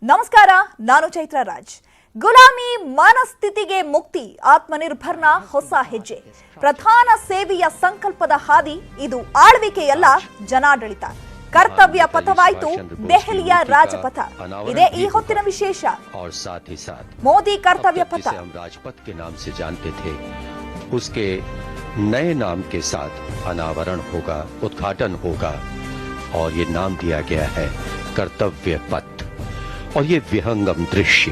ನಮಸ್ಕಾರ, ನಾನು ಚೈತ್ರ ರಾಜ್. ಗುಲಾಮಿ ಮನಸ್ಥಿತಿಗೆ ಮುಕ್ತಿ, ಆತ್ಮನಿರ್ಭರ್ನ ಹೊಸ ಹೆಜ್ಜೆ. ಪ್ರಧಾನ ಸೇವೆಯ ಸಂಕಲ್ಪದ ಹಾದಿ ಇದು. ಆಳ್ವಿಕೆಯಲ್ಲ, ಜನಾಡಳಿತ. ಕರ್ತವ್ಯ ಪಥವಾಯಿತು ದೆಹಲಿಯ ರಾಜಪಥ. ಇದೇ ಈ ಹೊತ್ತಿನ ವಿಶೇಷ. ಮೋದಿ ಕರ್ತವ್ಯ ಪಥ. राजपथ के नाम से जानते थे, उसके नए नाम के साथ अनावरण होगा, उद्घाटन होगा और ये नाम दिया गया है कर्तव्य पथ. और ये विहंगम दृश्य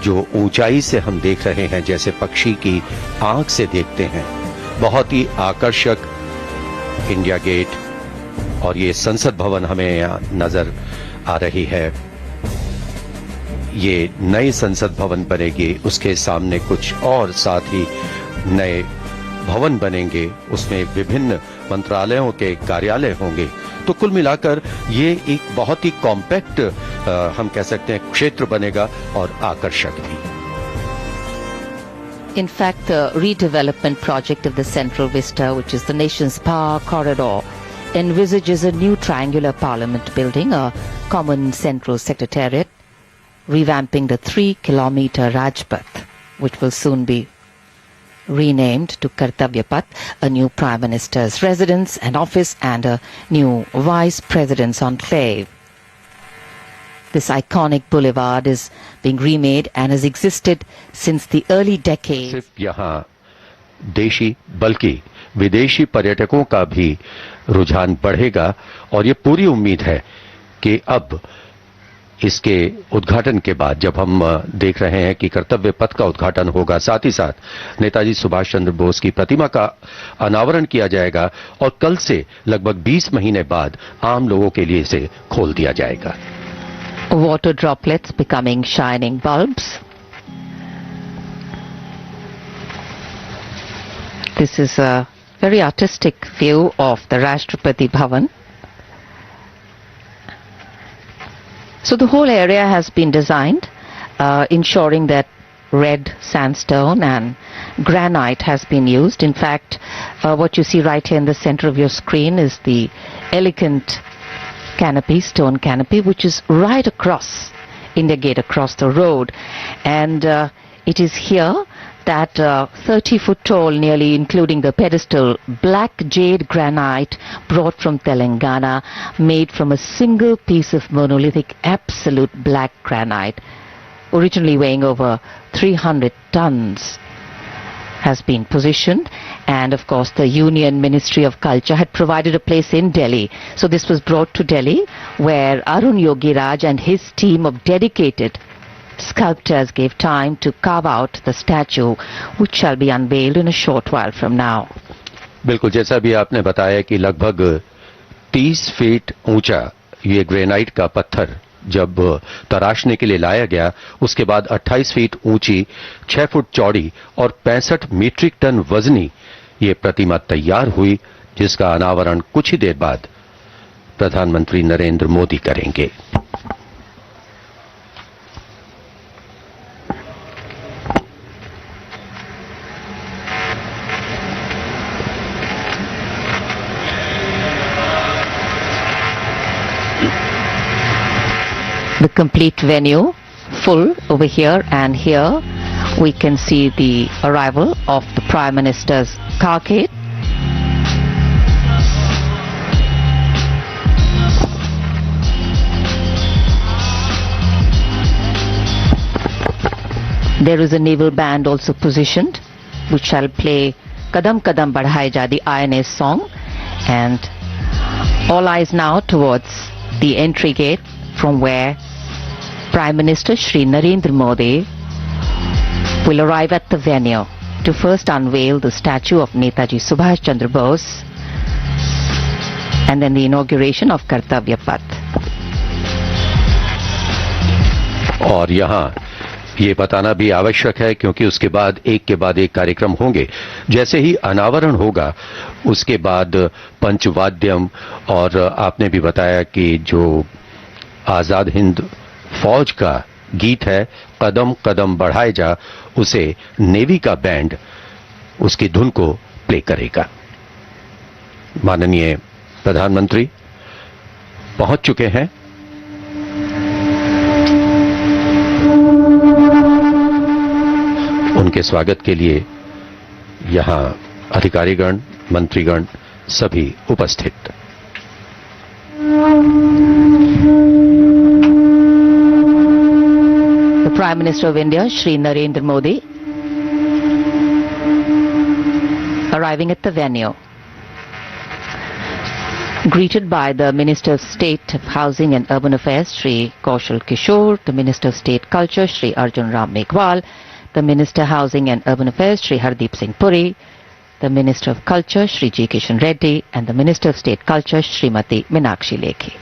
जो ऊंचाई से हम देख रहे हैं, जैसे पक्षी की आंख से देखते हैं, बहुत ही आकर्षक इंडिया गेट और ये संसद भवन हमें यहाँ नजर आ रही है. ये नई संसद भवन बनेगी, उसके सामने कुछ और साथ ही नए भवन बनेंगे, उसमें विभिन्न मंत्रालयों के कार्यालय होंगे. तो कुल मिलाकर ये एक बहुत ही कॉम्पैक्ट हम कह सकते हैं क्षेत्र बनेगा और आकर्षक भी. In fact, the redevelopment project of the Central Vista, which is the nation's power corridor, envisages a new triangular parliament building, a common central secretariat, revamping the 3-kilometer Rajpath, which will soon be renamed to Kartavya Path, a new Prime Minister's residence and office and a new Vice President's enclave. This iconic boulevard is being remade and has existed since the early decades. सिर्फ यहाँ देशी बल्कि विदेशी पर्यटकों का भी रुझान बढ़ेगा और ये पूरी उम्मीद है कि अब इसके उद्घाटन के बाद, जब हम देख रहे हैं कि कर्तव्य पथ का उद्घाटन होगा, साथ ही साथ नेताजी सुभाष चंद्र बोस की प्रतिमा का अनावरण किया जाएगा और कल से लगभग 20 महीने बाद आम लोगों के लिए इसे खोल दिया जाएगा. Water droplets becoming shining bulbs. This is a very artistic view of the Rashtrapati Bhavan. So the whole area has been designed, ensuring that red sandstone and granite has been used. In fact, what you see right here in the center of your screen is the elegant canopy, stone canopy, which is right across India Gate, across the road. And it is here that 30-foot tall, nearly including the pedestal, black jade granite brought from Telangana, made from a single piece of monolithic absolute black granite, originally weighing over 300 tons, has been positioned. And of course the Union Ministry of Culture had provided a place in Delhi. So this was brought to Delhi, where Arun Yogiraj and his team of dedicated sculptors gave time to carve out the statue, which shall be unveiled in a short while from now. बिल्कुल जैसा भी आपने बताया कि लगभग 30 feet ऊंचा ये granite का पत्थर जब तराशने के लिए लाया गया, उसके बाद 28 फीट ऊंची, 6 फुट चौड़ी और 65 मीट्रिक टन वजनी ये प्रतिमा तैयार हुई, जिसका अनावरण कुछ ही देर बाद प्रधानमंत्री नरेंद्र मोदी करेंगे. The complete venue full over here, and here we can see the arrival of the Prime Minister's carcade. There is a naval band also positioned, which shall play Kadam Kadam Badhai Ja, the INS song. And all eyes now towards the entry gate, from where Prime Minister Shri Narendra Modi will arrive at the venue to first unveil the statue of Netaji Subhash Chandra Bose and then the inauguration of Kartavya Path. और यहाँ ये बताना भी आवश्यक है, क्योंकि उसके बाद एक कार्यक्रम होंगे. जैसे ही अनावरण होगा, उसके बाद पंचवाद्यम, और आपने भी बताया कि जो आजाद हिंद फौज का गीत है कदम कदम बढ़ाए जा, उसे नेवी का बैंड उसकी धुन को प्ले करेगा. माननीय प्रधानमंत्री पहुंच चुके हैं उनके स्वागत के लिए यहाँ अधिकारीगण, मंत्रीगण सभी उपस्थित। The Prime Minister of India, Shri Narendra Modi, arriving at the venue, greeted by the Minister of State of Housing and Urban Affairs, Shri Kaushal Kishore, the Minister of State Culture, Shri Arjun Ram Meghwal, the Minister Housing and Urban Affairs, Shri Hardeep Singh Puri, the Minister of Culture, Shri G. Kishan Reddy, and the Minister of State Culture, Srimati Meenakshi Lekhi.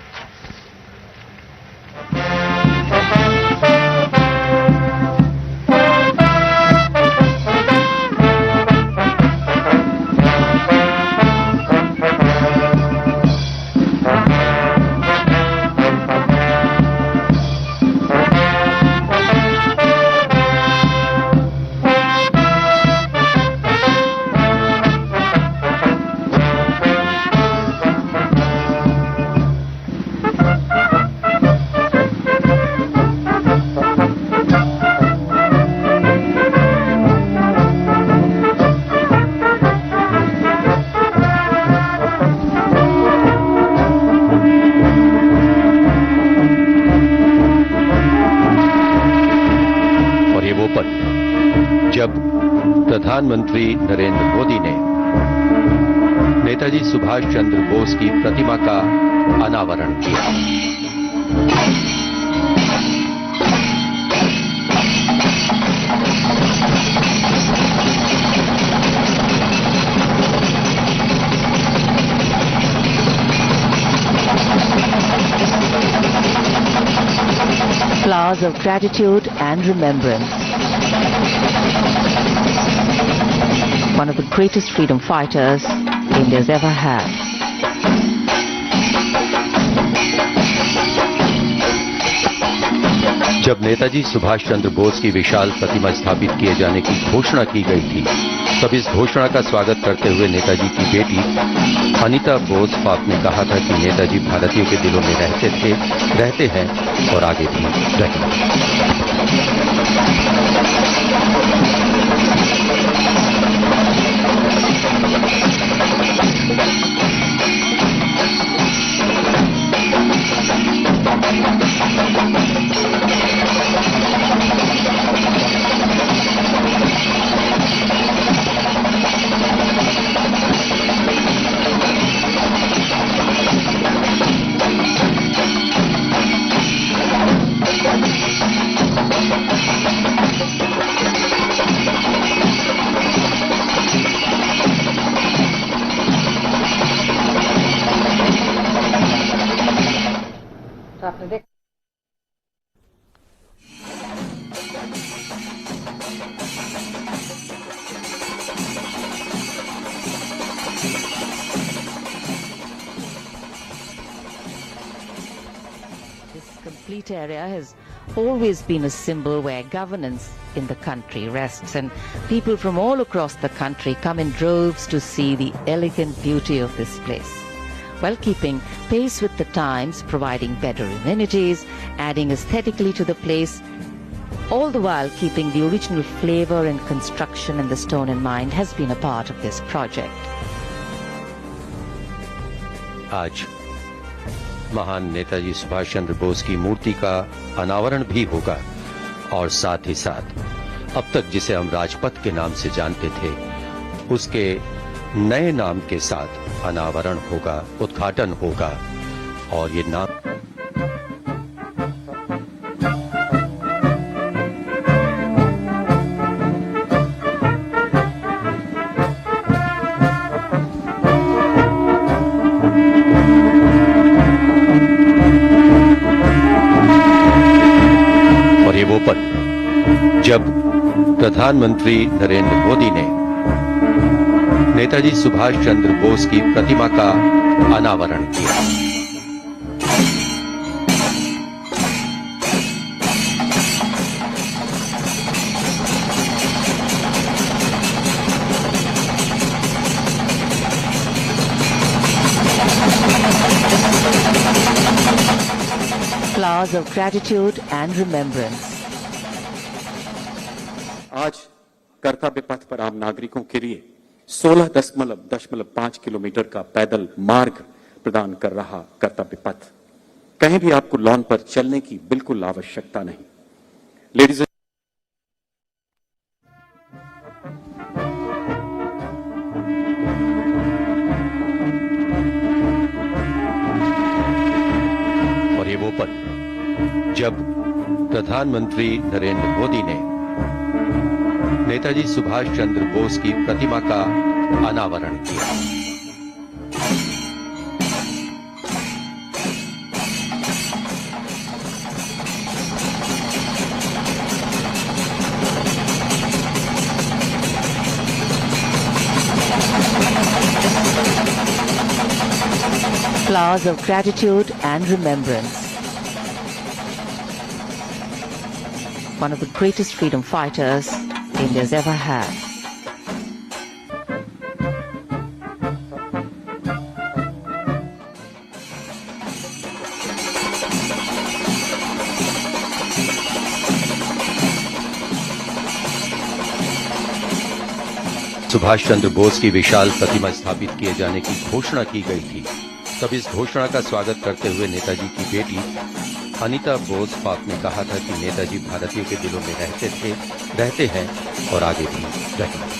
जब प्रधानमंत्री नरेंद्र मोदी ने नेताजी सुभाष चंद्र बोस की प्रतिमा का अनावरण किया। Flowers of gratitude and remembrance. One of the greatest freedom fighters India's ever had. जब नेताजी सुभाष चंद्र बोस की विशाल प्रतिमा स्थापित किए जाने की घोषणा की गई थी, तब इस घोषणा का स्वागत करते हुए नेताजी की बेटी अनीता बोस पाप ने कहा था कि नेताजी भारतीयों के दिलों में रहते थे, रहते हैं और आगे भी रहेंगे। Complete area has always been a symbol where governance in the country rests, and people from all across the country come in droves to see the elegant beauty of this place, while keeping pace with the times, providing better amenities, adding aesthetically to the place, all the while keeping the original flavor and construction and the stone in mind has been a part of this project. आज महान नेताजी सुभाष चंद्र बोस की मूर्ति का अनावरण भी होगा और साथ ही साथ अब तक जिसे हम राजपथ के नाम से जानते थे, उसके नए नाम के साथ अनावरण होगा, उद्घाटन होगा और ये नाम वो पल जब प्रधानमंत्री नरेंद्र मोदी ने नेताजी सुभाष चंद्र बोस की प्रतिमा का अनावरण किया। Flowers of gratitude and remembrance. आज कर्तव्य पथ पर आम नागरिकों के लिए 16.5 किलोमीटर का पैदल मार्ग प्रदान कर रहा कर्तव्य पथ। कहीं भी आपको लॉन पर चलने की बिल्कुल आवश्यकता नहीं। लेडीज और ये वो पल जब प्रधानमंत्री नरेंद्र मोदी ने नेताजी सुभाष चंद्र बोस की प्रतिमा का अनावरण किया। Flowers of gratitude and remembrance. One of the greatest freedom fighters India's ever had. Subhash Chandra Bose की विशाल प्रतिमा स्थापित किए जाने की घोषणा की गई थी। तब इस घोषणा का स्वागत करते हुए नेताजी की बेटी अनीता बोस पाक ने कहा था कि नेताजी भारतीयों के दिलों में रहते हैं और आगे भी रहेंगे।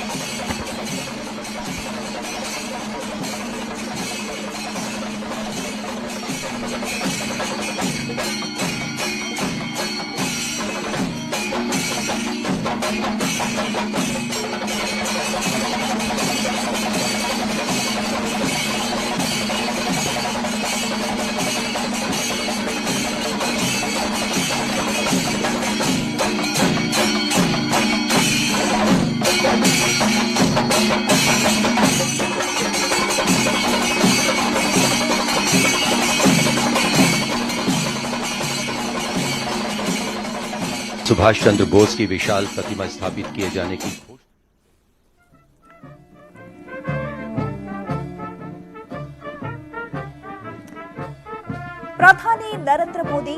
सुभाष चंद्र बोस की विशाल प्रतिमा स्थापित किए जाने की ಪ್ರಧಾನಿ ನರೇಂದ್ರ ಮೋದಿ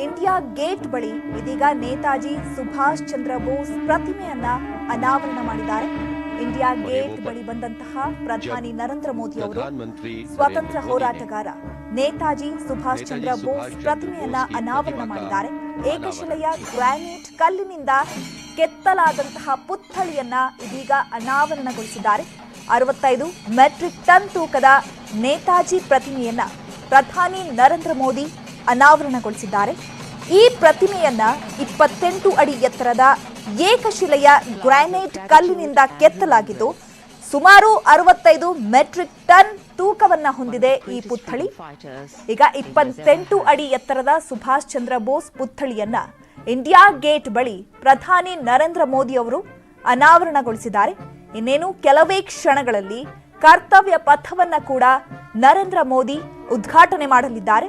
ಇಂಡಿಯಾ ಗೇಟ್ ಬಳಿ ಇದೀಗ ನೇತಾಜಿ ಸುಭಾಷ್ ಚಂದ್ರ ಬೋಸ್ ಪ್ರತಿಮೆಯನ್ನ ಅನಾವರಣ ಮಾಡಿದ್ದಾರೆ. ಇಂಡಿಯಾ ಗೇಟ್ ಬಳಿ ಬಂದಂತಹ ಪ್ರಧಾನಿ ನರೇಂದ್ರ ಮೋದಿ ಅವರು ಸ್ವಾತಂತ್ರ್ಯ ಹೋರಾಟಗಾರ ನೇತಾಜಿ ಸುಭಾಷ್ ಚಂದ್ರ ಬೋಸ್ ಪ್ರತಿಮೆಯನ್ನ ಅನಾವರಣ ಮಾಡಿದ್ದಾರೆ. ಏಕಶಿಲೆಯ ಗ್ರಾನೈಟ್ ಕಲ್ಲಿನಿಂದ ಕೆತ್ತಲಾದಂತಹ ಪುತ್ಥಳಿಯನ್ನ ಇದೀಗ ಅನಾವರಣಗೊಳಿಸಿದ್ದಾರೆ. 65 ಮೆಟ್ರಿಕ್ ಟನ್ ತೂಕದ ನೇತಾಜಿ ಪ್ರತಿಮೆಯನ್ನ ಪ್ರಧಾನಿ ನರೇಂದ್ರ ಮೋದಿ ಅನಾವರಣಗೊಳಿಸಿದ್ದಾರೆ. ಈ ಪ್ರತಿಮೆಯನ್ನ 28 ಅಡಿ ಎತ್ತರದ ಏಕಶಿಲೆಯ ಗ್ರಾನೈಟ್ ಕಲ್ಲಿನಿಂದ ಕೆತ್ತಲಾಗಿದ್ದು ಸುಮಾರು 65 ಮೆಟ್ರಿಕ್ ಟನ್ ತೂಕವನ್ನ ಹೊಂದಿದೆ ಈ ಪುತ್ಥಳಿ. ಈಗ 28 ಅಡಿ ಎತ್ತರದ ಸುಭಾಷ್ ಚಂದ್ರ ಬೋಸ್ ಪುತ್ಥಳಿಯನ್ನ ಇಂಡಿಯಾ ಗೇಟ್ ಬಳಿ ಪ್ರಧಾನಿ ನರೇಂದ್ರ ಮೋದಿ ಅವರು ಅನಾವರಣಗೊಳಿಸಿದ್ದಾರೆ. ಇನ್ನೇನು ಕೆಲವೇ ಕ್ಷಣಗಳಲ್ಲಿ ಕರ್ತವ್ಯ ಪಥವನ್ನ ಕೂಡ ನರೇಂದ್ರ ಮೋದಿ ಉದ್ಘಾಟನೆ ಮಾಡಲಿದ್ದಾರೆ.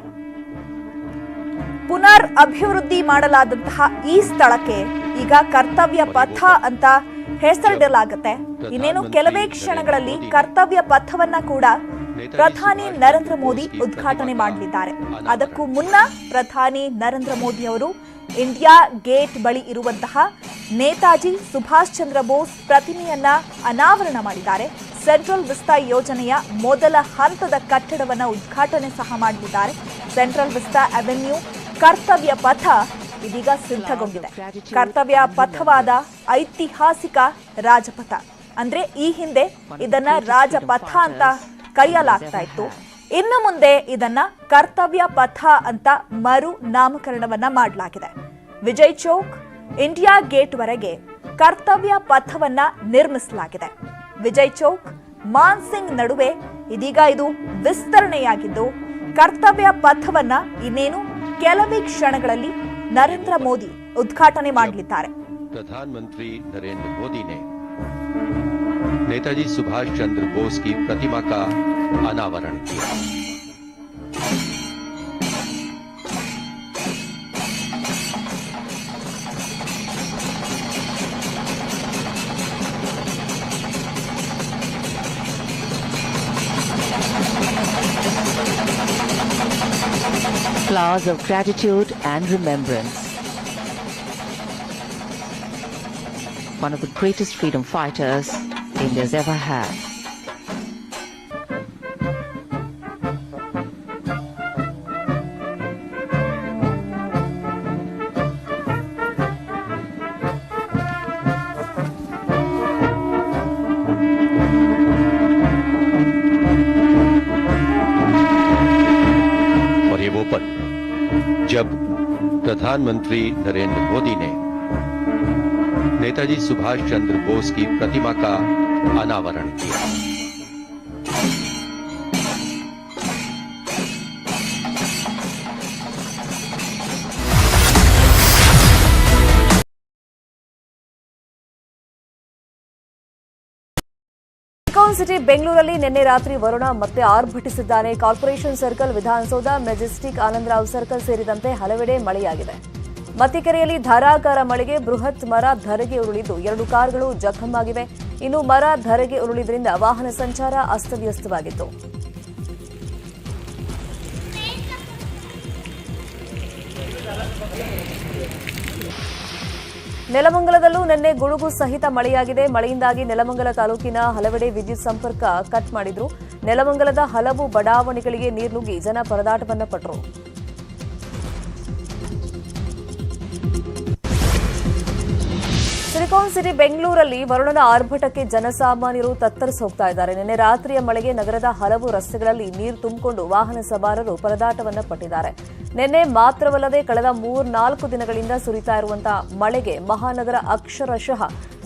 ಪುನರ್ ಅಭಿವೃದ್ಧಿ ಮಾಡಲಾದಂತಹ ಈ ಸ್ಥಳಕ್ಕೆ ಈಗ ಕರ್ತವ್ಯ ಪಥ ಅಂತ ಹೆಸರಿಡಲಾಗುತ್ತೆ. ಇನ್ನೇನು ಕೆಲವೇ ಕ್ಷಣಗಳಲ್ಲಿ ಕರ್ತವ್ಯ ಪಥವನ್ನ ಕೂಡ ಪ್ರಧಾನಿ ನರೇಂದ್ರ ಮೋದಿ ಉದ್ಘಾಟನೆ ಮಾಡಲಿದ್ದಾರೆ. ಅದಕ್ಕೂ ಮುನ್ನ ಪ್ರಧಾನಿ ನರೇಂದ್ರ ಮೋದಿ ಅವರು ಇಂಡಿಯಾ ಗೇಟ್ ಬಳಿ ಇರುವಂತಹ ನೇತಾಜಿ ಸುಭಾಷ್ ಚಂದ್ರ ಬೋಸ್ ಪ್ರತಿಮೆಯನ್ನ ಅನಾವರಣ ಮಾಡಿದ್ದಾರೆ. ಸೆಂಟ್ರಲ್ ವಿಸ್ತಾ ಯೋಜನೆಯ ಮೊದಲ ಹಂತದ ಕಟ್ಟಡವನ್ನು ಉದ್ಘಾಟನೆ ಸಹ ಮಾಡಲಿದ್ದಾರೆ. ಸೆಂಟ್ರಲ್ ವಿಸ್ತಾ ಅವೆನ್ಯೂ ಕರ್ತವ್ಯ ಪಥ ಇದೀಗ ಸಿದ್ಧಗೊಂಡಿದೆ. ಕರ್ತವ್ಯ ಪಥವಾದ ಐತಿಹಾಸಿಕ ರಾಜಪಥ ಅಂದ್ರೆ ಈ ಹಿಂದೆ ಇದನ್ನ ರಾಜಪಥ ಅಂತ ಕರೆಯಲಾಗ್ತಾ ಇತ್ತು. ಇನ್ನು ಮುಂದೆ ಇದನ್ನ ಕರ್ತವ್ಯ ಪಥ ಅಂತ ಮರು ನಾಮಕರಣವನ್ನ ಮಾಡಲಾಗಿದೆ. ವಿಜಯ್ ಚೌಕ್ ಇಂಡಿಯಾ ಗೇಟ್ ವರೆಗೆ ಕರ್ತವ್ಯ ಪಥವನ್ನ ನಿರ್ಮಿಸಲಾಗಿದೆ. ವಿಜಯ್ ಚೌಕ್ ಮಾನ್ಸಿಂಗ್ ನಡುವೆ ಇದೀಗ ಇದು ವಿಸ್ತರಣೆಯಾಗಿದ್ದು ಕರ್ತವ್ಯ ಪಥವನ್ನ ಇನ್ನೇನು ಕೆಲವೇ ಕ್ಷಣಗಳಲ್ಲಿ ನರೇಂದ್ರ ಮೋದಿ ಉದ್ಘಾಟನೆ ಮಾಡಲಿದ್ದಾರೆ. प्रधानमंत्री नरेंद्र मोदी ने नेताजी सुभाष चंद्र बोस की प्रतिमा का अनावरण किया। Flowers of gratitude and remembrance. one of the greatest freedom fighters India's ever had. और ये वो पल जब प्रधानमंत्री नरेंद्र मोदी ने नेताजी सुभाष चंद्र बोस की प्रतिमा का अनावरण किया। ಸಿಲಿಕಾನ್ ಸಿಟಿ ಬೆಂಗಳೂರಲ್ಲಿ ನಿನ್ನೆ ರಾತ್ರಿ ವರುಣ ಮತ್ತೆ ಆರ್ಭಟಿಸಿದ್ದಾನೆ. Corporation circle, Vidhana Soudha, Majestic, Anand Rao circle ಸೇರಿದಂತೆ ಹಲವೆಡೆ ಮಳೆಯಾಗಿದೆ. ಮತ್ತಿಕೆರೆಯಲ್ಲಿ ಧಾರಾಕಾರ ಮಳೆಗೆ ಬೃಹತ್ ಮರ ಧರೆಗೆ ಉರುಳಿದ್ದು 2 ಕಾರುಗಳು ಜಖಂ ಆಗಿವೆ. ಇನ್ನು ಮರ ಧರೆಗೆ ಉರುಳಿದ್ರಿಂದ ವಾಹನ ಸಂಚಾರ ಅಸ್ತವ್ಯಸ್ತವಾಗಿತ್ತು. ನೆಲಮಂಗಲದಲ್ಲೂ ನಿನ್ನೆ ಗುಡುಗು ಸಹಿತ ಮಳೆಯಾಗಿದೆ. ಮಳೆಯಿಂದಾಗಿ ನೆಲಮಂಗಲ ತಾಲೂಕಿನ ಹಲವೆಡೆ ವಿದ್ಯುತ್ ಸಂಪರ್ಕ ಕಟ್ ಮಾಡಿದ್ರು. ನೆಲಮಂಗಲದ ಹಲವು ಬಡಾವಣೆಗಳಿಗೆ ನೀರು ನುಗ್ಗಿ ಜನ ಪರದಾಟವನ್ನ ಪಟ್ಟರು. ಸಿಲಿಕಾನ್ ಸಿಟಿ ಬೆಂಗಳೂರಲ್ಲಿ ವರುಣನ ಆರ್ಭಟಕ್ಕೆ ಜನಸಾಮಾನ್ಯರು ತತ್ತರಿಸಿ ಹೋಗ್ತಾ ಇದ್ದಾರೆ. ನಿನ್ನೆ ರಾತ್ರಿಯ ಮಳೆಗೆ ನಗರದ ಹಲವು ರಸ್ತೆಗಳಲ್ಲಿ ನೀರು ತುಂಬಿಕೊಂಡು ವಾಹನ ಸವಾರರು ಪರದಾಟವನ್ನ ಪಟ್ಟಿದ್ದಾರೆ. ನಿನ್ನೆ ಮಾತ್ರವಲ್ಲದೆ ಕಳೆದ 3-4 ದಿನಗಳಿಂದ ಸುರಿತಾ ಇರುವಂತಹ ಮಳೆಗೆ ಮಹಾನಗರ ಅಕ್ಷರಶಃ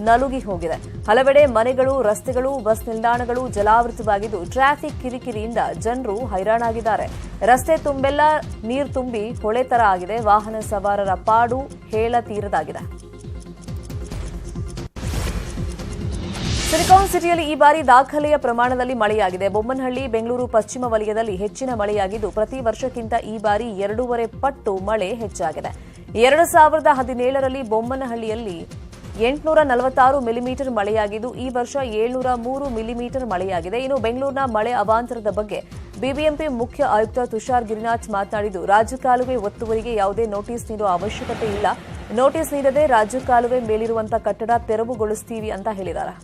ನಲುಗಿ ಹೋಗಿದೆ. ಹಲವೆಡೆ ಮನೆಗಳು, ರಸ್ತೆಗಳು, ಬಸ್ ನಿಲ್ದಾಣಗಳು ಜಲಾವೃತವಾಗಿದ್ದು ಟ್ರಾಫಿಕ್ ಕಿರಿಕಿರಿಯಿಂದ ಜನರು ಹೈರಾಣಾಗಿದ್ದಾರೆ. ರಸ್ತೆ ತುಂಬೆಲ್ಲ ನೀರು ತುಂಬಿ ಹೊಳೆ ತರ ಆಗಿದೆ. ವಾಹನ ಸವಾರರ ಪಾಡು ಹೇಳತೀರದಾಗಿದೆ. ಸಿಲಿಕಾನ್ ಸಿಟಿಯಲ್ಲಿ ಈ ಬಾರಿ ದಾಖಲೆಯ ಪ್ರಮಾಣದಲ್ಲಿ ಮಳೆಯಾಗಿದೆ. ಬೊಮ್ಮನಹಳ್ಳಿ, ಬೆಂಗಳೂರು ಪಶ್ಚಿಮ ವಲಯದಲ್ಲಿ ಹೆಚ್ಚಿನ ಮಳೆಯಾಗಿದ್ದು ಪ್ರತಿ ವರ್ಷಕ್ಕಿಂತ ಈ ಬಾರಿ 2.5 ಪಟ್ಟು ಮಳೆ ಹೆಚ್ಚಾಗಿದೆ. 2017ರಲ್ಲಿ ಬೊಮ್ಮನಹಳ್ಳಿಯಲ್ಲಿ 846 ಮಿಲಿಮೀಟರ್ ಮಳೆಯಾಗಿದ್ದು ಈ ವರ್ಷ 703 ಮಿಲಿಮೀಟರ್ ಮಳೆಯಾಗಿದೆ. ಇನ್ನು ಬೆಂಗಳೂರಿನ ಮಳೆ ಅವಾಂತರದ ಬಗ್ಗೆ ಬಿಬಿಎಂಪಿ ಮುಖ್ಯ ಆಯುಕ್ತ ತುಷಾರ್ ಗಿರಿನಾಥ್ ಮಾತನಾಡಿದ್ದು, ರಾಜಕಾಲುವೆ ಒತ್ತುವರಿಗೆ ಯಾವುದೇ ನೋಟಿಸ್ ನೀಡುವ ಅವಶ್ಯಕತೆ ಇಲ್ಲ. ನೋಟಿಸ್ ನೀಡದೆ ರಾಜಕಾಲುವೆ ಮೇಲಿರುವಂತಹ ಕಟ್ಟಡ ತೆರವುಗೊಳಿಸುತ್ತೀವಿ ಅಂತ ಹೇಳಿದ್ದಾರೆ.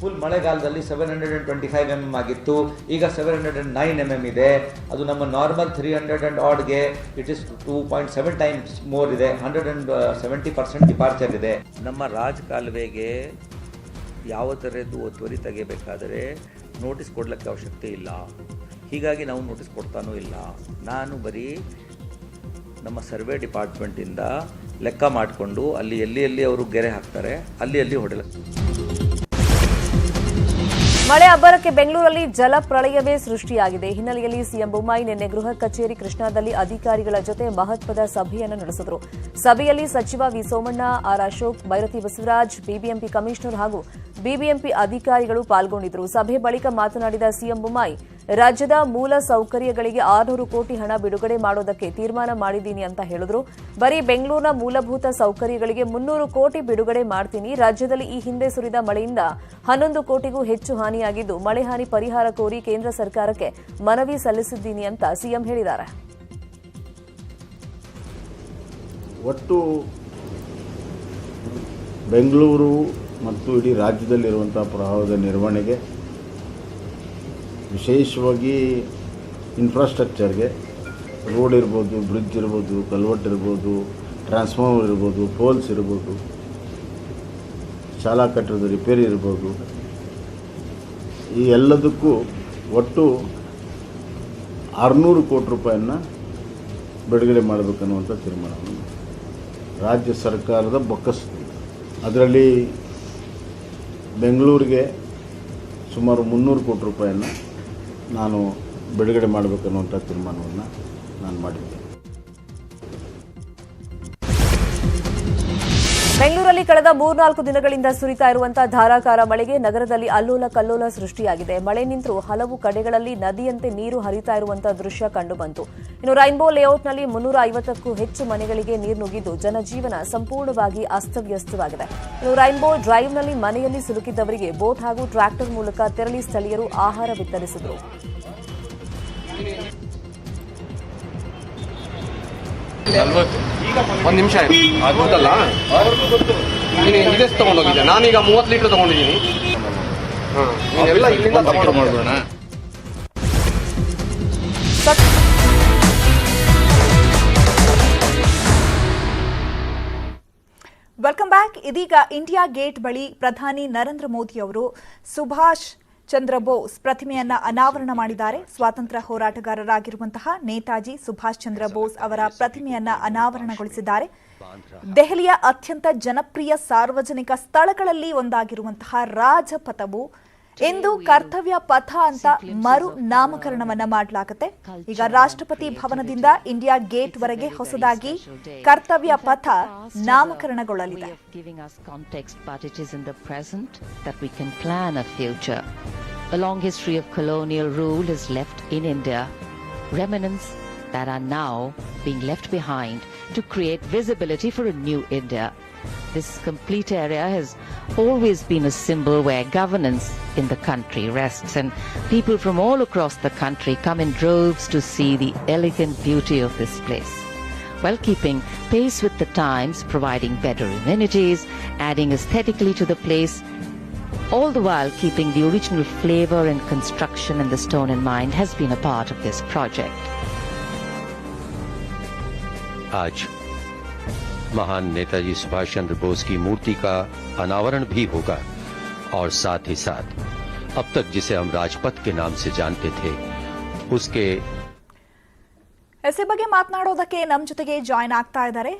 ಫುಲ್ ಮಳೆಗಾಲದಲ್ಲಿ 725 mm ಆಗಿತ್ತು, ಈಗ 709 mm ಇದೆ. ಅದು ನಮ್ಮ ನಾರ್ಮಲ್ 300 ಆಡ್ಗೆ ಇಟ್ ಇಸ್ 2.7 ಟೈಮ್ಸ್ ಮೋರ್ ಇದೆ. 170% ಡಿಪಾರ್ಚರ್ ಇದೆ. ನಮ್ಮ ರಾಜಕಾಲುವೆಗೆ ಯಾವ ಥರದ್ದು ಒತ್ತುವರಿ ತೆಗೆಯಬೇಕಾದರೆ ನೋಟಿಸ್ ಕೊಡಲಿಕ್ಕೆ ಅವಶ್ಯಕತೆ ಇಲ್ಲ. ಹೀಗಾಗಿ ನಾವು ನೋಟಿಸ್ ಕೊಡ್ತಾನೂ ಇಲ್ಲ. ನಾನು ಬರೀ ನಮ್ಮ ಸರ್ವೆ ಡಿಪಾರ್ಟ್ಮೆಂಟಿಂದ ಲೆಕ್ಕ ಮಾಡಿಕೊಂಡು ಅಲ್ಲಿ ಎಲ್ಲಿ ಅವರು ಗೆರೆ ಹಾಕ್ತಾರೆ ಅಲ್ಲಿ ಹೊಡೆಲ. ಮಳೆ ಅಬ್ಬರಕ್ಕೆ ಬೆಂಗಳೂರಲ್ಲಿ ಜಲಪ್ರಳಯವೇ ಸೃಷ್ಟಿಯಾಗಿದೆ. ಹಿನ್ನೆಲೆಯಲ್ಲಿ ಸಿಎಂ ಬೊಮ್ಮಾಯಿ ನಿನ್ನೆ ಗೃಹ ಕಚೇರಿ ಕೃಷ್ಣಾದಲ್ಲಿ ಅಧಿಕಾರಿಗಳ ಜೊತೆ ಮಹತ್ವದ ಸಭೆಯನ್ನು ನಡೆಸಿದರು. ಸಭೆಯಲ್ಲಿ ಸಚಿವ V Somanna, R Ashok, Byrathi Basavaraj, BBMP commissioner ಹಾಗೂ ಬಿಬಿಎಂಪಿ ಅಧಿಕಾರಿಗಳು ಪಾಲ್ಗೊಂಡಿದ್ದರು. ಸಭೆ ಬಳಿಕ ಮಾತನಾಡಿದ ಸಿಎಂ ಬೊಮ್ಮಾಯಿ, ರಾಜ್ಯದ ಮೂಲ ಸೌಕರ್ಯಗಳಿಗೆ 600 ಕೋಟಿ ಹಣ ಬಿಡುಗಡೆ ಮಾಡೋದಕ್ಕೆ ತೀರ್ಮಾನ ಮಾಡಿದ್ದೀನಿ ಅಂತ ಹೇಳಿದ್ರು. ಬರೀ ಬೆಂಗಳೂರಿನ ಮೂಲಭೂತ ಸೌಕರ್ಯಗಳಿಗೆ 300 ಕೋಟಿ ಬಿಡುಗಡೆ ಮಾಡ್ತೀನಿ. ರಾಜ್ಯದಲ್ಲಿ ಈ ಹಿಂದೆ ಸುರಿದ ಮಳೆಯಿಂದ 11 ಕೋಟಿಗೂ ಹೆಚ್ಚು ಹಾನಿಯಾಗಿದ್ದು ಮಳೆ ಹಾನಿ ಪರಿಹಾರ ಕೋರಿ ಕೇಂದ್ರ ಸರ್ಕಾರಕ್ಕೆ ಮನವಿ ಸಲ್ಲಿಸಿದ್ದೀನಿ ಅಂತ ಸಿಎಂ ಹೇಳಿದ್ದಾರೆ. ಒಟ್ಟು ಬೆಂಗಳೂರು ಮತ್ತು ಇಡೀ ರಾಜ್ಯದಲ್ಲಿರುವಂಥ ಪ್ರವಾಹದ ನಿರ್ವಹಣೆಗೆ, ವಿಶೇಷವಾಗಿ ಇನ್ಫ್ರಾಸ್ಟ್ರಕ್ಚರ್ಗೆ, ರೋಡ್ ಇರ್ಬೋದು, ಬ್ರಿಡ್ಜ್ ಇರ್ಬೋದು, ಕಲ್ವರ್ಟ್ ಇರ್ಬೋದು, ಟ್ರಾನ್ಸ್ಫಾರ್ಮರ್ ಇರ್ಬೋದು, ಪೋಲ್ಸ್ ಇರ್ಬೋದು, ಶಾಲಾ ಕಟ್ಟಡದ ರಿಪೇರಿ ಇರ್ಬೋದು, ಈ ಎಲ್ಲದಕ್ಕೂ ಒಟ್ಟು 600 ಕೋಟಿ ರೂಪಾಯಿಯನ್ನು ಬಿಡುಗಡೆ ಮಾಡಬೇಕನ್ನುವಂಥ ತೀರ್ಮಾನವನ್ನು ರಾಜ್ಯ ಸರ್ಕಾರದ ಬೊಕ್ಕಸ. ಅದರಲ್ಲಿ ಬೆಂಗಳೂರಿಗೆ ಸುಮಾರು 300 ಕೋಟಿ ರೂಪಾಯಿಯನ್ನು ನಾನು ಬಿಡುಗಡೆ ಮಾಡಬೇಕನ್ನುವಂಥ ತೀರ್ಮಾನವನ್ನು ನಾನು ಮಾಡಿದ್ದೆ. ಬೆಂಗಳೂರಲ್ಲಿ ಕಳೆದ 3-4 ದಿನಗಳಿಂದ ಸುರಿತಾ ಇರುವಂತಹ ಧಾರಾಕಾರ ಮಳೆಗೆ ನಗರದಲ್ಲಿ ಅಲ್ಲೋಲ ಕಲ್ಲೋಲ ಸೃಷ್ಟಿಯಾಗಿದೆ. ಮಳೆ ನಿಂತರೂ ಹಲವು ಕಡೆಗಳಲ್ಲಿ ನದಿಯಂತೆ ನೀರು ಹರಿತಾ ಇರುವಂತಹ ದೃಶ್ಯ ಕಂಡುಬಂತು. ಇನ್ನು ರೈನ್ಬೋ ಲೇಔಟ್ನಲ್ಲಿ 350ಕ್ಕೂ ಹೆಚ್ಚು ಮನೆಗಳಿಗೆ ನೀರು ನುಗ್ಗಿದ್ದು ಜನಜೀವನ ಸಂಪೂರ್ಣವಾಗಿ ಅಸ್ತವ್ಯಸ್ತವಾಗಿದೆ. ಇನ್ನು ರೈನ್ಬೋ ಡ್ರೈವ್ನಲ್ಲಿ ಮನೆಯಲ್ಲಿ ಸಿಲುಕಿದ್ದವರಿಗೆ ಬೋಟ್ ಹಾಗೂ ಟ್ರ್ಯಾಕ್ಟರ್ ಮೂಲಕ ತೆರಳಿ ಸ್ಥಳೀಯರು ಆಹಾರ ವಿತರಿಸಿದರು. ಈಗ ಒಂದು ನಿಮಿಷ ಗೊತ್ತಲ್ಲ, ನೀನು ಇದೆಷ್ಟು ತಗೊಂಡೋಗಿದ್ದೆ? ನಾನೀಗ 30 ಲೀಟರ್ ತಗೊಂಡಿದ್ದೀನಿ. ನೀನೆಲ್ಲ ಇಲ್ಲಿಂದ ತಗೊಂಡು ಮಾಡೋಣ. Welcome back. ಇದೀಗ ಇಂಡಿಯಾ ಗೇಟ್ ಬಳಿ ಪ್ರಧಾನಿ ನರೇಂದ್ರ ಮೋದಿ ಅವರು ಸುಭಾಷ್ ಚಂದ್ರ ಬೋಸ್ ಪ್ರತಿಮೆಯನ್ನ ಅನಾವರಣ ಮಾಡಿದ್ದಾರೆ. ಸ್ವಾತಂತ್ರ್ಯ ಹೋರಾಟಗಾರರಾಗಿರುವಂತಹ ನೇತಾಜಿ ಸುಭಾಷ್ ಚಂದ್ರ ಬೋಸ್ ಅವರ ಪ್ರತಿಮೆಯನ್ನ ಅನಾವರಣಗೊಳಿಸಿದ್ದಾರೆ. ದೆಹಲಿಯ ಅತ್ಯಂತ ಜನಪ್ರಿಯ ಸಾರ್ವಜನಿಕ ಸ್ಥಳಗಳಲ್ಲಿ ಒಂದಾಗಿರುವಂತಹ ರಾಜಪಥವು ಇಂದು ಕರ್ತವ್ಯ ಪಥ ಅಂತ ಮರು ನಾಮಕರಣವನ್ನ ಮಾಡಲಾಗುತ್ತೆ. ಈಗ ರಾಷ್ಟ್ರಪತಿ ಭವನದಿಂದ ಇಂಡಿಯಾ ಗೇಟ್ ವರೆಗೆ ಹೊಸದಾಗಿ ಕರ್ತವ್ಯ ಪಥ ನಾಮಕರಣಗೊಳ್ಳಲಿದೆ. A long history of colonial rule is left in India, remnants that are now being left behind to create visibility for a new India. This complete area has always been a symbol where governance in the country rests, and people from all across the country come in droves to see the elegant beauty of this place, while keeping pace with the times, providing better amenities, adding aesthetically to the place, all the while keeping the original flavor and construction and the stone in mind has been a part of this project. आज महान नेताजी सुभाष चंद्र बोस की मूर्ति का अनावरण भी होगा और साथ ही साथ अब तक जिसे हम राजपथ के नाम से जानते थे उसके ಎಸೆ ಬಗ್ಗೆ ಮಾತನಾಡೋದಕ್ಕೆ ನಮ್ಮ ಜೊತೆಗೆ ಜಾಯಿನ್ ಆಗ್ತಾ ಇದ್ದಾರೆ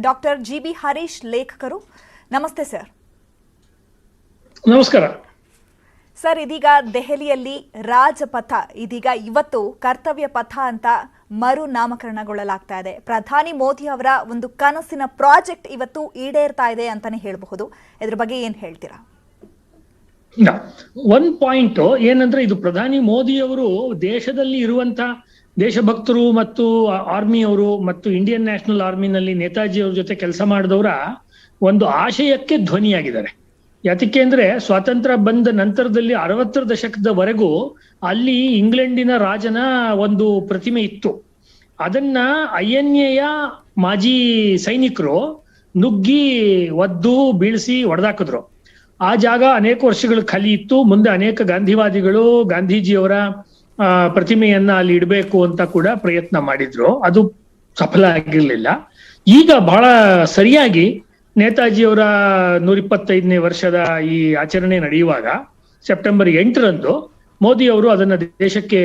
ಡಾಕ್ಟರ್ ಜಿ.ಬಿ. ಹರೀಶ್, ಲೇಖಕರು. ನಮಸ್ತೆ ಸರ್. ನಮಸ್ಕಾರ ಸರ್. ಇದೀಗ ದೆಹಲಿಯಲ್ಲಿ ರಾಜಪಥ ಇದೀಗ ಇವತ್ತು ಕರ್ತವ್ಯ ಪಥ ಅಂತ ಮರು ನಾಮಕರಣಗೊಳ್ಳಲಾಗ್ತಾ ಇದೆ. ಪ್ರಧಾನಿ ಮೋದಿ ಅವರ ಒಂದು ಕನಸಿನ ಪ್ರಾಜೆಕ್ಟ್ ಇವತ್ತು ಈಡೇರ್ತಾ ಇದೆ ಅಂತಾನೆ ಹೇಳಬಹುದು. ಇದ್ರ ಬಗ್ಗೆ ಏನ್ ಹೇಳ್ತೀರಾ? ಒಂದ್ ಪಾಯಿಂಟ್ ಏನಂದ್ರೆ, ಇದು ಪ್ರಧಾನಿ ಮೋದಿ ಅವರು ದೇಶದಲ್ಲಿ ಇರುವಂತ ದೇಶಭಕ್ತರು ಮತ್ತು ಆರ್ಮಿಯವರು ಮತ್ತು ಇಂಡಿಯನ್ ನ್ಯಾಷನಲ್ ಆರ್ಮಿನಲ್ಲಿ ನೇತಾಜಿ ಅವ್ರ ಜೊತೆ ಕೆಲಸ ಮಾಡಿದವರ ಒಂದು ಆಶಯಕ್ಕೆ ಧ್ವನಿಯಾಗಿದ್ದಾರೆ. ಯಾತಕ್ಕೆ ಅಂದ್ರೆ, ಸ್ವಾತಂತ್ರ್ಯ ಬಂದ ನಂತರದಲ್ಲಿ 60ರ ದಶಕದವರೆಗೂ ಅಲ್ಲಿ ಇಂಗ್ಲೆಂಡಿನ ರಾಜನ ಒಂದು ಪ್ರತಿಮೆ ಇತ್ತು. ಅದನ್ನ INA ಮಾಜಿ ಸೈನಿಕರು ನುಗ್ಗಿ ಒದ್ದು ಬೀಳಿಸಿ ಹೊಡೆದಾಕಿದ್ರು. ಆ ಜಾಗ ಅನೇಕ ವರ್ಷಗಳು ಖಾಲಿ ಇತ್ತು. ಮುಂದೆ ಅನೇಕ ಗಾಂಧಿವಾದಿಗಳು ಗಾಂಧೀಜಿಯವರ ಪ್ರತಿಮೆಯನ್ನ ಅಲ್ಲಿ ಇಡಬೇಕು ಅಂತ ಕೂಡ ಪ್ರಯತ್ನ ಮಾಡಿದ್ರು. ಅದು ಸಫಲ ಆಗಿರ್ಲಿಲ್ಲ. ಈಗ ಬಹಳ ಸರಿಯಾಗಿ ನೇತಾಜಿಯವರ 125ನೇ ವರ್ಷದ ಈ ಆಚರಣೆ ನಡೆಯುವಾಗ ಸೆಪ್ಟೆಂಬರ್ 8ರಂದು ಮೋದಿ ಅವರು ಅದನ್ನ ದೇಶಕ್ಕೆ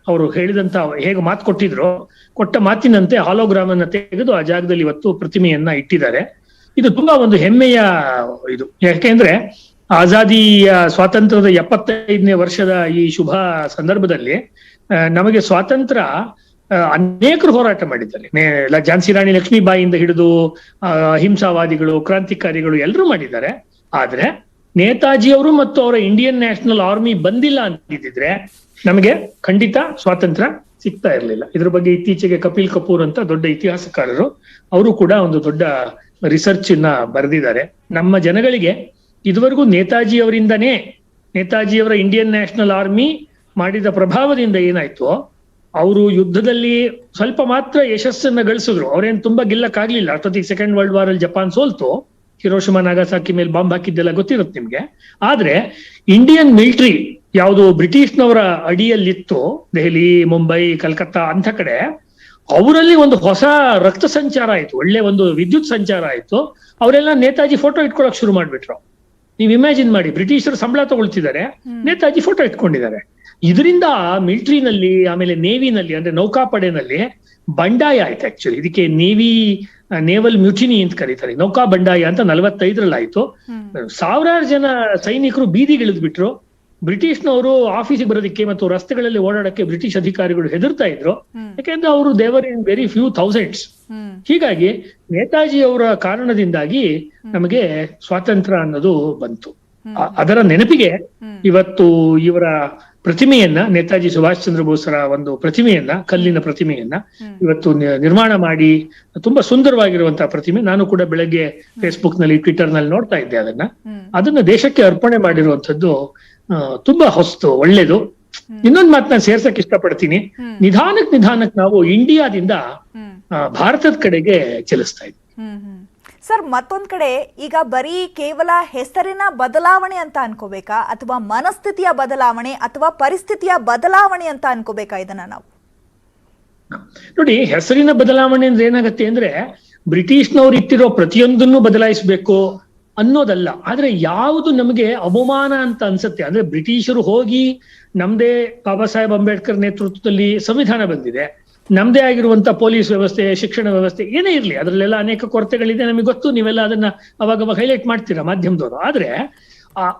ಅವರು ಹೇಳಿದಂತ ಹೇಗೆ ಮಾತು ಕೊಟ್ಟಿದ್ರು, ಕೊಟ್ಟ ಮಾತಿನಂತೆ ಹಾಲೋಗ್ರಾಮ್ ಅನ್ನ ತೆಗೆದು ಆ ಜಾಗದಲ್ಲಿ ಇವತ್ತು ಪ್ರತಿಮೆಯನ್ನ ಇಟ್ಟಿದ್ದಾರೆ. ಇದು ತುಂಬಾ ಒಂದು ಹೆಮ್ಮೆಯ ಇದು. ಯಾಕೆಂದ್ರೆ ಆಜಾದಿಯ ಸ್ವಾತಂತ್ರ್ಯದ 75ನೇ ವರ್ಷದ ಈ ಶುಭ ಸಂದರ್ಭದಲ್ಲಿ ನಮಗೆ ಸ್ವಾತಂತ್ರ್ಯ ಅನೇಕರು ಹೋರಾಟ ಮಾಡಿದ್ದಾರೆ. ಝಾನ್ಸಿ ರಾಣಿ ಲಕ್ಷ್ಮೀಬಾಯಿಯಿಂದ ಹಿಡಿದು ಅಹಿಂಸಾವಾದಿಗಳು, ಕ್ರಾಂತಿಕಾರಿಗಳು ಎಲ್ಲರೂ ಮಾಡಿದ್ದಾರೆ. ಆದ್ರೆ ನೇತಾಜಿಯವರು ಮತ್ತು ಅವರ ಇಂಡಿಯನ್ ನ್ಯಾಷನಲ್ ಆರ್ಮಿ ಬಂದಿಲ್ಲ ಅಂತಿದ್ರೆ ನಮಗೆ ಖಂಡಿತ ಸ್ವಾತಂತ್ರ್ಯ ಸಿಗ್ತಾ ಇರಲಿಲ್ಲ. ಇದ್ರ ಬಗ್ಗೆ ಇತ್ತೀಚೆಗೆ ಕಪಿಲ್ ಕಪೂರ್ ಅಂತ ದೊಡ್ಡ ಇತಿಹಾಸಕಾರರು, ಅವರು ಕೂಡ ಒಂದು ದೊಡ್ಡ ರಿಸರ್ಚ್ ನ ಬರೆದಿದ್ದಾರೆ. ನಮ್ಮ ಜನಗಳಿಗೆ ಇದುವರೆಗೂ ನೇತಾಜಿಯವರಿಂದನೇ, ನೇತಾಜಿಯವರ ಇಂಡಿಯನ್ ನ್ಯಾಷನಲ್ ಆರ್ಮಿ ಮಾಡಿದ ಪ್ರಭಾವದಿಂದ ಏನಾಯ್ತು, ಅವರು ಯುದ್ಧದಲ್ಲಿ ಸ್ವಲ್ಪ ಮಾತ್ರ ಯಶಸ್ಸನ್ನ ಗಳಿಸಿದ್ರು. ಅವ್ರೇನ್ ತುಂಬಾ ಗೆಲ್ಲಕ್ಕಾಗ್ಲಿಲ್ಲ. ಅಷ್ಟೊತ್ತಿಗೆ ಸೆಕೆಂಡ್ ವರ್ಲ್ಡ್ ವಾರ್ ಅಲ್ಲಿ ಜಪಾನ್ ಸೋಲ್ತು. ಹಿರೋಶಿಮಾ ನಾಗಾಸಾಕಿ ಮೇಲೆ ಬಾಂಬ್ ಹಾಕಿದ್ದೆಲ್ಲ ಗೊತ್ತಿರುತ್ತೆ ನಿಮ್ಗೆ. ಆದ್ರೆ ಇಂಡಿಯನ್ ಮಿಲಿಟರಿ ಯಾವುದು ಬ್ರಿಟಿಷ್ನವರ ಅಡಿಯಲ್ಲಿತ್ತು, ದೆಹಲಿ, ಮುಂಬೈ, ಕಲ್ಕತ್ತಾ ಅಂತ ಕಡೆ, ಅವರಲ್ಲಿ ಒಂದು ಹೊಸ ರಕ್ತ ಸಂಚಾರ ಆಯ್ತು, ಒಳ್ಳೆ ಒಂದು ವಿದ್ಯುತ್ ಸಂಚಾರ ಆಯ್ತು. ಅವರೆಲ್ಲ ನೇತಾಜಿ ಫೋಟೋ ಇಟ್ಕೊಳಕ್ ಶುರು ಮಾಡ್ಬಿಟ್ರು. ನೀವ್ ಇಮ್ಯಾಜಿನ್ ಮಾಡಿ, ಬ್ರಿಟಿಷರು ಸಂಬಳ ತಗೊಳ್ತಿದ್ದಾರೆ, ನೇತಾಜಿ ಫೋಟೋ ಇಟ್ಕೊಂಡಿದ್ದಾರೆ. ಇದರಿಂದ ಮಿಲಿಟರಿನಲ್ಲಿ, ಆಮೇಲೆ ನೇವಿನಲ್ಲಿ ಅಂದ್ರೆ ನೌಕಾಪಡೆನಲ್ಲಿ ಬಂಡಾಯ ಆಯ್ತು. ಆಕ್ಚುಲಿ ಇದಕ್ಕೆ ನೇವಲ್ ಮ್ಯೂಟಿನಿ ಅಂತ ಕರೀತಾರೆ. ನೌಕಾ ಬಂಡಾಯ ಅಂತ 45ರಲ್ಲಿ ಆಯ್ತು. ಸಾವಿರಾರು ಜನ ಸೈನಿಕರು ಬೀದಿಗಿಳಿದ್ ಬಿಟ್ರು. ಬ್ರಿಟಿಷ್ನವರು ಆಫೀಸಿಗೆ ಬರೋದಕ್ಕೆ ಮತ್ತು ರಸ್ತೆಗಳಲ್ಲಿ ಓಡಾಡಕ್ಕೆ ಬ್ರಿಟಿಷ್ ಅಧಿಕಾರಿಗಳು ಹೆದರ್ತಾ ಇದ್ರು. ಯಾಕೆಂದ್ರೆ ಅವರು ದೇವರ್ ಇನ್ ವೆರಿ ಫ್ಯೂ ಥೌಸಂಡ್ಸ್. ಹೀಗಾಗಿ ನೇತಾಜಿ ಅವರ ಕಾರಣದಿಂದಾಗಿ ನಮಗೆ ಸ್ವಾತಂತ್ರ್ಯ ಅನ್ನೋದು ಬಂತು. ಅದರ ನೆನಪಿಗೆ ಇವತ್ತು ಇವರ ಪ್ರತಿಮೆಯನ್ನ, ನೇತಾಜಿ ಸುಭಾಷ್ ಚಂದ್ರ ಬೋಸರ ಒಂದು ಪ್ರತಿಮೆಯನ್ನ, ಕಲ್ಲಿನ ಪ್ರತಿಮೆಯನ್ನ ಇವತ್ತು ನಿರ್ಮಾಣ ಮಾಡಿ, ತುಂಬಾ ಸುಂದರವಾಗಿರುವಂತಹ ಪ್ರತಿಮೆ. ನಾನು ಕೂಡ ಬೆಳಗ್ಗೆ ಫೇಸ್ಬುಕ್ ನಲ್ಲಿ, ಟ್ವಿಟರ್ ನಲ್ಲಿ ನೋಡ್ತಾ ಇದ್ದೆ ಅದನ್ನ ದೇಶಕ್ಕೆ ಅರ್ಪಣೆ ಮಾಡಿರುವಂತದ್ದು ತುಂಬಾ ಹೊಸ್ತು, ಒಳ್ಳೇದು. ಇನ್ನೊಂದು ಮಾತು ನಾನು ಸೇರ್ಸಕ್ ಇಷ್ಟಪಡ್ತೀನಿ. ನಿಧಾನಕ್ ನಾವು ಇಂಡಿಯಾದಿಂದ ಭಾರತದ ಕಡೆಗೆ ಚಲಿಸ್ತಾ ಇದ್ವಿ. ಸರ್, ಮತ್ತೊಂದ್ ಕಡೆ ಈಗ ಬರೀ ಕೇವಲ ಹೆಸರಿನ ಬದಲಾವಣೆ ಅಂತ ಅನ್ಕೋಬೇಕಾ, ಅಥವಾ ಮನಸ್ಥಿತಿಯ ಬದಲಾವಣೆ ಅಥವಾ ಪರಿಸ್ಥಿತಿಯ ಬದಲಾವಣೆ ಅಂತ ಅನ್ಕೋಬೇಕಾ ಇದನ್ನ ನಾವು? ನೋಡಿ, ಹೆಸರಿನ ಬದಲಾವಣೆ ಅಂದ್ರೆ ಏನಾಗತ್ತೆ ಅಂದ್ರೆ ಬ್ರಿಟಿಷ್ನವ್ರು ಇಟ್ಟಿರೋ ಪ್ರತಿಯೊಂದನ್ನು ಬದಲಾಯಿಸಬೇಕು ಅನ್ನೋದಲ್ಲ. ಆದ್ರೆ ಯಾವುದು ನಮಗೆ ಅವಮಾನ ಅಂತ ಅನ್ಸುತ್ತೆ, ಅಂದ್ರೆ ಬ್ರಿಟಿಷರು ಹೋಗಿ ನಮ್ದೇ ಬಾಬಾ ಸಾಹೇಬ್ ಅಂಬೇಡ್ಕರ್ ನೇತೃತ್ವದಲ್ಲಿ ಸಂವಿಧಾನ ಬಂದಿದೆ, ನಮ್ದೇ ಆಗಿರುವಂತ ಪೊಲೀಸ್ ವ್ಯವಸ್ಥೆ, ಶಿಕ್ಷಣ ವ್ಯವಸ್ಥೆ ಏನೇ ಇರ್ಲಿ, ಅದ್ರಲ್ಲೆಲ್ಲ ಅನೇಕ ಕೊರತೆಗಳಿದೆ, ನಮಗೆ ಗೊತ್ತು. ನೀವೆಲ್ಲ ಅದನ್ನ ಅವಾಗ ಹೈಲೈಟ್ ಮಾಡ್ತೀರಾ ಮಾಧ್ಯಮದವರು. ಆದ್ರೆ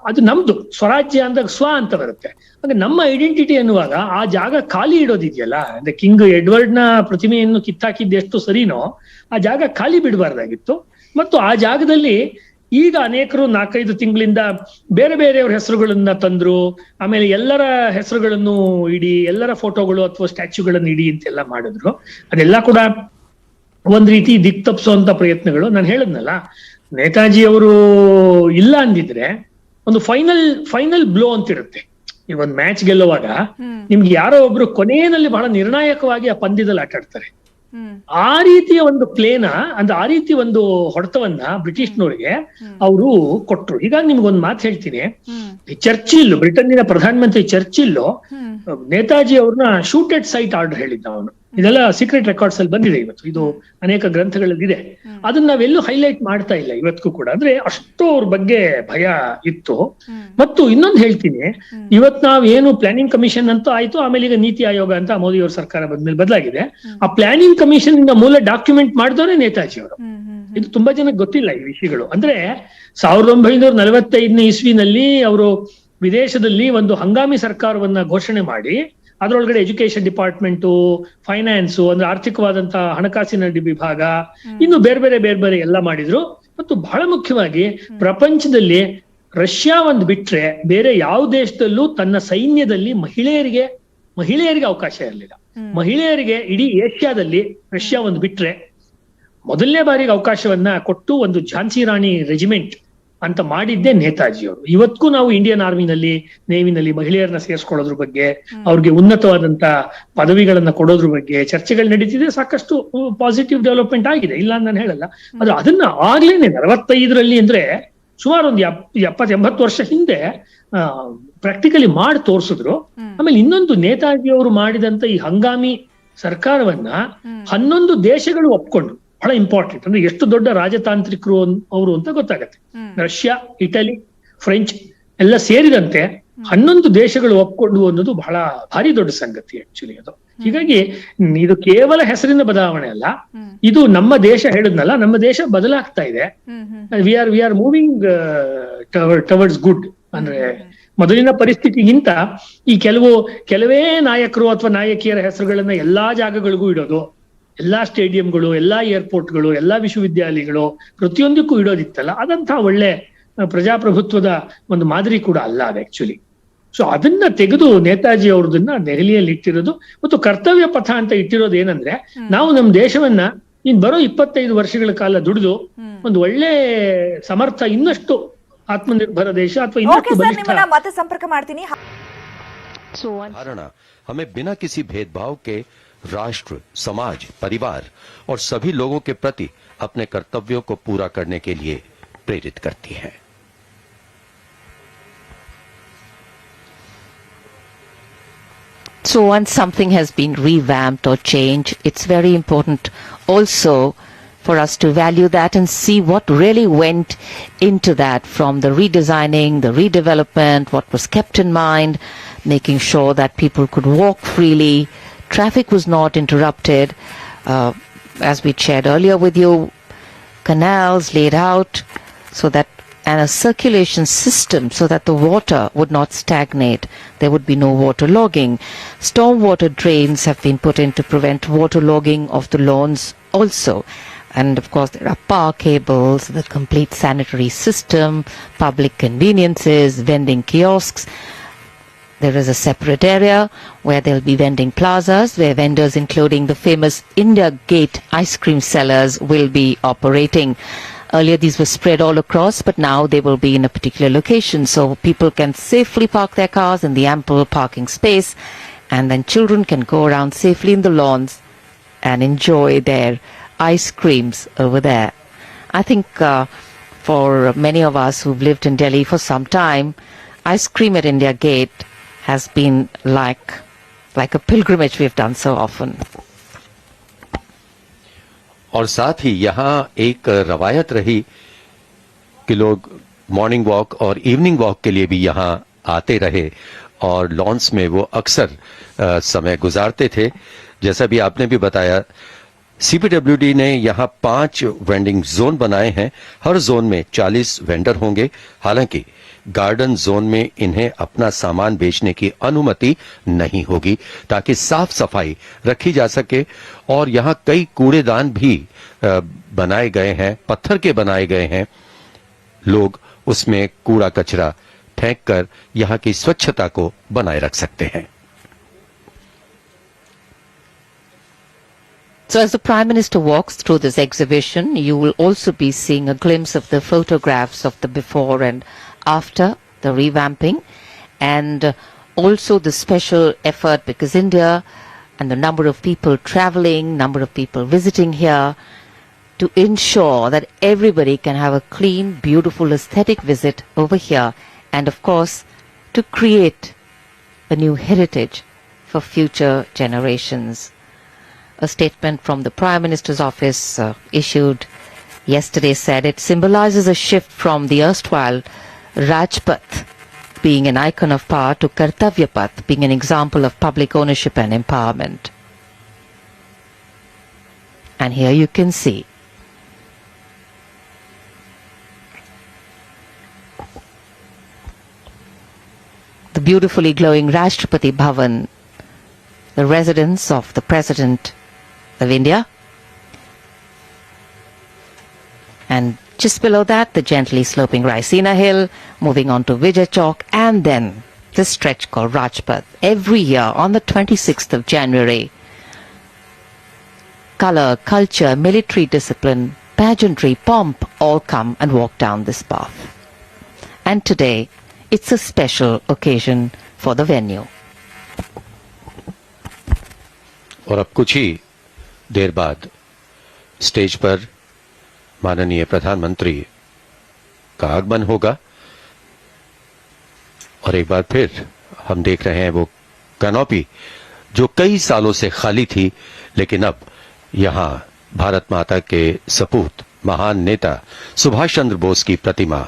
ಅದು ನಮ್ದು ಸ್ವರಾಜ್ಯ ಅಂದಾಗ ಸ್ವ ಅಂತ ಬರುತ್ತೆ. ಅಂದ್ರೆ ನಮ್ಮ ಐಡೆಂಟಿಟಿ ಅನ್ನುವಾಗ ಆ ಜಾಗ ಖಾಲಿ ಇಡೋದಿದೆಯಲ್ಲ, ಅಂದ್ರೆ ಕಿಂಗ್ ಎಡ್ವರ್ಡ್ ನ ಪ್ರತಿಮೆಯನ್ನು ಕಿತ್ತಾಕಿದ್ದು ಎಷ್ಟು ಸರಿನೋ ಆ ಜಾಗ ಖಾಲಿ ಬಿಡಬಾರ್ದಾಗಿತ್ತು. ಮತ್ತು ಆ ಜಾಗದಲ್ಲಿ ಈಗ ಅನೇಕರು 4-5 ತಿಂಗಳಿಂದ ಬೇರೆ ಬೇರೆಯವ್ರ ಹೆಸರುಗಳನ್ನ ತಂದ್ರು, ಆಮೇಲೆ ಎಲ್ಲರ ಹೆಸರುಗಳನ್ನು ಇಡಿ, ಎಲ್ಲರ ಫೋಟೋಗಳು ಅಥವಾ ಸ್ಟ್ಯಾಚ್ಯೂಗಳನ್ನು ಇಡಿ ಅಂತೆಲ್ಲ ಮಾಡಿದ್ರು. ಅದೆಲ್ಲ ಕೂಡ ಒಂದ್ ರೀತಿ ದಿಕ್ ತಪ್ಪಿಸುವಂತ ಪ್ರಯತ್ನಗಳು. ನಾನು ಹೇಳದ್ನಲ್ಲ, ನೇತಾಜಿ ಅವರು ಇಲ್ಲ ಅಂದಿದ್ರೆ ಒಂದು ಫೈನಲ್ ಬ್ಲೋ ಅಂತ ಇರುತ್ತೆ. ಈ ಒಂದು ಮ್ಯಾಚ್ ಗೆಲ್ಲುವಾಗ ನಿಮ್ಗೆ ಯಾರೋ ಒಬ್ರು ಕೊನೆಯಲ್ಲಿ ಬಹಳ ನಿರ್ಣಾಯಕವಾಗಿ ಆ ಪಂದ್ಯದಲ್ಲಿ ಆಟ ಆಡ್ತಾರೆ. ಆ ರೀತಿಯ ಒಂದು ಪ್ಲೇನ ಅಂದ್ರೆ ಆ ರೀತಿ ಒಂದು ಹೊಡೆತವನ್ನ ಬ್ರಿಟಿಷ್ನವರಿಗೆ ಅವರು ಕೊಟ್ರು. ಹೀಗಾಗಿ ನಿಮ್ಗೊಂದು ಮಾತು ಹೇಳ್ತೀನಿ, ಚರ್ಚಿಲ್, ಬ್ರಿಟನ್ನಿನ ಪ್ರಧಾನಮಂತ್ರಿ ಚರ್ಚಿಲ್ ನೇತಾಜಿ ಅವ್ರನ್ನ ಶೂಟ್ ಎಟ್ ಸೈಟ್ ಆರ್ಡರ್ ಹೇಳಿದ್ದ ಅವನು. ಇದೆಲ್ಲ ಸೀಕ್ರೆಟ್ ರೆಕಾರ್ಡ್ಸ್ ಅಲ್ಲಿ ಬಂದಿದೆ ಇವತ್ತು, ಇದು ಅನೇಕ ಗ್ರಂಥಗಳಲ್ಲಿದೆ. ಅದನ್ನ ನಾವೆಲ್ಲೂ ಹೈಲೈಟ್ ಮಾಡ್ತಾ ಇಲ್ಲ ಇವತ್ತಿಗೂ ಕೂಡ. ಅಂದ್ರೆ ಅಷ್ಟು ಅವ್ರ ಬಗ್ಗೆ ಭಯ ಇತ್ತು. ಮತ್ತು ಇನ್ನೊಂದು ಹೇಳ್ತೀನಿ, ಇವತ್ ನಾವ್ ಏನು ಪ್ಲಾನಿಂಗ್ ಕಮಿಷನ್ ಅಂತ ಆಯ್ತು, ಆಮೇಲೆ ಈಗ ನೀತಿ ಆಯೋಗ ಅಂತ ಮೋದಿ ಅವ್ರ ಸರ್ಕಾರ ಬಂದ್ಮೇಲೆ ಬದಲಾಗಿದೆ. ಆ ಪ್ಲಾನಿಂಗ್ ಕಮಿಷನ್ ಇಂದ ಮೂಲ ಡಾಕ್ಯುಮೆಂಟ್ ಮಾಡಿದವರೇ ನೇತಾಜಿ ಅವರು. ಇದು ತುಂಬಾ ಜನಕ್ಕೆ ಗೊತ್ತಿಲ್ಲ ಈ ವಿಷಯಗಳು. ಅಂದ್ರೆ 1945ನೇ ಇಸ್ವಿನಲ್ಲಿ ಅವರು ವಿದೇಶದಲ್ಲಿ ಒಂದು ಹಂಗಾಮಿ ಸರ್ಕಾರವನ್ನ ಘೋಷಣೆ ಮಾಡಿ ಅದರೊಳಗಡೆ ಎಜುಕೇಶನ್ ಡಿಪಾರ್ಟ್ಮೆಂಟು, ಫೈನಾನ್ಸು ಅಂದ್ರೆ ಆರ್ಥಿಕವಾದಂತಹ ಹಣಕಾಸಿನ ವಿಭಾಗ, ಇನ್ನು ಬೇರೆ ಬೇರೆ ಎಲ್ಲ ಮಾಡಿದ್ರು. ಮತ್ತು ಬಹಳ ಮುಖ್ಯವಾಗಿ ಪ್ರಪಂಚದಲ್ಲಿ ರಷ್ಯಾ ಒಂದು ಬಿಟ್ರೆ ಬೇರೆ ಯಾವ ದೇಶದಲ್ಲೂ ತನ್ನ ಸೈನ್ಯದಲ್ಲಿ ಮಹಿಳೆಯರಿಗೆ ಅವಕಾಶ ಇರಲಿಲ್ಲ. ಮಹಿಳೆಯರಿಗೆ ಇಡೀ ಏಷ್ಯಾದಲ್ಲಿ ರಷ್ಯಾ ಒಂದು ಬಿಟ್ರೆ ಮೊದಲನೇ ಬಾರಿಗೆ ಅವಕಾಶವನ್ನ ಕೊಟ್ಟು ಒಂದು ಝಾನ್ಸಿ ರಾಣಿ ರೆಜಿಮೆಂಟ್ ಅಂತ ಮಾಡಿದ್ದೆ ನೇತಾಜಿ ಅವರು. ಇವತ್ತಿಗೂ ನಾವು ಇಂಡಿಯನ್ ಆರ್ಮಿನಲ್ಲಿ, ನೇವಿನಲ್ಲಿ ಮಹಿಳೆಯರನ್ನ ಸೇರಿಸ್ಕೊಳ್ಳೋದ್ರ ಬಗ್ಗೆ, ಅವ್ರಿಗೆ ಉನ್ನತವಾದಂತ ಪದವಿಗಳನ್ನ ಕೊಡೋದ್ರ ಬಗ್ಗೆ ಚರ್ಚೆಗಳು ನಡೀತಿದೆ. ಸಾಕಷ್ಟು ಪಾಸಿಟಿವ್ ಡೆವಲಪ್ಮೆಂಟ್ ಆಗಿದೆ, ಇಲ್ಲ ಅಂತ ನಾನು ಹೇಳಲ್ಲ. ಆದ್ರೆ ಅದನ್ನ ಆಗ್ಲೇನೆ 45ರಲ್ಲಿ ಅಂದ್ರೆ ಸುಮಾರು ಒಂದು 70-80 ವರ್ಷ ಹಿಂದೆ ಪ್ರಾಕ್ಟಿಕಲಿ ಮಾಡಿ ತೋರಿಸಿದ್ರು. ಆಮೇಲೆ ಇನ್ನೊಂದು, ನೇತಾಜಿ ಅವರು ಮಾಡಿದಂತ ಈ ಹಂಗಾಮಿ ಸರ್ಕಾರವನ್ನ 11 ದೇಶಗಳು ಒಪ್ಕೊಂಡು, ಬಹಳ ಇಂಪಾರ್ಟೆಂಟ್. ಅಂದ್ರೆ ಎಷ್ಟು ದೊಡ್ಡ ರಾಜತಾಂತ್ರಿಕರು ಅವರು ಅಂತ ಗೊತ್ತಾಗತ್ತೆ. ರಷ್ಯಾ, ಇಟಲಿ, ಫ್ರೆಂಚ್ ಎಲ್ಲ ಸೇರಿದಂತೆ 11 ದೇಶಗಳು ಒಪ್ಕೊಂಡು ಅನ್ನೋದು ಬಹಳ ಭಾರಿ ದೊಡ್ಡ ಸಂಗತಿ ಆಕ್ಚುಲಿ ಅದು. ಹೀಗಾಗಿ ಇದು ಕೇವಲ ಹೆಸರಿನ ಬದಲಾವಣೆ ಅಲ್ಲ, ಇದು ನಮ್ಮ ದೇಶ ಹೇಳಿದ್ನಲ್ಲ, ನಮ್ಮ ದೇಶ ಬದಲಾಗ್ತಾ ಇದೆ. We are moving towards good. ಅಂದ್ರೆ ಮೊದಲಿನ ಪರಿಸ್ಥಿತಿಗಿಂತ ಈ ಕೆಲವೇ ನಾಯಕರು ಅಥವಾ ನಾಯಕಿಯರ ಹೆಸರುಗಳನ್ನ ಎಲ್ಲಾ ಜಾಗಗಳಿಗೂ ಇಡೋದು, ಎಲ್ಲಾ ಸ್ಟೇಡಿಯಂಗಳು, ಎಲ್ಲಾ ಏರ್ಪೋರ್ಟ್ಗಳು, ಎಲ್ಲಾ ವಿಶ್ವವಿದ್ಯಾಲಯಗಳು ಪ್ರತಿಯೊಂದಕ್ಕೂ ಇಡೋದಿತ್ತಲ್ಲ, ಅದಂತಹ ಒಳ್ಳೆ ಪ್ರಜಾಪ್ರಭುತ್ವದ ಒಂದು ಮಾದರಿ ಕೂಡ ಅಲ್ಲ ಅದು ಆಕ್ಚುಲಿ. ಸೊ ಅದನ್ನ ತೆಗೆದು ನೇತಾಜಿ ಅವ್ರದನ್ನ ದೆಹಲಿಯಲ್ಲಿ ಇಟ್ಟಿರೋದು. ಮತ್ತು ಕರ್ತವ್ಯ ಪಥ ಅಂತ ಇಟ್ಟಿರೋದು ಏನಂದ್ರೆ, ನಾವು ನಮ್ಮ ದೇಶವನ್ನ ಬರೋ 25 ವರ್ಷಗಳ ಕಾಲ ದುಡಿದು ಒಂದು ಒಳ್ಳೆ ಸಮರ್ಥ, ಇನ್ನಷ್ಟು ಆತ್ಮನಿರ್ಭರ ದೇಶ ಅಥವಾ ಇನ್ನಷ್ಟು ನಿಮ್ಮನ್ನ ಮತ್ತೆ ಸಂಪರ್ಕ ಮಾಡ್ತೀನಿ. धारणा हमें बिना किसी भेदभाव के राष्ट्र, समाज, परिवार और सभी लोगों के प्रति अपने कर्तव्यों को पूरा करने के लिए प्रेरित करती है. So once something has been revamped or changed, it's very important also for us to value that and see what really went into that, from the redesigning, the redevelopment, what was kept in mind, making sure that people could walk freely, traffic was not interrupted, as we shared earlier with you, canals laid out so that, and a circulation system so that the water would not stagnate. There would be no water logging. Stormwater drains have been put in to prevent water logging of the lawns also. And of course there are power cables, the complete sanitary system, public conveniences, vending kiosks. There is a separate area where there will be vending plazas where vendors including the famous India Gate ice cream sellers will be operating. Earlier these were spread all across, but now they will be in a particular location, so people can safely park their cars in the ample parking space, and then children can go around safely in the lawns and enjoy their ice creams over there. I think for many of us who've lived in Delhi for some time, ice cream at India Gate has been like a pilgrimage we've done so often. और साथ ही यहाँ एक रवायत रही कि लोग morning walk और evening walk के लिए भी यहाँ आते रहे और लॉन्स में वो अक्सर समय गुजारते थे। जैसा भी आपने भी बताया, सीपीडब्ल्यूडी ने यहाँ 5 वेंडिंग जोन बनाए हैं। हर जोन में 40 वेंडर होंगे। हालांकि गार्डन जोन में इन्हें अपना सामान बेचने की अनुमति नहीं होगी, ताकि साफ सफाई रखी जा सके। और यहाँ कई कूड़ेदान भी बनाए गए हैं, पत्थर के बनाए गए हैं। लोग उसमें कूड़ा कचरा फेंक कर यहाँ की स्वच्छता को बनाए रख सकते हैं। So as the Prime Minister walks through this exhibition, you will also be seeing a glimpse of the photographs of the before and after the revamping, and also the special effort, because India and the number of people traveling, number of people visiting here, to ensure that everybody can have a clean, beautiful, aesthetic visit over here, and of course to create a new heritage for future generations. A statement from the Prime Minister's office issued yesterday said it symbolizes a shift from the erstwhile Rajpath being an icon of power to Kartavya Path being an example of public ownership and empowerment. And here you can see the beautifully glowing Rashtrapati Bhavan, the residence of the President of India, and just below that the gently sloping Raisina Hill, moving on to Vijay Chowk, and then this stretch called Rajpath. Every year on the 26th of January, color, culture, military discipline, pageantry, pomp all come and walk down this path. And today it's a special occasion for the venue. और अब कुछ ही देर बाद stage पर माननीय प्रधानमंत्री का आगमन होगा और एक बार फिर हम देख रहे हैं वो कैनोपी जो कई सालों से खाली थी, लेकिन अब यहां भारत माता के सपूत महान नेता सुभाष चंद्र बोस की प्रतिमा,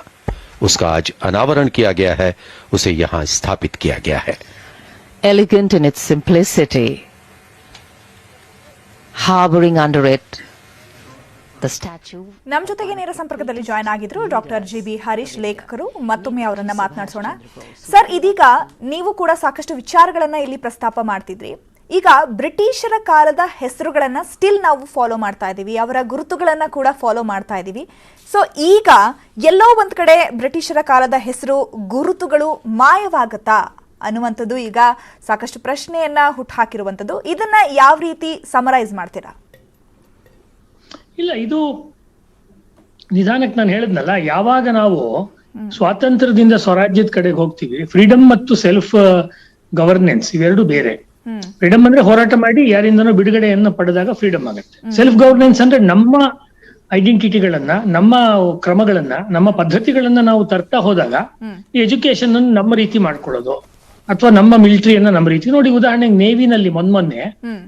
उसका आज अनावरण किया गया है, उसे यहां स्थापित किया गया है। Elegant in its simplicity, harboring under it the statue. ನಮ್ಮ ಜೊತೆಗೆ ನೇರ ಸಂಪರ್ಕದಲ್ಲಿ ಜಾಯ್ನ್ ಆಗಿದ್ರು ಡಾಕ್ಟರ್ ಜಿ.ಬಿ. ಹರೀಶ್, ಲೇಖಕರು. ಮತ್ತೊಮ್ಮೆ ಅವರನ್ನ ಮಾತನಾಡಿಸೋಣ. ಸರ್, ಇದೀಗ ನೀವು ಕೂಡ ಸಾಕಷ್ಟು ವಿಚಾರಗಳನ್ನ ಇಲ್ಲಿ ಪ್ರಸ್ತಾಪ ಮಾಡ್ತಿದ್ರಿ. ಈಗ ಬ್ರಿಟಿಷರ ಕಾಲದ ಹೆಸರುಗಳನ್ನ ಸ್ಟಿಲ್ ನಾವು ಫಾಲೋ ಮಾಡ್ತಾ ಇದೀವಿ, ಅವರ ಗುರುತುಗಳನ್ನ ಕೂಡ ಫಾಲೋ ಮಾಡ್ತಾ ಇದೀವಿ. ಸೊ ಈಗ ಎಲ್ಲೋ ಒಂದ್ ಕಡೆ ಬ್ರಿಟಿಷರ ಕಾಲದ ಹೆಸರು ಗುರುತುಗಳು ಮಾಯವಾಗತ್ತಾ ಅನ್ನುವಂಥದ್ದು ಈಗ ಸಾಕಷ್ಟು ಪ್ರಶ್ನೆಯನ್ನ ಹುಟ್ಟುಹಾಕಿರುವಂಥದ್ದು. ಇದನ್ನ ಯಾವ ರೀತಿ ಸಮರೈಸ್ ಮಾಡ್ತೀರಾ? ಇಲ್ಲ, ಇದು ನಿಧಾನಕ್ಕೆ ನಾನು ಹೇಳಿದ್ನಲ್ಲ, ಯಾವಾಗ ನಾವು ಸ್ವಾತಂತ್ರ್ಯದಿಂದ ಸ್ವರಾಜ್ಯದ ಕಡೆಗೆ ಹೋಗ್ತೀವಿ, ಫ್ರೀಡಮ್ ಮತ್ತು ಸೆಲ್ಫ್ ಗವರ್ನೆನ್ಸ್ ಇವೆರಡು ಬೇರೆ. ಫ್ರೀಡಮ್ ಅಂದ್ರೆ ಹೋರಾಟ ಮಾಡಿ ಯಾರಿಂದನೋ ಬಿಡುಗಡೆಯನ್ನ ಪಡೆದಾಗ ಫ್ರೀಡಮ್ ಆಗುತ್ತೆ. ಸೆಲ್ಫ್ ಗವರ್ನೆನ್ಸ್ ಅಂದ್ರೆ ನಮ್ಮ ಐಡೆಂಟಿಟಿಗಳನ್ನ, ನಮ್ಮ ಕ್ರಮಗಳನ್ನ, ನಮ್ಮ ಪದ್ಧತಿಗಳನ್ನ ನಾವು ತರ್ತಾ ಹೋದಾಗ ಈ ಎಜುಕೇಶನ್ ಅನ್ನು ನಮ್ಮ ರೀತಿ ಮಾಡ್ಕೊಳ್ಳೋದು, ಅಥವಾ ನಮ್ಮ ಮಿಲಿಟರಿಯನ್ನ ನಮ್ಮ ರೀತಿ ನೋಡಿ. ಉದಾಹರಣೆಗೆ ನೇವಿನಲ್ಲಿ ಮೊನ್ನೆ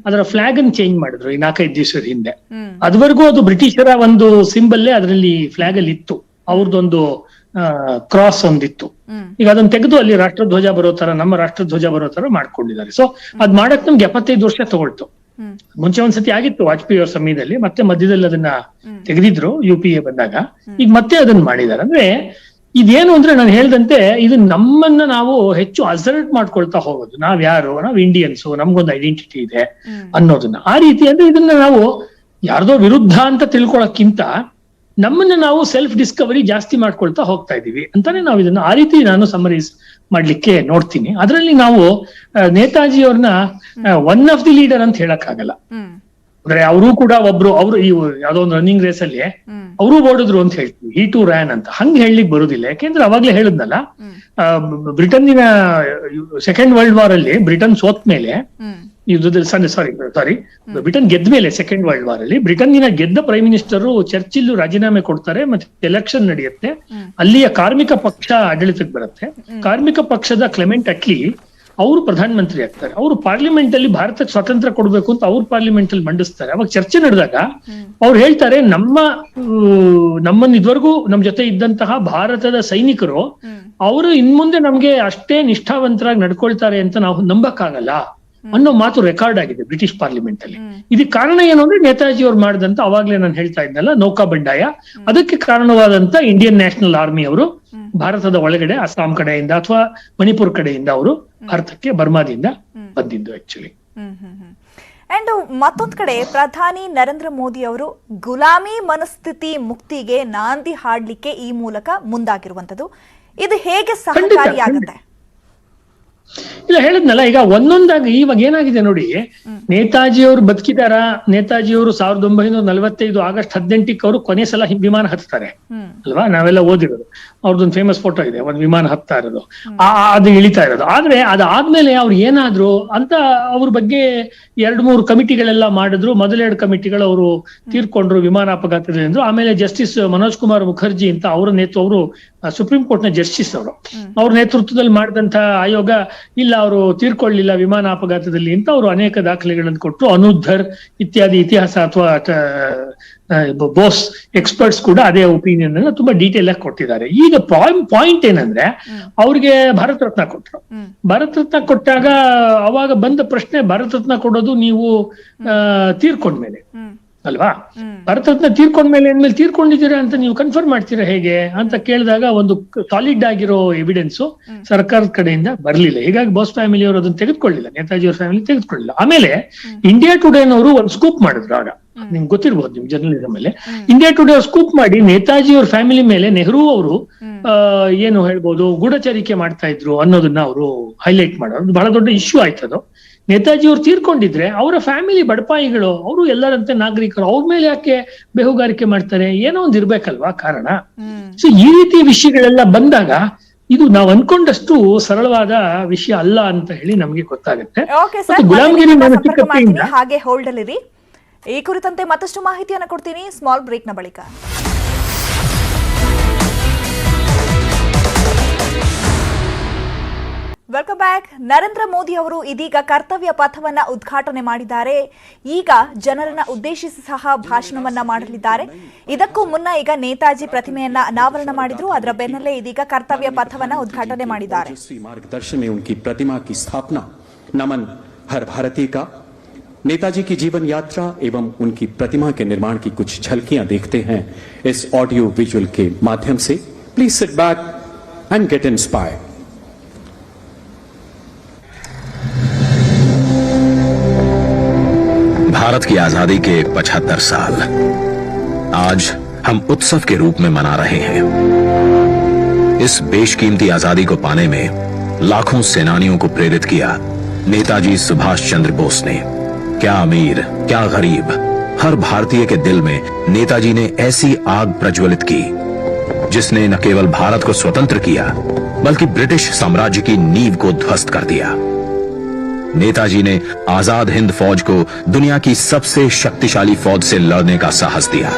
ಅದರ ಫ್ಲಾಗ್ ಅನ್ನು ಚೇಂಜ್ ಮಾಡಿದ್ರು ಈ 4-5 ದಿವಸದ ಹಿಂದೆ. ಅದುವರೆಗೂ ಅದು ಬ್ರಿಟಿಷರ ಒಂದು ಸಿಂಬಲ್ಲೇ ಅದರಲ್ಲಿ ಫ್ಲಾಗ್ ಅಲ್ಲಿ ಇತ್ತು, ಅವ್ರದ್ದೊಂದು ಕ್ರಾಸ್ ಒಂದಿತ್ತು. ಈಗ ಅದನ್ನ ತೆಗೆದು ಅಲ್ಲಿ ರಾಷ್ಟ್ರಧ್ವಜ ಬರೋ ತರ, ನಮ್ಮ ರಾಷ್ಟ್ರಧ್ವಜ ಬರೋ ತರ ಮಾಡ್ಕೊಂಡಿದ್ದಾರೆ. ಸೊ ಅದ್ ಮಾಡಕ್ ನಮ್ಗೆ 75 ವರ್ಷ ತಗೊಳ್ತು. ಮುಂಚೆ ಒಂದ್ಸತಿ ಆಗಿತ್ತು ವಾಜಪೇಯಿ ಅವ್ರ ಸಮಯದಲ್ಲಿ, ಮತ್ತೆ ಮಧ್ಯದಲ್ಲಿ ಅದನ್ನ ತೆಗೆದಿದ್ರು UPA ಬಂದಾಗ, ಈಗ ಮತ್ತೆ ಅದನ್ನ ಮಾಡಿದ್ದಾರೆ. ಅಂದ್ರೆ ಇದೇನು ಅಂದ್ರೆ ನಾನು ಹೇಳ್ದಂತೆ ಇದು ನಮ್ಮನ್ನ ನಾವು ಹೆಚ್ಚು ಅಸರ್ಟ್ ಮಾಡ್ಕೊಳ್ತಾ ಹೋಗೋದು. ನಾವ್ ಯಾರು, ನಾವ್ ಇಂಡಿಯನ್ಸು, ನಮ್ಗೊಂದು ಐಡೆಂಟಿಟಿ ಇದೆ ಅನ್ನೋದನ್ನ. ಆ ರೀತಿ ಅಂದ್ರೆ ಇದನ್ನ ನಾವು ಯಾರ್ದೋ ವಿರುದ್ಧ ಅಂತ ತಿಳ್ಕೊಳಕ್ಕಿಂತ ನಮ್ಮನ್ನ ನಾವು ಸೆಲ್ಫ್ ಡಿಸ್ಕವರಿ ಜಾಸ್ತಿ ಮಾಡ್ಕೊಳ್ತಾ ಹೋಗ್ತಾ ಇದೀವಿ ಅಂತಾನೆ ನಾವು ಇದನ್ನ ಆ ರೀತಿ ನಾನು ಸಮರೈಸ್ ಮಾಡ್ಲಿಕ್ಕೆ ನೋಡ್ತೀನಿ. ಅದರಲ್ಲಿ ನಾವು ನೇತಾಜಿ ಅವ್ರನ್ನ ಒನ್ ಆಫ್ ದಿ ಲೀಡರ್ ಅಂತ ಹೇಳಕ್ ಆಗಲ್ಲ. ಅಂದ್ರೆ ಅವರು ಕೂಡ ಒಬ್ರು ಅವರು ಈ ಯಾವ್ದೋ ಒಂದು ರನ್ನಿಂಗ್ ರೇಸ್ ಅಲ್ಲಿ ಅವರು ಓಡಿದ್ರು ಅಂತ ಹೇಳ್ತೀವಿ, he too ran ಅಂತ. ಹಂಗೆ ಹೇಳಲಿಕ್ಕೆ ಬರುದಿಲ್ಲ, ಯಾಕೆಂದ್ರೆ ಅವಾಗ್ಲೇ ಹೇಳಿದ್ನಲ್ಲ, ಬ್ರಿಟನ್ನಿನ ಸೆಕೆಂಡ್ ವರ್ಲ್ಡ್ ವಾರ್ ಅಲ್ಲಿ ಬ್ರಿಟನ್ ಸೋತ್ ಮೇಲೆ ಬ್ರಿಟನ್ ಗೆದ್ದ ಮೇಲೆ ಸೆಕೆಂಡ್ ವರ್ಲ್ಡ್ ವಾರ್ ಅಲ್ಲಿ ಬ್ರಿಟನ್ನಿನ ಗೆದ್ದ ಪ್ರೈಮ್ ಮಿನಿಸ್ಟರ್ ಚರ್ಚಿಲ್ ರಾಜೀನಾಮೆ ಕೊಡ್ತಾರೆ, ಮತ್ತೆ ಎಲೆಕ್ಷನ್ ನಡೆಯುತ್ತೆ. ಅಲ್ಲಿಯ ಕಾರ್ಮಿಕ ಪಕ್ಷ ಆಡಳಿತಕ್ಕೆ ಬರುತ್ತೆ. ಕಾರ್ಮಿಕ ಪಕ್ಷದ ಕ್ಲೆಮೆಂಟ್ ಅಟ್ಲಿ ಅವರು ಪ್ರಧಾನಮಂತ್ರಿ ಆಗ್ತಾರೆ. ಅವರು ಪಾರ್ಲಿಮೆಂಟ್ ಅಲ್ಲಿ ಭಾರತಕ್ಕೆ ಸ್ವಾತಂತ್ರ್ಯ ಕೊಡ್ಬೇಕು ಅಂತ ಅವ್ರು ಪಾರ್ಲಿಮೆಂಟ್ ಅಲ್ಲಿ ಮಂಡಿಸ್ತಾರೆ. ಅವಾಗ ಚರ್ಚೆ ನಡೆದಾಗ ಅವ್ರು ಹೇಳ್ತಾರೆ, ನಮ್ಮನ್ನ ಇದುವರೆಗೂ ನಮ್ ಜೊತೆ ಇದ್ದಂತಹ ಭಾರತದ ಸೈನಿಕರು ಅವರು ಇನ್ಮುಂದೆ ನಮ್ಗೆ ಅಷ್ಟೇ ನಿಷ್ಠಾವಂತರಾಗಿ ನಡ್ಕೊಳ್ತಾರೆ ಅಂತ ನಾವು ನಂಬಕ್ಕಾಗಲ್ಲ ಅನ್ನೋ ಮಾತು ರೆಕಾರ್ಡ್ ಆಗಿದೆ ಬ್ರಿಟಿಷ್ ಪಾರ್ಲಿಮೆಂಟ್ ಅಲ್ಲಿ. ಇದಕ್ಕೆ ಕಾರಣ ಏನು ಅಂದ್ರೆ ನೇತಾಜಿ ಅವ್ರು ಮಾಡಿದಂತ, ಅವಾಗ್ಲೇ ನಾನು ಹೇಳ್ತಾ ಇದ್ನಲ್ಲ, ನೌಕಾ ಬಂಡಾಯ. ಅದಕ್ಕೆ ಕಾರಣವಾದಂತ ಇಂಡಿಯನ್ ನ್ಯಾಷನಲ್ ಆರ್ಮಿ ಅವರು ಭಾರತದ ಒಳಗಡೆ ಅಸ್ಸಾಂ ಕಡೆಯಿಂದ ಅಥವಾ ಮಣಿಪುರ್ ಕಡೆಯಿಂದ ಅವರು ಭಾರತಕ್ಕೆ ಬರ್ಮಾದಿಂದ ಬಂದಿದ್ದು ಆಕ್ಚುಲಿ. ಅಂಡ್ ಮತ್ತೊಂದ್ ಕಡೆ ಪ್ರಧಾನಿ ನರೇಂದ್ರ ಮೋದಿ ಅವರು ಗುಲಾಮಿ ಮನಸ್ಥಿತಿ ಮುಕ್ತಿಗೆ ನಾಂದಿ ಹಾಡ್ಲಿಕ್ಕೆ ಈ ಮೂಲಕ ಮುಂದಾಗಿರುವಂತದ್ದು, ಇದು ಹೇಗೆ ಸಹಕಾರಿಯಾಗುತ್ತೆ? ಇಲ್ಲ, ಹೇಳಿದ್ನಲ್ಲ, ಈಗ ಒಂದೊಂದಾಗಿ ಇವಾಗ ಏನಾಗಿದೆ ನೋಡಿ, ನೇತಾಜಿಯವರು ಬದುಕಿದಾರ. ನೇತಾಜಿಯವರು 1945 ಆಗಸ್ಟ್ 18ಕ್ಕೆ ಅವರು ಕೊನೆ ಸಲ ವಿಮಾನ ಹತ್ತಾರೆ ಅಲ್ವಾ, ನಾವೆಲ್ಲ ಓದಿರೋದು. ಅವ್ರದ್ದೊಂದು ಫೇಮಸ್ ಫೋಟೋ ಇದೆ, ಒಂದು ವಿಮಾನ ಹತ್ತಾ ಇರೋದು, ಅದು ಇಳಿತಾ ಇರೋದು. ಆದ್ರೆ ಅದಾದ್ಮೇಲೆ ಅವ್ರು ಏನಾದ್ರು ಅಂತ ಅವ್ರ ಬಗ್ಗೆ 2-3 ಕಮಿಟಿಗಳೆಲ್ಲ ಮಾಡಿದ್ರು. ಮೊದಲೆರಡು ಕಮಿಟಿಗಳು ಅವರು ತೀರ್ಕೊಂಡ್ರು ವಿಮಾನ ಅಪಘಾತದಿಂದ. ಆಮೇಲೆ ಜಸ್ಟಿಸ್ ಮನೋಜ್ ಕುಮಾರ್ ಮುಖರ್ಜಿ ಅಂತ ಅವರು ಸುಪ್ರೀಂ ಕೋರ್ಟ್ ನ ಜಸ್ಟಿಸ್ ಅವ್ರ ನೇತೃತ್ವದಲ್ಲಿ ಮಾಡಿದಂತ ಆಯೋಗ ಇಲ್ಲ, ಅವರು ತೀರ್ಕೊಳ್ಳಿಲ್ಲ ವಿಮಾನ ಅಪಘಾತದಲ್ಲಿ ಅಂತ ಅವರು ಅನೇಕ ದಾಖಲೆಗಳನ್ನು ಕೊಟ್ಟರು. ಅನುಧರ್ ಇತ್ಯಾದಿ ಇತಿಹಾಸ ಅಥವಾ ಬೋಸ್ ಎಕ್ಸ್ಪರ್ಟ್ಸ್ ಕೂಡ ಅದೇ ಒಪಿನಿಯನ್ ಅನ್ನ ತುಂಬಾ ಡೀಟೇಲ್ ಆಗಿ ಕೊಟ್ಟಿದ್ದಾರೆ. ಈಗ ಪಾಯಿಂಟ್ ಏನಂದ್ರೆ, ಅವ್ರಿಗೆ ಭಾರತ ರತ್ನ ಕೊಟ್ರು. ಭಾರತ ರತ್ನ ಕೊಟ್ಟಾಗ ಅವಾಗ ಬಂದ ಪ್ರಶ್ನೆ, ಭಾರತ ರತ್ನ ಕೊಡೋದು ನೀವು ತೀರ್ಕೊಂಡ್ಮೇಲೆ ಅಲ್ವಾ, ಭಾರತ ರತ್ನ ತೀರ್ಕೊಂಡ್ಮೇಲೆ ಅಂದ್ಮೇಲೆ ತೀರ್ಕೊಂಡಿದ್ದೀರಾ ಅಂತ ನೀವು ಕನ್ಫರ್ಮ್ ಮಾಡ್ತೀರಾ ಹೇಗೆ ಅಂತ ಕೇಳಿದಾಗ ಒಂದು ಸಾಲಿಡ್ ಆಗಿರೋ ಎವಿಡೆನ್ಸ್ ಸರ್ಕಾರದ ಕಡೆಯಿಂದ ಬರ್ಲಿಲ್ಲ. ಹೀಗಾಗಿ ಬೋಸ್ ಫ್ಯಾಮಿಲಿ ಅವರು ಅದನ್ನ ತೆಗೆದುಕೊಳ್ಳಿಲ್ಲ, ನೇತಾಜಿ ಅವ್ರ ಫ್ಯಾಮಿಲಿ ತೆಗೆದುಕೊಳ್ಳಿಲ್ಲ. ಆಮೇಲೆ ಇಂಡಿಯಾ ಟುಡೇನವರು ಒಂದು ಸ್ಕೂಪ್ ಮಾಡಿದ್ರು. ಆಗ ನಿಮ್ಗೆ ಗೊತ್ತಿರ್ಬೋದು ನಿಮ್ ಜರ್ನಲಿಸಮ್ ಅಲ್ಲಿ, ಇಂಡಿಯಾ ಟುಡೇ ಅವ್ರು ಸ್ಕೂಪ್ ಮಾಡಿ ನೇತಾಜಿ ಅವ್ರ ಫ್ಯಾಮಿಲಿ ಮೇಲೆ ನೆಹರು ಅವರು ಏನು ಹೇಳ್ಬೋದು ಗೂಢಚರಿಕೆ ಮಾಡ್ತಾ ಇದ್ರು ಅನ್ನೋದನ್ನ ಅವರು ಹೈಲೈಟ್ ಮಾಡೋದು. ಬಹಳ ದೊಡ್ಡ ಇಶ್ಯೂ ಆಯ್ತದು. ನೇತಾಜಿ ಅವ್ರು ತೀರ್ಕೊಂಡಿದ್ರೆ ಅವರ ಫ್ಯಾಮಿಲಿ ಬಡಪಾಯಿಗಳು, ಅವರು ಎಲ್ಲರಂತೆ ನಾಗರಿಕರು, ಅವ್ರ ಮೇಲೆ ಯಾಕೆ ಬೇಹುಗಾರಿಕೆ ಮಾಡ್ತಾರೆ? ಏನೋ ಒಂದ್ ಇರ್ಬೇಕಲ್ವಾ ಕಾರಣ. ಸೊ ಈ ರೀತಿ ವಿಷಯಗಳೆಲ್ಲ ಬಂದಾಗ ಇದು ನಾವು ಅನ್ಕೊಂಡಷ್ಟು ಸರಳವಾದ ವಿಷಯ ಅಲ್ಲ ಅಂತ ಹೇಳಿ ನಮ್ಗೆ ಗೊತ್ತಾಗುತ್ತೆ. ಗುಲಾಮಗಿರಿ ಮಾನಸಿಕತೆಯಿಂದ ಹಾಗೆ ಹೋಲ್ಡ್ ಅಲ್ಲಿರಿ. ಈ ಕುರಿತಂತೆ ಮತ್ತಷ್ಟು ಮಾಹಿತಿಯನ್ನು ಕೊಡ್ತೀನಿ ಸ್ಮಾಲ್ ಬ್ರೇಕ್ ನ ಬಳಿಕ. Welcome back. ನರೇಂದ್ರ ಮೋದಿ ಅವರು ಇದೀಗ ಕರ್ತವ್ಯ ಪಥವನ್ನ ಉದ್ಘಾಟನೆ ಮಾಡಿದ್ದಾರೆ. ಈಗ ಜನರನ್ನ ಉದ್ದೇಶಿಸಿ ಸಹ ಭಾಷಣವನ್ನ ಮಾಡಲಿದ್ದಾರೆ. ಇದಕ್ಕೂ ಮುನ್ನ ಈಗ ನೇತಾಜಿ ಪ್ರತಿಮೆಯನ್ನ ಅನಾವರಣ ಮಾಡಿದ್ರು. ಅದರ ಬೆನ್ನಲ್ಲೇ ಇದೀಗ ಕರ್ತವ್ಯ ಪಥವನ್ನ ಉದ್ಘಾಟನೆ ಮಾಡಿದ್ದಾರೆ. मार्गदर्शन में उनकी प्रतिमा की स्थापना, नमन हर भारतीय का। नेताजी की जीवन यात्रा एवं उनकी प्रतिमा के निर्माण की कुछ झलकियां देखते हैं इस ऑडियो विजुअल के माध्यम से। Please sit back and get inspired. Bharat की आजादी के 75 साल आज हम उत्सव के रूप में मना रहे हैं। इस बेशकीमती आजादी को पाने में लाखों सेनानियों को प्रेरित किया नेताजी सुभाष चंद्र बोस ने। क्या अमीर क्या गरीब, हर भारतीय के दिल में नेताजी ने ऐसी आग प्रज्वलित की जिसने न केवल भारत को स्वतंत्र किया बल्कि ब्रिटिश साम्राज्य की नींव को ध्वस्त कर दिया। नेताजी ने आजाद हिंद फौज को दुनिया की सबसे शक्तिशाली फौज से लड़ने का साहस दिया।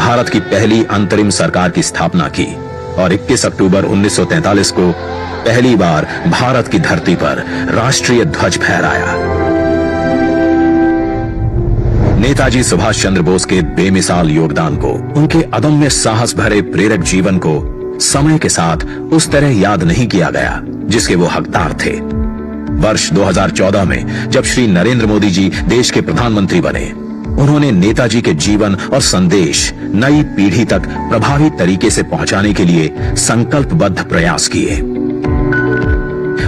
भारत की पहली अंतरिम सरकार की स्थापना की और 21 अक्टूबर 1943 को पहली बार भारत की धरती पर राष्ट्रीय ध्वज फहराया। नेताजी सुभाष चंद्र बोस के बेमिसाल योगदान को, उनके अदम्य साहस भरे प्रेरक जीवन को समय के साथ उस तरह याद नहीं किया गया जिसके वो हकदार थे। वर्ष 2014 में जब श्री नरेंद्र मोदी जी देश के प्रधानमंत्री बने, उन्होंने नेताजी के जीवन और संदेश नई पीढ़ी तक प्रभावी तरीके से पहुंचाने के लिए संकल्पबद्ध प्रयास किए।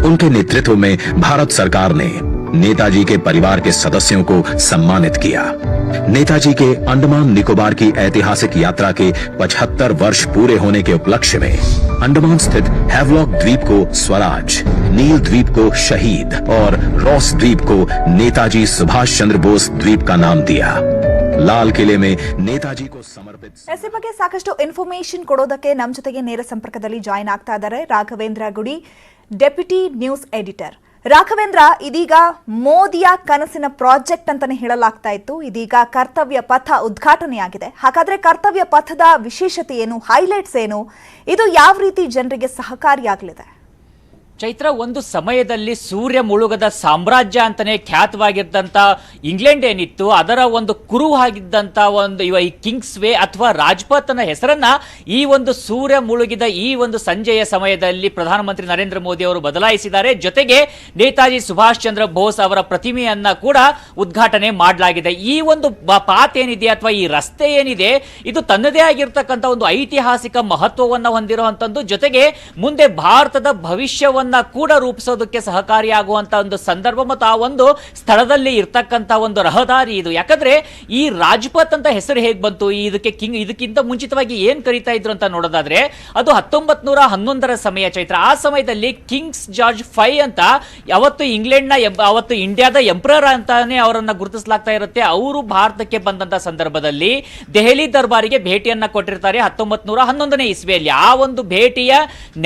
उनके नेतृत्व में भारत सरकार ने नेताजी के परिवार के सदस्यों को सम्मानित किया। नेताजी के अंडमान निकोबार की ऐतिहासिक यात्रा के 75 वर्ष पूरे होने के उपलक्ष्य में अंडमान स्थित हैवलॉक द्वीप को स्वराज नील द्वीप को शहीद और रॉस द्वीप को नेताजी सुभाष चंद्र बोस द्वीप का नाम दिया। लाल किले में नेताजी को समर्पित ಎಸ್ ಬಗ್ಗೆ ಸಾಕಷ್ಟು ಇನ್ಫಾರ್ಮೇಶನ್ ಕೊಡೋದಕ್ಕೆ ನಮ್ಮ ಜೊತೆಗೆ ನೇರ ಸಂಪರ್ಕದಲ್ಲಿ ಜಾಯಿನ್ ಆಗ್ತಾ ಇದ್ದಾರೆ ರಾಘವೇಂದ್ರ ಗುಡಿ, ಡೆಪ್ಯೂಟಿ ನ್ಯೂಸ್ ಎಡಿಟರ್. ರಾಘವೇಂದ್ರ, ಇದೀಗ ಮೋದಿಯ ಕನಸಿನ ಪ್ರಾಜೆಕ್ಟ್ ಅಂತಾನೆ ಹೇಳಲಾಗ್ತಾ ಇತ್ತು, ಇದೀಗ ಕರ್ತವ್ಯ ಪಥ ಉದ್ಘಾಟನೆಯಾಗಿದೆ. ಹಾಗಾದ್ರೆ ಕರ್ತವ್ಯ ಪಥದ ವಿಶೇಷತೆ ಏನು, ಹೈಲೈಟ್ಸ್ ಏನು, ಇದು ಯಾವ ರೀತಿ ಜನರಿಗೆ ಸಹಕಾರಿಯಾಗಲಿದೆ? ಚೈತ್ರ, ಒಂದು ಸಮಯದಲ್ಲಿ ಸೂರ್ಯ ಮುಳುಗದ ಸಾಮ್ರಾಜ್ಯ ಅಂತಾನೆ ಖ್ಯಾತವಾಗಿದ್ದಂಥ ಇಂಗ್ಲೆಂಡ್ ಏನಿತ್ತು ಅದರ ಒಂದು ಕುರು ಆಗಿದ್ದಂಥ ಒಂದು ಈ ಕಿಂಗ್ಸ್ ವೇ ಅಥವಾ ರಾಜ್ಪಥ್ ಅನ್ನೋ ಹೆಸರನ್ನ ಈ ಒಂದು ಸೂರ್ಯ ಮುಳುಗಿದ ಈ ಒಂದು ಸಂಜೆಯ ಸಮಯದಲ್ಲಿ ಪ್ರಧಾನಮಂತ್ರಿ ನರೇಂದ್ರ ಮೋದಿ ಅವರು ಬದಲಾಯಿಸಿದ್ದಾರೆ. ಜೊತೆಗೆ ನೇತಾಜಿ ಸುಭಾಷ್ ಚಂದ್ರ ಬೋಸ್ ಅವರ ಪ್ರತಿಮೆಯನ್ನ ಕೂಡ ಉದ್ಘಾಟನೆ ಮಾಡಲಾಗಿದೆ. ಈ ಒಂದು ಪಾತ್ ಏನಿದೆ ಅಥವಾ ಈ ರಸ್ತೆ ಏನಿದೆ ಇದು ತನ್ನದೇ ಆಗಿರ್ತಕ್ಕಂಥ ಒಂದು ಐತಿಹಾಸಿಕ ಮಹತ್ವವನ್ನು ಹೊಂದಿರುವಂತದ್ದು, ಜೊತೆಗೆ ಮುಂದೆ ಭಾರತದ ಭವಿಷ್ಯವನ್ನ ಕೂಡ ರೂಪಿಸೋದಕ್ಕೆ ಸಹಕಾರಿಯಾಗುವಂತ ಒಂದು ಸಂದರ್ಭ ಮತ್ತು ಆ ಒಂದು ಸ್ಥಳದಲ್ಲಿ ಇರ್ತಕ್ಕಂಥ ಒಂದು ರಹದಾರಿ ಇದು. ಯಾಕಂದ್ರೆ ಈ ರಾಜ್ಪಥ್ ಅಂತ ಹೆಸರು ಹೇಗೆ ಬಂತು, ಇದಕ್ಕಿಂತ ಮುಂಚಿತವಾಗಿ ಏನ್ ಕರೀತಾ ಇದ್ರು ಅಂತ ನೋಡೋದಾದ್ರೆ ಅದು 1911ರ ಸಮಯ ಚೈತ್ರ. ಆ ಸಮಯದಲ್ಲಿ ಕಿಂಗ್ಸ್ ಜಾರ್ಜ್ 5 ಅಂತ ಅವತ್ತು ಇಂಗ್ಲೆಂಡ್ನ ಅವತ್ತು ಇಂಡಿಯಾದ ಎಂಪರರ್ ಅಂತಾನೆ ಅವರನ್ನ ಗುರುತಿಸಲಾಗ್ತಾ ಇರುತ್ತೆ. ಅವರು ಭಾರತಕ್ಕೆ ಬಂದಂತ ಸಂದರ್ಭದಲ್ಲಿ ದೆಹಲಿ ದರ್ಬಾರಿಗೆ ಭೇಟಿಯನ್ನ ಕೊಟ್ಟಿರ್ತಾರೆ 1911ನೇ ಇಸ್ವಿಯಲ್ಲಿ. ಆ ಒಂದು ಭೇಟಿಯ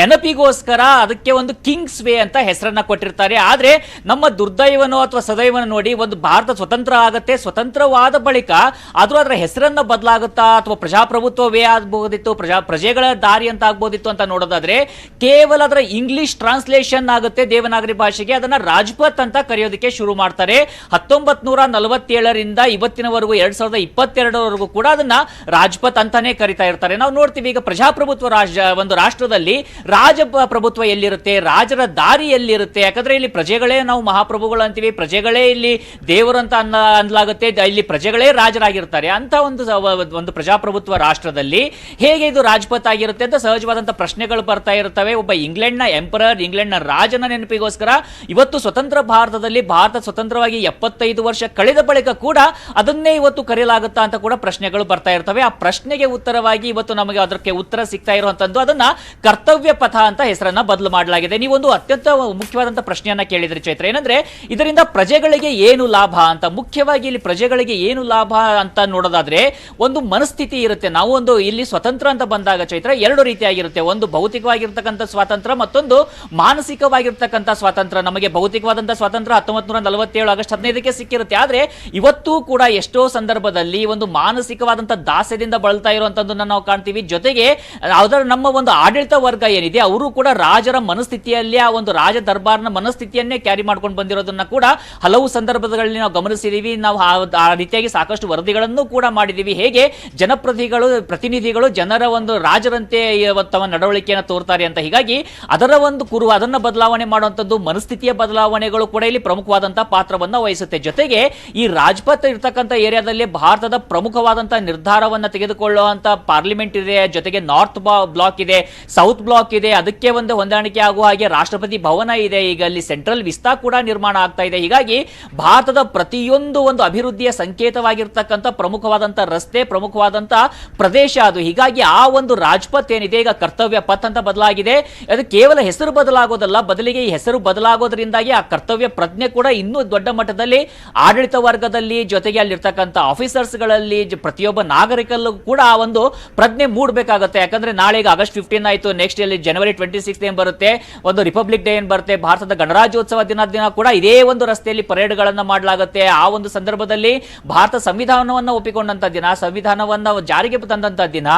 ನೆನಪಿಗೋಸ್ಕರ ಅದಕ್ಕೆ ಒಂದು ಕಿಂಗ್ಸ್ ವೇ ಅಂತ ಹೆಸರನ್ನ ಕೊಟ್ಟಿರ್ತಾರೆ. ಆದ್ರೆ ನಮ್ಮ ದುರ್ದೈವನೋ ಅಥವಾ ಸದೈವನ ನೋಡಿ, ಒಂದು ಭಾರತ ಸ್ವತಂತ್ರ ಆಗತ್ತೆ, ಸ್ವತಂತ್ರವಾದ ಬಳಿಕ ಆದ್ರೂ ಅದರ ಹೆಸರನ್ನ ಬದಲಾಗುತ್ತಾ ಅಥವಾ ಪ್ರಜಾಪ್ರಭುತ್ವ ವೇ ಆಗಬಹುದಿತ್ತು, ಪ್ರಜೆಗಳ ದಾರಿ ಅಂತ ಆಗ್ಬೋದಿತ್ತು ಅಂತ ನೋಡೋದಾದ್ರೆ ಕೇವಲ ಅದರ ಇಂಗ್ಲಿಷ್ ಟ್ರಾನ್ಸ್ಲೇಷನ್ ಆಗುತ್ತೆ ದೇವನಾಗರಿ ಭಾಷೆಗೆ, ಅದನ್ನ ರಾಜ್ಪಥ್ ಅಂತ ಕರೆಯೋದಕ್ಕೆ ಶುರು ಮಾಡ್ತಾರೆ. 1947ರಿಂದ ಇವತ್ತಿನವರೆಗೂ 2022ವರೆಗೂ ಕೂಡ ಅದನ್ನ ರಾಜ್ಪಥ್ ಅಂತಾನೆ ಕರಿತಾ ಇರ್ತಾರೆ. ನಾವು ನೋಡ್ತೀವಿ ಈಗ ಪ್ರಜಾಪ್ರಭುತ್ವ ಒಂದು ರಾಷ್ಟ್ರದಲ್ಲಿ ರಾಜಪ್ರಭುತ್ವ ಎಲ್ಲಿರುತ್ತೆ, ರಾಜರ ದಾರಿ ಎಲ್ಲಿರುತ್ತೆ. ಯಾಕಂದ್ರೆ ಇಲ್ಲಿ ಪ್ರಜೆಗಳೇ ನಾವು ಮಹಾಪ್ರಭುಗಳು ಅಂತೀವಿ, ಪ್ರಜೆಗಳೇ ಇಲ್ಲಿ ದೇವರು ಅಂತ ಅನ್ಲಾಗುತ್ತೆ, ಇಲ್ಲಿ ಪ್ರಜೆಗಳೇ ರಾಜರಾಗಿರ್ತಾರೆ. ಅಂತ ಒಂದು ಪ್ರಜಾಪ್ರಭುತ್ವ ರಾಷ್ಟ್ರದಲ್ಲಿ ಹೇಗೆ ಇದು ರಾಜ್ಪಥ್ ಆಗಿರುತ್ತೆ ಅಂತ ಸಹಜವಾದಂತ ಪ್ರಶ್ನೆಗಳು ಬರ್ತಾ ಇರ್ತವೆ. ಒಬ್ಬ ಇಂಗ್ಲೆಂಡ್ನ ಎಂಪರರ್, ಇಂಗ್ಲೆಂಡ್ನ ರಾಜನ ನೆನಪಿಗೋಸ್ಕರ ಇವತ್ತು ಸ್ವತಂತ್ರ ಭಾರತದಲ್ಲಿ ಭಾರತ ಸ್ವತಂತ್ರವಾಗಿ 75 ವರ್ಷ ಕಳೆದ ಬಳಿಕ ಕೂಡ ಅದನ್ನೇ ಇವತ್ತು ಕರೆಯಲಾಗುತ್ತಾ ಅಂತ ಕೂಡ ಪ್ರಶ್ನೆಗಳು ಬರ್ತಾ ಇರ್ತವೆ. ಆ ಪ್ರಶ್ನೆಗೆ ಉತ್ತರವಾಗಿ ಇವತ್ತು ನಮಗೆ ಅದಕ್ಕೆ ಉತ್ತರ ಸಿಗ್ತಾ ಇರುವಂತದ್ದು, ಅದನ್ನ ಕರ್ತವ್ಯ ಪಥ ಅಂತ ಹೆಸರನ್ನ ಬದಲು ಮಾಡಲಾಗಿದೆ. ನೀವೊಂದು ಅತ್ಯಂತ ಮುಖ್ಯವಾದಂತಹ ಪ್ರಶ್ನೆಯನ್ನ ಕೇಳಿದ್ರಿ ಚೈತ್ರ, ಏನಂದ್ರೆ ಇದರಿಂದ ಪ್ರಜೆಗಳಿಗೆ ಏನು ಲಾಭ ಅಂತ. ಮುಖ್ಯವಾಗಿ ಇಲ್ಲಿ ಪ್ರಜೆಗಳಿಗೆ ಏನು ಲಾಭ ಅಂತ ನೋಡೋದಾದ್ರೆ ಒಂದು ಮನಸ್ಥಿತಿ ಇರುತ್ತೆ. ನಾವು ಒಂದು ಇಲ್ಲಿ ಸ್ವತಂತ್ರ ಅಂತ ಬಂದಾಗ ಚೈತ್ರ ಎರಡು ರೀತಿಯಾಗಿರುತ್ತೆ, ಒಂದು ಭೌತಿಕವಾಗಿರ್ತಕ್ಕಂಥ ಸ್ವಾತಂತ್ರ್ಯ, ಮತ್ತೊಂದು ಮಾನಸಿಕವಾಗಿರ್ತಕ್ಕಂಥ ಸ್ವಾತಂತ್ರ್ಯ. ನಮಗೆ ಭೌತಿಕವಾದಂತಹ ಸ್ವಾತಂತ್ರ್ಯ 1947 ಆಗಸ್ಟ್ 15ಕ್ಕೆ ಸಿಕ್ಕಿರುತ್ತೆ. ಆದ್ರೆ ಇವತ್ತು ಕೂಡ ಎಷ್ಟೋ ಸಂದರ್ಭದಲ್ಲಿ ಒಂದು ಮಾನಸಿಕವಾದಂತಹ ದಾಸ್ಯದಿಂದ ಬಳಲ್ತಾ ಇರುವಂತದ್ದನ್ನ ನಾವು ಕಾಣ್ತೀವಿ. ಜೊತೆಗೆ ಅದರ ನಮ್ಮ ಒಂದು ಆಡಳಿತ ವರ್ಗ ಏನಿದೆ ಅವರು ಕೂಡ ರಾಜರ ಮನಸ್ಥಿತಿಯಲ್ಲಿ ಆ ಒಂದು ರಾಜ ದರ್ಬಾರ್ನ ಮನಸ್ಥಿತಿಯನ್ನೇ ಕ್ಯಾರಿ ಮಾಡ್ಕೊಂಡು ಬಂದಿರೋದನ್ನ ಕೂಡ ಹಲವು ಸಂದರ್ಭಗಳಲ್ಲಿ ನಾವು ಗಮನಿಸಿದೀವಿ. ನಾವು ಆ ರೀತಿಯಾಗಿ ಸಾಕಷ್ಟು ವರದಿಗಳನ್ನು ಕೂಡ ಮಾಡಿದೀವಿ. ಹೇಗೆ ಪ್ರತಿನಿಧಿಗಳು ಜನರ ಒಂದು ರಾಜರಂತೆ ತಮ್ಮ ನಡವಳಿಕೆಯನ್ನು ತೋರ್ತಾರೆ ಅಂತ. ಹೀಗಾಗಿ ಅದರ ಒಂದು ಅದನ್ನ ಬದಲಾವಣೆ ಮಾಡುವಂತದ್ದು, ಮನಸ್ಥಿತಿಯ ಬದಲಾವಣೆಗಳು ಕೂಡ ಇಲ್ಲಿ ಪ್ರಮುಖವಾದಂತಹ ಪಾತ್ರವನ್ನ ವಹಿಸುತ್ತೆ. ಜೊತೆಗೆ ಈ ರಾಜ್ಪಥ್ ಇರ್ತಕ್ಕಂಥ ಏರಿಯಾದಲ್ಲಿ ಭಾರತದ ಪ್ರಮುಖವಾದಂತಹ ನಿರ್ಧಾರವನ್ನ ತೆಗೆದುಕೊಳ್ಳುವಂತ ಪಾರ್ಲಿಮೆಂಟ್ ಇದೆ, ಜೊತೆಗೆ ನಾರ್ತ್ ಬ್ಲಾಕ್ ಇದೆ, ಸೌತ್ ಬ್ಲಾಕ್ ಇದೆ, ಅದಕ್ಕೆ ಒಂದು ಹೊಂದಾಣಿಕೆ ಆಗುವ ಹಾಗೆ ರಾಷ್ಟ್ರಪತಿ ಭವನ ಇದೆ, ಈಗ ಅಲ್ಲಿ ಸೆಂಟ್ರಲ್ ವಿಸ್ತಾ ಕೂಡ ನಿರ್ಮಾಣ ಆಗ್ತಾ ಇದೆ. ಹೀಗಾಗಿ ಭಾರತದ ಪ್ರತಿಯೊಂದು ಒಂದು ಅಭಿವೃದ್ಧಿಯ ಸಂಕೇತವಾಗಿರ್ತಕ್ಕಂಥ ಪ್ರಮುಖವಾದಂತಹ ರಸ್ತೆ, ಪ್ರಮುಖವಾದಂತಹ ಪ್ರದೇಶ ಅದು. ಹೀಗಾಗಿ ಆ ಒಂದು ರಾಜ್ಪಥ್ ಏನಿದೆ ಈಗ ಕರ್ತವ್ಯ ಪಥ್ ಅಂತ ಬದಲಾಗಿದೆ. ಅದು ಕೇವಲ ಹೆಸರು ಬದಲಾಗೋದಲ್ಲ, ಬದಲಿಗೆ ಈ ಹೆಸರು ಬದಲಾಗೋದ್ರಿಂದಾಗಿ ಆ ಕರ್ತವ್ಯ ಪ್ರಜ್ಞೆ ಕೂಡ ಇನ್ನೂ ದೊಡ್ಡ ಮಟ್ಟದಲ್ಲಿ ಆಡಳಿತ ವರ್ಗದಲ್ಲಿ, ಜೊತೆಗೆ ಅಲ್ಲಿರ್ತಕ್ಕಂಥ ಆಫೀಸರ್ಸ್ಗಳಲ್ಲಿ, ಪ್ರತಿಯೊಬ್ಬ ನಾಗರಿಕಲ್ಲೂ ಕೂಡ ಆ ಒಂದು ಪ್ರಜ್ಞೆ ಮೂಡಬೇಕಾಗುತ್ತೆ. ಯಾಕಂದ್ರೆ ನಾಳೆ ಈಗ ಆಗಸ್ಟ್ 15 ಆಯ್ತು, ನೆಕ್ಸ್ಟ್ ಅಲ್ಲಿ ಜನವರಿ 26 ಏನ್ ಬರುತ್ತೆ, ಒಂದು ರಿಪಬ್ಲಿಕ್ ಡೇ ಏನ್ ಬರುತ್ತೆ, ಭಾರತದ ಗಣರಾಜ್ಯೋತ್ಸವ ದಿನ ಕೂಡ ಇದೇ ಒಂದು ರಸ್ತೆಯಲ್ಲಿ ಪರೇಡ್ ಗಳನ್ನ ಮಾಡಲಾಗುತ್ತೆ. ಆ ಒಂದು ಸಂದರ್ಭದಲ್ಲಿ ಭಾರತ ಸಂವಿಧಾನವನ್ನ ಒಪ್ಪಿಕೊಂಡಂತ ದಿನ, ಸಂವಿಧಾನವನ್ನ ಜಾರಿಗೆ ತಂದಂತ ದಿನ,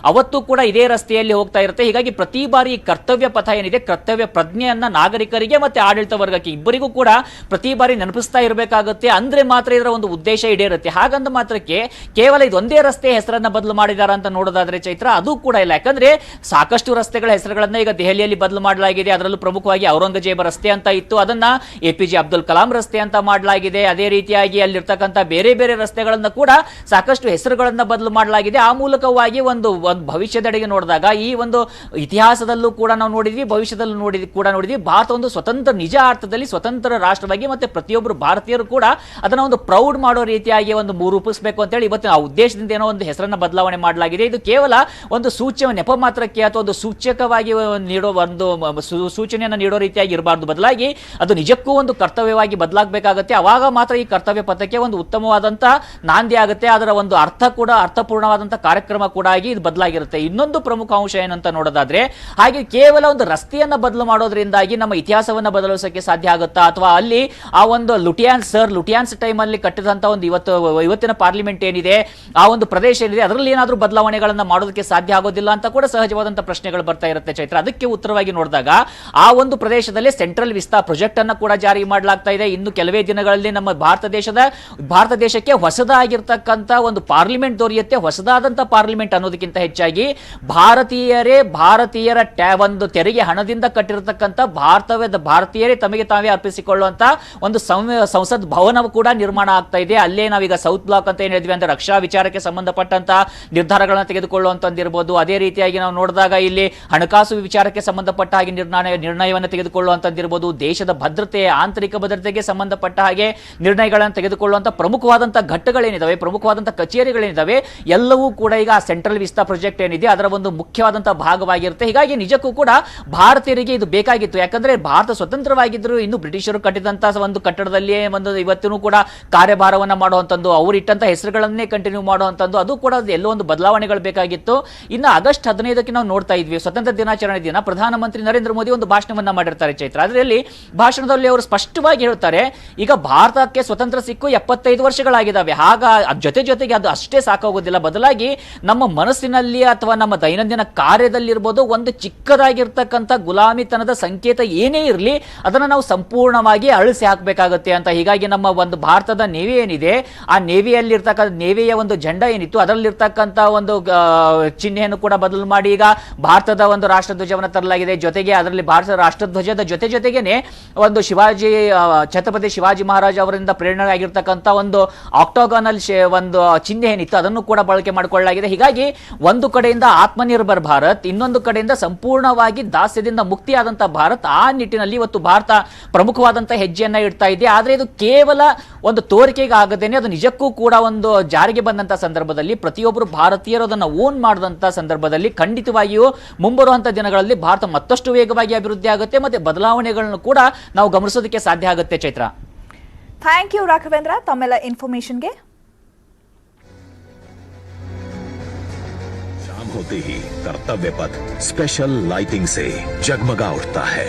ಅವತ್ತು ಕೂಡ ಇದೇ ರಸ್ತೆಯಲ್ಲಿ ಹೋಗ್ತಾ ಇರುತ್ತೆ. ಹೀಗಾಗಿ ಪ್ರತಿ ಬಾರಿ ಕರ್ತವ್ಯ ಪಥ ಏನಿದೆ, ಕರ್ತವ್ಯ ಪ್ರಜ್ಞೆಯನ್ನ ನಾಗರಿಕರಿಗೆ ಮತ್ತೆ ಆಡಳಿತ ವರ್ಗಕ್ಕೆ ಇಬ್ಬರಿಗೂ ಕೂಡ ಪ್ರತಿ ಬಾರಿ ನೆನಪಿಸ್ತಾ ಇರಬೇಕಾಗುತ್ತೆ. ಅಂದ್ರೆ ಮಾತ್ರ ಇದರ ಒಂದು ಉದ್ದೇಶ ಈಡೇರುತ್ತೆ. ಹಾಗಂದ ಮಾತ್ರಕ್ಕೆ ಕೇವಲ ಇದೊಂದೇ ರಸ್ತೆ ಹೆಸರನ್ನ ಬದಲು ಮಾಡಿದಾರ ಅಂತ ನೋಡೋದಾದ್ರೆ ಚೈತ್ರ, ಅದು ಕೂಡ ಇಲ್ಲ. ಯಾಕಂದ್ರೆ ಸಾಕಷ್ಟು ರಸ್ತೆಗಳ ಹೆಸರುಗಳನ್ನ ಈಗ ದೆಹಲಿಯಲ್ಲಿ ಬದಲು ಮಾಡಲಾಗಿದೆ. ಅದರಲ್ಲೂ ಪ್ರಮುಖವಾಗಿ ಔರಂಗಜೇಬ ರಸ್ತೆ ಅಂತ ಇತ್ತು, ಅದನ್ನ APJ ಅಬ್ದುಲ್ ಕಲಾಂ ರಸ್ತೆ ಅಂತ ಮಾಡಲಾಗಿದೆ. ಅದೇ ರೀತಿಯಾಗಿ ಅಲ್ಲಿರ್ತಕ್ಕಂಥ ಬೇರೆ ಬೇರೆ ರಸ್ತೆಗಳನ್ನ ಕೂಡ ಸಾಕಷ್ಟು ಹೆಸರುಗಳನ್ನ ಬದಲು ಮಾಡಲಾಗಿದೆ. ಆ ಮೂಲಕವಾಗಿ ಒಂದು ಭವಿಷ್ಯದೆಡೆಗೆ ನೋಡಿದಾಗ ಈ ಒಂದು ಇತಿಹಾಸದಲ್ಲೂ ಕೂಡ ನಾವು ನೋಡಿದ್ವಿ, ಭವಿಷ್ಯದಲ್ಲೂ ನೋಡಿದ್ವಿ ಭಾರತ ಒಂದು ಸ್ವತಂತ್ರ, ನಿಜ ಅರ್ಥದಲ್ಲಿ ಸ್ವತಂತ್ರ ರಾಷ್ಟ್ರವಾಗಿ ಮತ್ತೆ ಪ್ರತಿಯೊಬ್ಬರು ಭಾರತೀಯರು ಕೂಡ ಅದನ್ನ ಒಂದು ಪ್ರೌಡ್ ಮಾಡೋ ರೀತಿಯಾಗಿ ಒಂದು ರೂಪಿಸಬೇಕು ಅಂತ ಹೇಳಿ ಇವತ್ತು ಆ ಉದ್ದೇಶದಿಂದ ಏನೋ ಒಂದು ಹೆಸರನ್ನ ಬದಲಾವಣೆ ಮಾಡಲಾಗಿದೆ. ಇದು ಕೇವಲ ಒಂದು ನೆಪ ಮಾತ್ರಕ್ಕೆ ಅಥವಾ ಒಂದು ಸೂಚಕವಾಗಿ ನೀಡೋ ಒಂದು ಸೂಚನೆಯನ್ನು ನೀಡೋ ರೀತಿಯಾಗಿ ಇರಬಾರ್ದು, ಬದಲಾಗಿ ಅದು ನಿಜಕ್ಕೂ ಒಂದು ಕರ್ತವ್ಯವಾಗಿ ಬದಲಾಗಬೇಕಾಗುತ್ತೆ. ಅವಾಗ ಮಾತ್ರ ಈ ಕರ್ತವ್ಯ ಪಥಕ್ಕೆ ಒಂದು ಉತ್ತಮವಾದಂತ ನಾಂದಿ ಆಗುತ್ತೆ, ಅದರ ಒಂದು ಅರ್ಥ ಕೂಡ ಅರ್ಥಪೂರ್ಣವಾದಂತಹ ಕಾರ್ಯಕ್ರಮ ಕೂಡ ಆಗಿ ಇದು ಬದಲಾಗಿರುತ್ತೆ. ಇನ್ನೊಂದು ಪ್ರಮುಖ ಅಂಶ ಏನಂತ ನೋಡೋದಾದ್ರೆ, ಹಾಗೆ ಕೇವಲ ಒಂದು ರಸ್ತೆಯನ್ನ ಬದಲು ಮಾಡೋದ್ರಿಂದಾಗಿ ನಮ್ಮ ಇತಿಹಾಸವನ್ನ ಬದಲಿಸೋಕೆ ಸಾಧ್ಯ ಆಗುತ್ತಾ, ಅಥವಾ ಅಲ್ಲಿ ಆ ಒಂದು ಲುಟಿಯಾನ್ಸ್ ಟೈಮ್ ಅಲ್ಲಿ ಕಟ್ಟಿದಂತ ಒಂದು ಇವತ್ತಿನ ಪಾರ್ಲಿಮೆಂಟ್ ಏನಿದೆ, ಆ ಒಂದು ಪ್ರದೇಶ ಏನಿದೆ, ಅದರಲ್ಲಿ ಏನಾದ್ರೂ ಬದಲಾವಣೆಗಳನ್ನ ಮಾಡೋದಕ್ಕೆ ಸಾಧ್ಯ ಆಗೋದಿಲ್ಲ ಅಂತ ಕೂಡ ಸಹಜವಾದಂತಹ ಪ್ರಶ್ನೆಗಳು ಬರ್ತಾ ಇರುತ್ತೆ ಚೈತ್ರ. ಅದಕ್ಕೆ ಉತ್ತರವಾಗಿ ನೋಡಿದಾಗ ಆ ಒಂದು ಪ್ರದೇಶದಲ್ಲಿ ಸೆಂಟ್ರಲ್ ವಿಸ್ತಾ ಪ್ರಾಜೆಕ್ಟ್ ಅನ್ನ ಕೂಡ ಜಾರಿ ಮಾಡಲಾಗ್ತಾ ಇದೆ. ಇನ್ನು ಕೆಲವೇ ದಿನಗಳಲ್ಲಿ ನಮ್ಮ ಭಾರತ ದೇಶಕ್ಕೆ ಹೊಸದಾಗಿರ್ತಕ್ಕಂಥ ಒಂದು ಪಾರ್ಲಿಮೆಂಟ್ ದೊರೆಯುತ್ತೆ. ಹೊಸದಾದಂತಹ ಪಾರ್ಲಿಮೆಂಟ್ ಅನ್ನೋದಕ್ಕಿಂತ ಹೆಚ್ಚಾಗಿ ಭಾರತೀಯರ ಒಂದು ತೆರಿಗೆ ಹಣದಿಂದ ಕಟ್ಟಿರತಕ್ಕಂಥ ಭಾರತೀಯರೇ ತಮಗೆ ತಾವೇ ಅರ್ಪಿಸಿಕೊಳ್ಳುವಂತ ಒಂದು ಸಂಸತ್ ಭವನ ಕೂಡ ನಿರ್ಮಾಣ ಆಗ್ತಾ ಇದೆ. ಅಲ್ಲೇ ನಾವೀಗ ಸೌತ್ ಬ್ಲಾಕ್ ಅಂತ ಏನ್ ಹೇಳಿದ್ವಿ ಅಂದ್ರೆ ರಕ್ಷಾ ವಿಚಾರಕ್ಕೆ ಸಂಬಂಧಪಟ್ಟಂತ ನಿರ್ಧಾರಗಳನ್ನ ತೆಗೆದುಕೊಳ್ಳುವಂತಂದಿರಬಹುದು. ಅದೇ ರೀತಿಯಾಗಿ ನಾವು ನೋಡಿದಾಗ ಇಲ್ಲಿ ಹಣಕಾಸು ವಿಚಾರಕ್ಕೆ ಸಂಬಂಧಪಟ್ಟ ಹಾಗೆ ನಿರ್ಣಯವನ್ನು ತೆಗೆದುಕೊಳ್ಳುವಂತಂದಿರಬಹುದು. ದೇಶದ ಭದ್ರತೆ, ಆಂತರಿಕ ಭದ್ರತೆಗೆ ಸಂಬಂಧಪಟ್ಟ ಹಾಗೆ ನಿರ್ಣಯಗಳನ್ನು ತೆಗೆದುಕೊಳ್ಳುವಂತ ಪ್ರಮುಖವಾದಂತಹ ಘಟ್ಟಗಳೇನಿದಾವೆ, ಪ್ರಮುಖವಾದಂತಹ ಕಚೇರಿಗಳೇನಿದಾವೆ, ಎಲ್ಲವೂ ಕೂಡ ಈಗ ಸೆಂಟ್ರಲ್ ವಿಸ್ತಾ ಪ್ರಾಜೆಕ್ಟ್ ಏನಿದೆ ಅದರ ಒಂದು ಮುಖ್ಯವಾದಂತಹ ಭಾಗವಾಗಿರುತ್ತೆ. ಹೀಗಾಗಿ ನಿಜಕ್ಕೂ ಕೂಡ ಭಾರತೀಯರಿಗೆ ಇದು ಬೇಕಾಗಿತ್ತು. ಯಾಕಂದ್ರೆ ಭಾರತ ಸ್ವತಂತ್ರವಾಗಿದ್ರು ಇನ್ನು ಬ್ರಿಟಿಷರು ಕಟ್ಟಿದಂತಹ ಒಂದು ಕಟ್ಟಡದಲ್ಲಿಯೇ ಒಂದು ಇವತ್ತಿನೂ ಕೂಡ ಕಾರ್ಯಭಾರವನ್ನ ಮಾಡುವಂತದ್ದು, ಅವರು ಇಟ್ಟಂತ ಹೆಸರುಗಳನ್ನೇ ಕಂಟಿನ್ಯೂ ಮಾಡುವಂತದ್ದು, ಅದು ಕೂಡ ಎಲ್ಲೋ ಒಂದು ಬದಲಾವಣೆಗಳು ಬೇಕಾಗಿತ್ತು. ಇನ್ನು ಆಗಸ್ಟ್ 15ಕ್ಕೆ ನಾವು ನೋಡ್ತಾ ಇದ್ವಿ, ಸ್ವತಂತ್ರ ದಿನಾಚರಣೆ ದಿನ ಪ್ರಧಾನಮಂತ್ರಿ ನರೇಂದ್ರ ಮೋದಿ ಒಂದು ಭಾಷಣವನ್ನ ಮಾಡಿರ್ತಾರೆ ಚೈತ್ರ. ಅದರಲ್ಲಿ ಭಾಷಣದಲ್ಲಿ ಅವರು ಸ್ಪಷ್ಟವಾಗಿ ಹೇಳ್ತಾರೆ, ಈಗ ಭಾರತಕ್ಕೆ ಸ್ವತಂತ್ರ ಸಿಕ್ಕು 75 ವರ್ಷಗಳಾಗಿದ್ದಾವೆ. ಜೊತೆಗೆ ಅದು ಅಷ್ಟೇ ಸಾಕಾಗೋದಿಲ್ಲ, ಬದಲಾಗಿ ನಮ್ಮ ಮನಸ್ಸಿನಲ್ಲಿ ಅಥವಾ ನಮ್ಮ ದೈನಂದಿನ ಕಾರ್ಯದಲ್ಲಿರ್ಬೋದು ಒಂದು ಚಿಕ್ಕದಾಗಿರ್ತಕ್ಕಂಥ ಗುಲಾಮಿತನದ ಸಂಕೇತ ಏನೇ ಇರಲಿ ಅದನ್ನು ನಾವು ಸಂಪೂರ್ಣವಾಗಿ ಅಳಿಸಿ ಹಾಕಬೇಕಾಗುತ್ತೆ ಅಂತ. ಹೀಗಾಗಿ ನಮ್ಮ ಒಂದು ಭಾರತದ ನೇವಿ ಏನಿದೆ, ಆ ನೇವಿಯ ಒಂದು ಜೆಂಡಾ ಏನಿತ್ತು ಅದರಲ್ಲಿರ್ತಕ್ಕಂಥ ಒಂದು ಚಿಹ್ನೆಯನ್ನು ಕೂಡ ಬದಲು ಮಾಡಿ ಈಗ ಭಾರತದ ಒಂದು ರಾಷ್ಟ್ರಧ್ವಜವನ್ನು ತರಲಾಗಿದೆ. ಜೊತೆಗೆ ಅದರಲ್ಲಿ ಭಾರತದ ರಾಷ್ಟ್ರಧ್ವಜದ ಜೊತೆಗೇನೆ ಒಂದು ಛತ್ರಪತಿ ಶಿವಾಜಿ ಮಹಾರಾಜ್ ಅವರಿಂದ ಪ್ರೇರಣೆ ಆಗಿರ್ತಕ್ಕಂಥ ಒಂದು ಆಕ್ಟಾಗೋನಲ್ ಒಂದು ಚಿಹ್ನೆ ಏನಿತ್ತು ಅದನ್ನು ಕೂಡ ಬಳಕೆ ಮಾಡಿಕೊಳ್ಳಲಾಗಿದೆ. ಹೀಗಾಗಿ ಒಂದು ಕಡೆಯಿಂದ ಆತ್ಮನಿರ್ಭರ್ ಭಾರತ್, ಇನ್ನೊಂದು ಕಡೆಯಿಂದ ಸಂಪೂರ್ಣವಾಗಿ ದಾಸ್ಯದಿಂದ ಮುಕ್ತಿಯಾದಂತಹ ಭಾರತ್, ಆ ನಿಟ್ಟಿನಲ್ಲಿ ಇವತ್ತು ಭಾರತ ಪ್ರಮುಖವಾದಂತಹ ಹೆಜ್ಜೆಯನ್ನ ಇಡ್ತಾ ಇದೆ. ಆದ್ರೆ ಇದು ಕೇವಲ ಒಂದು ತೋರಿಕೆಗೆ ಆಗದೇನೆ ಅದು ನಿಜಕ್ಕೂ ಕೂಡ ಒಂದು ಜಾರಿಗೆ ಬಂದಂತಹ ಸಂದರ್ಭದಲ್ಲಿ, ಪ್ರತಿಯೊಬ್ಬರು ಭಾರತೀಯರು ಅದನ್ನು ಓನ್ ಮಾಡಿದಂತಹ ಸಂದರ್ಭದಲ್ಲಿ ಖಂಡಿತವಾಗಿಯೂ ಮುಂಬರುವಂತಹ ದಿನಗಳಲ್ಲಿ ಭಾರತ ಮತ್ತಷ್ಟು ವೇಗವಾಗಿ ಅಭಿವೃದ್ಧಿ ಆಗುತ್ತೆ, ಮತ್ತೆ ಬದಲಾವಣೆಗಳನ್ನು ಕೂಡ ನಾವು ಗಮನಿಸೋದಕ್ಕೆ ಸಾಧ್ಯ ಆಗುತ್ತೆ ಚೈತ್ರ. ಥ್ಯಾಂಕ್ ಯು ರಾಘವೇಂದ್ರ ತಮ್ಮೆಲ್ಲ ಇನ್ಫಾರ್ಮೇಶನ್ಗೆ. शाम होते ही कर्तव्य पथ स्पेशल लाइटिंग से जगमगा उठता है।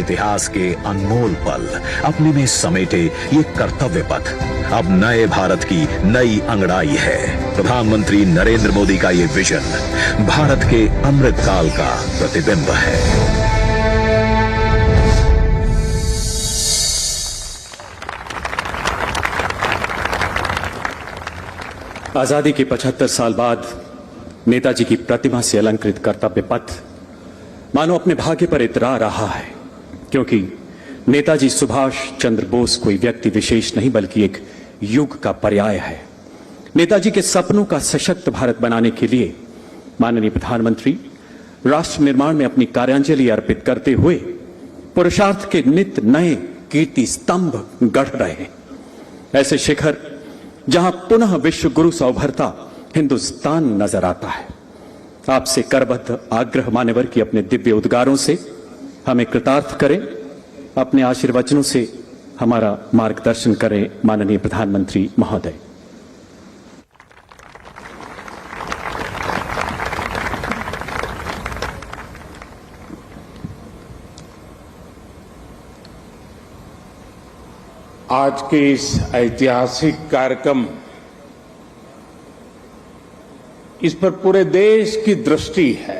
इतिहास के अनमोल पल अपने में समेटे ये कर्तव्य पथ अब नए भारत की नई अंगड़ाई है। प्रधानमंत्री नरेंद्र मोदी का ये विजन भारत के अमृत काल का प्रतिबिंब है। आजादी के 75 साल बाद नेताजी की प्रतिमा से अलंकृत कर्तव्य पथ मानो अपने भाग्य पर इतरा रहा है, क्योंकि नेताजी सुभाष चंद्र बोस कोई व्यक्ति विशेष नहीं बल्कि एक युग का पर्याय है। नेताजी के सपनों का सशक्त भारत बनाने के लिए माननीय प्रधानमंत्री राष्ट्र निर्माण में अपनी कार्यांजलि अर्पित करते हुए पुरुषार्थ के नित नए कीर्ति स्तंभ गढ़ रहे हैं। ऐसे शिखर जहां पुनः विश्व गुरु सा उभरता हिंदुस्तान नजर आता है। आपसे करबद्ध आग्रह मान्यवर की अपने दिव्य उद्गारों से हमें कृतार्थ करें, अपने आशीर्वचनों से हमारा मार्गदर्शन करें माननीय प्रधानमंत्री महोदय। आज के इस ऐतिहासिक कार्यक्रम, इस पर पूरे देश की दृष्टि है।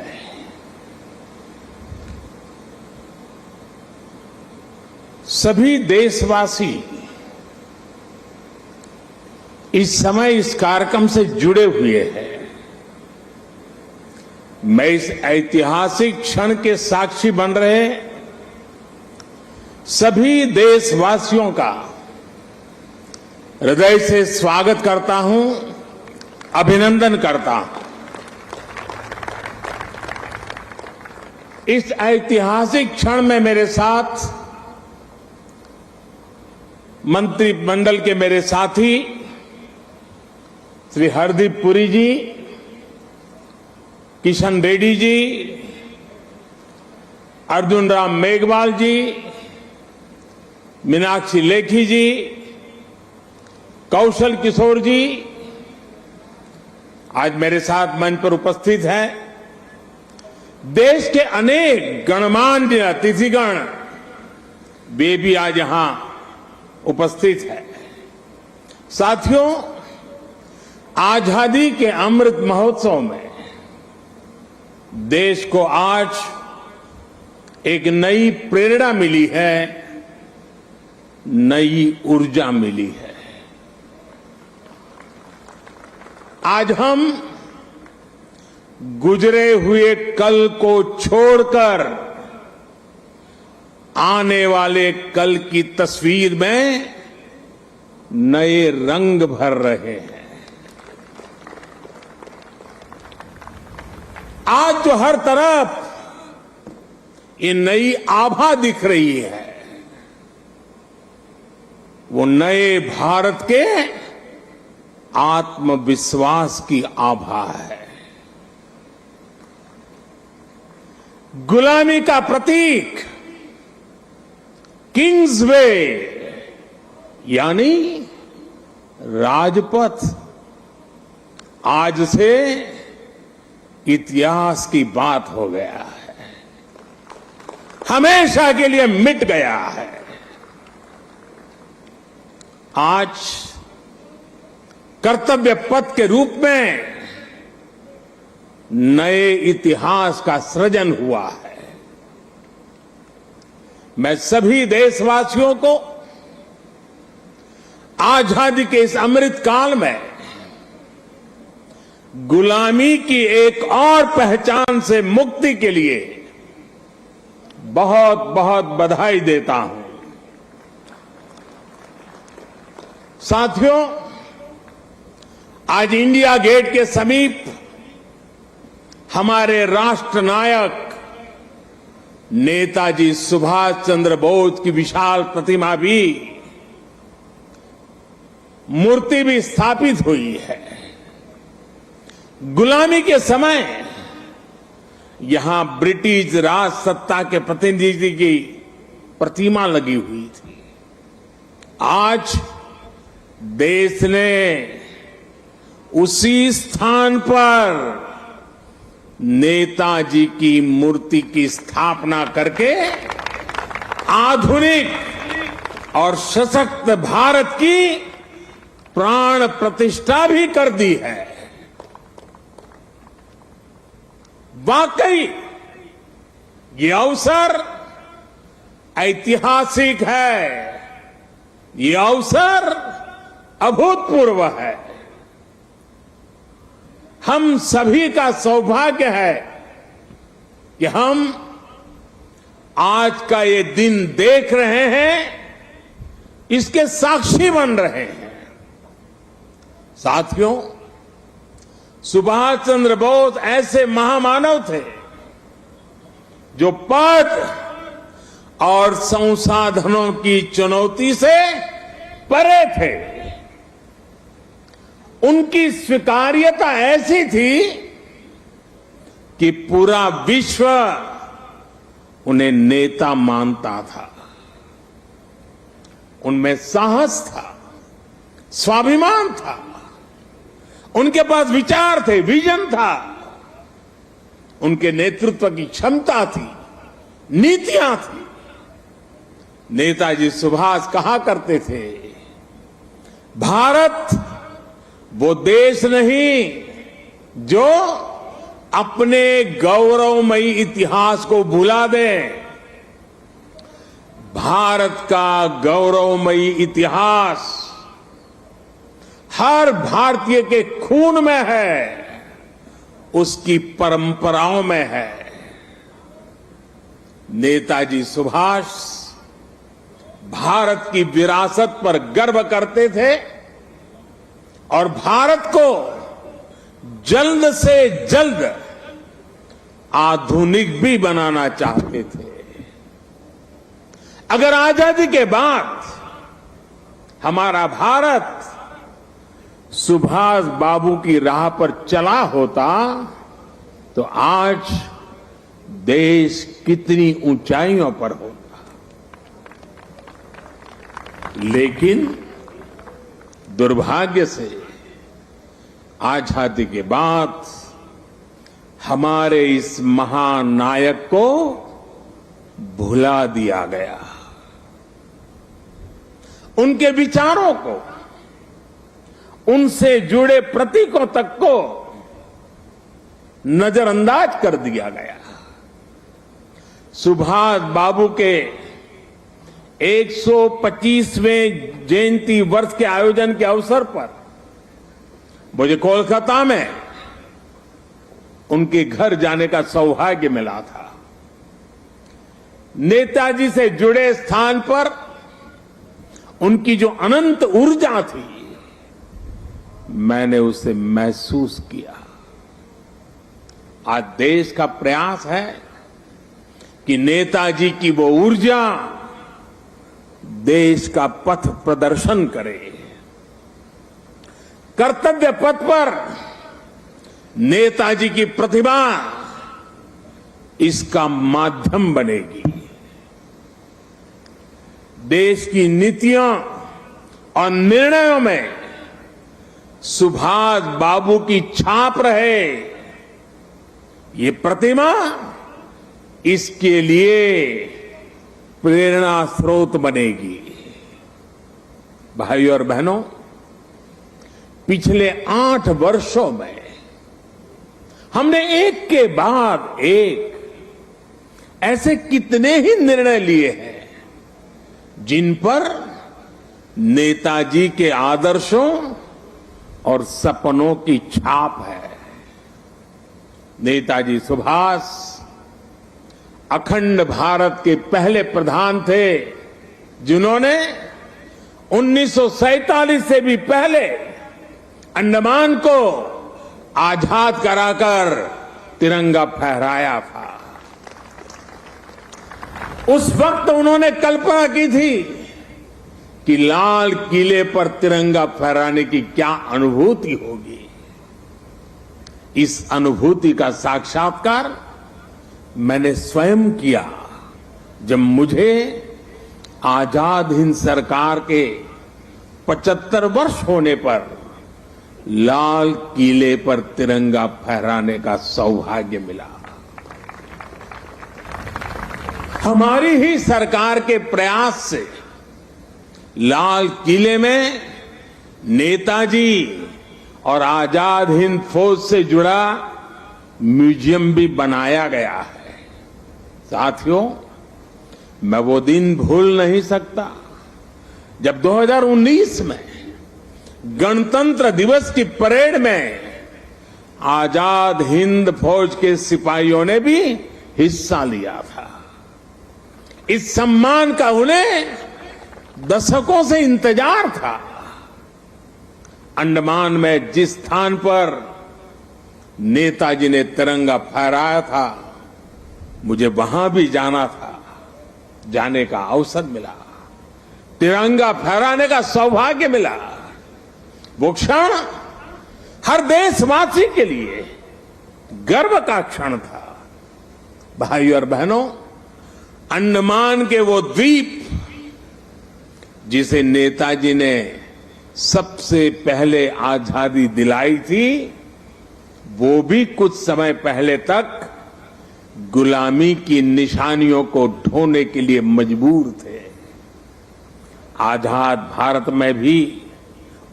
सभी देशवासी इस समय इस कार्यक्रम से जुड़े हुए हैं। मैं इस ऐतिहासिक क्षण के साक्षी बन रहे सभी देशवासियों का हृदय से स्वागत करता हूं, अभिनंदन करता हूं। इस ऐतिहासिक क्षण में मेरे साथ मंत्रिमंडल के मेरे साथी श्री हरदीप पुरी जी, किशन रेड्डी जी, अर्जुन राम मेघवाल जी, मीनाक्षी लेखी जी, कौशल किशोर जी आज मेरे साथ मंच पर उपस्थित हैं। देश के अनेक गणमान्य अतिथिगण वे भी आज यहां उपस्थित हैं। साथियों, आजादी के अमृत महोत्सव में देश को आज एक नई प्रेरणा मिली है, नई ऊर्जा मिली है। आज हम गुजरे हुए कल को छोड़कर आने वाले कल की तस्वीर में नए रंग भर रहे हैं। आज जो हर तरफ ये नई आभा दिख रही है, वो नए भारत के आत्मविश्वास की आभा है। गुलामी का प्रतीक किंग्सवे यानी राजपथ आज से इतिहास की बात हो गया है, हमेशा के लिए मिट गया है। आज कर्तव्य पथ के रूप में नए इतिहास का सृजन हुआ है। मैं सभी देशवासियों को आजादी के इस अमृत काल में गुलामी की एक और पहचान से मुक्ति के लिए बहुत बहुत बधाई देता हूं। साथियों, आज इंडिया गेट के समीप हमारे राष्ट्र नायक नेताजी सुभाष चंद्र बोस की विशाल प्रतिमा भी, मूर्ति भी स्थापित हुई है। गुलामी के समय यहां ब्रिटिश राज सत्ता के प्रतिनिधि की प्रतिमा लगी हुई थी। आज देश ने उसी स्थान पर नेताजी की मूर्ति की स्थापना करके आधुनिक और सशक्त भारत की प्राण प्रतिष्ठा भी कर दी है। वाकई ये अवसर ऐतिहासिक है, ये अवसर अभूतपूर्व है। हम सभी का सौभाग्य है कि हम आज का ये दिन देख रहे हैं, इसके साक्षी बन रहे हैं। साथियों, सुभाष चंद्र बोस ऐसे महामानव थे जो पद और संसाधनों की चुनौती से परे थे। उनकी स्वीकार्यता ऐसी थी कि पूरा विश्व उन्हें नेता मानता था। उनमें साहस था, स्वाभिमान था, उनके पास विचार थे, विजन था, उनके नेतृत्व की क्षमता थी, नीतियां थी। नेताजी सुभाष कहा करते थे, भारत वो देश नहीं जो अपने गौरवमयी इतिहास को भुला दे। भारत का गौरवमयी इतिहास हर भारतीय के खून में है, उसकी परंपराओं में है। नेताजी सुभाष भारत की विरासत पर गर्व करते थे और भारत को जल्द से जल्द आधुनिक भी बनाना चाहते थे। अगर आजादी के बाद हमारा भारत सुभाष बाबू की राह पर चला होता तो आज देश कितनी ऊंचाइयों पर होगा। लेकिन दुर्भाग्य से आजादी के बाद हमारे इस महानायक को भुला दिया गया, उनके विचारों को, उनसे जुड़े प्रतीकों तक को नजरअंदाज कर दिया गया। सुभाष बाबू के 125वें जयंती वर्ष के आयोजन के अवसर पर मुझे कोलकाता में उनके घर जाने का सौभाग्य मिला था। नेताजी से जुड़े स्थान पर उनकी जो अनंत ऊर्जा थी, मैंने उसे महसूस किया। आज देश का प्रयास है कि नेताजी की वो ऊर्जा देश का पथ प्रदर्शन करे। कर्तव्य पथ पर नेताजी की प्रतिभा इसका माध्यम बनेगी। देश की नीतियों और निर्णयों में सुभाष बाबू की छाप रहे, ये प्रतिमा इसके लिए प्रेरणा स्रोत बनेगी। भाइयों और बहनों, पिछले 8 वर्षों में हमने एक के बाद एक ऐसे कितने ही निर्णय लिए हैं जिन पर नेताजी के आदर्शों और सपनों की छाप है। नेताजी सुभाष अखंड भारत के पहले प्रधान थे जिन्होंने 1947 से भी पहले अंडमान को आजाद कराकर तिरंगा फहराया था। उस वक्त उन्होंने कल्पना की थी कि लाल किले पर तिरंगा फहराने की क्या अनुभूति होगी। इस अनुभूति का साक्षात्कार मैंने स्वयं किया जब मुझे आजाद हिंद सरकार के 75 वर्ष होने पर लाल किले पर तिरंगा फहराने का सौभाग्य मिला। हमारी ही सरकार के प्रयास से लाल किले में नेताजी और आजाद हिंद फौज से जुड़ा म्यूजियम भी बनाया गया है। साथियों, मैं वो दिन भूल नहीं सकता जब 2019 में गणतंत्र दिवस की परेड में आजाद हिंद फौज के सिपाहियों ने भी हिस्सा लिया था। इस सम्मान का उन्हें दशकों से इंतजार था। अंडमान में जिस स्थान पर नेताजी ने तिरंगा फहराया था, मुझे वहां भी जाना था, जाने का अवसर मिला, तिरंगा फहराने का सौभाग्य मिला। वो क्षण हर देशवासी के लिए गर्व का क्षण था। भाइयों और बहनों, अंडमान के वो द्वीप जिसे नेताजी ने सबसे पहले आजादी दिलाई थी, वो भी कुछ समय पहले तक गुलामी की निशानियों को ढोने के लिए मजबूर थे। आजाद भारत में भी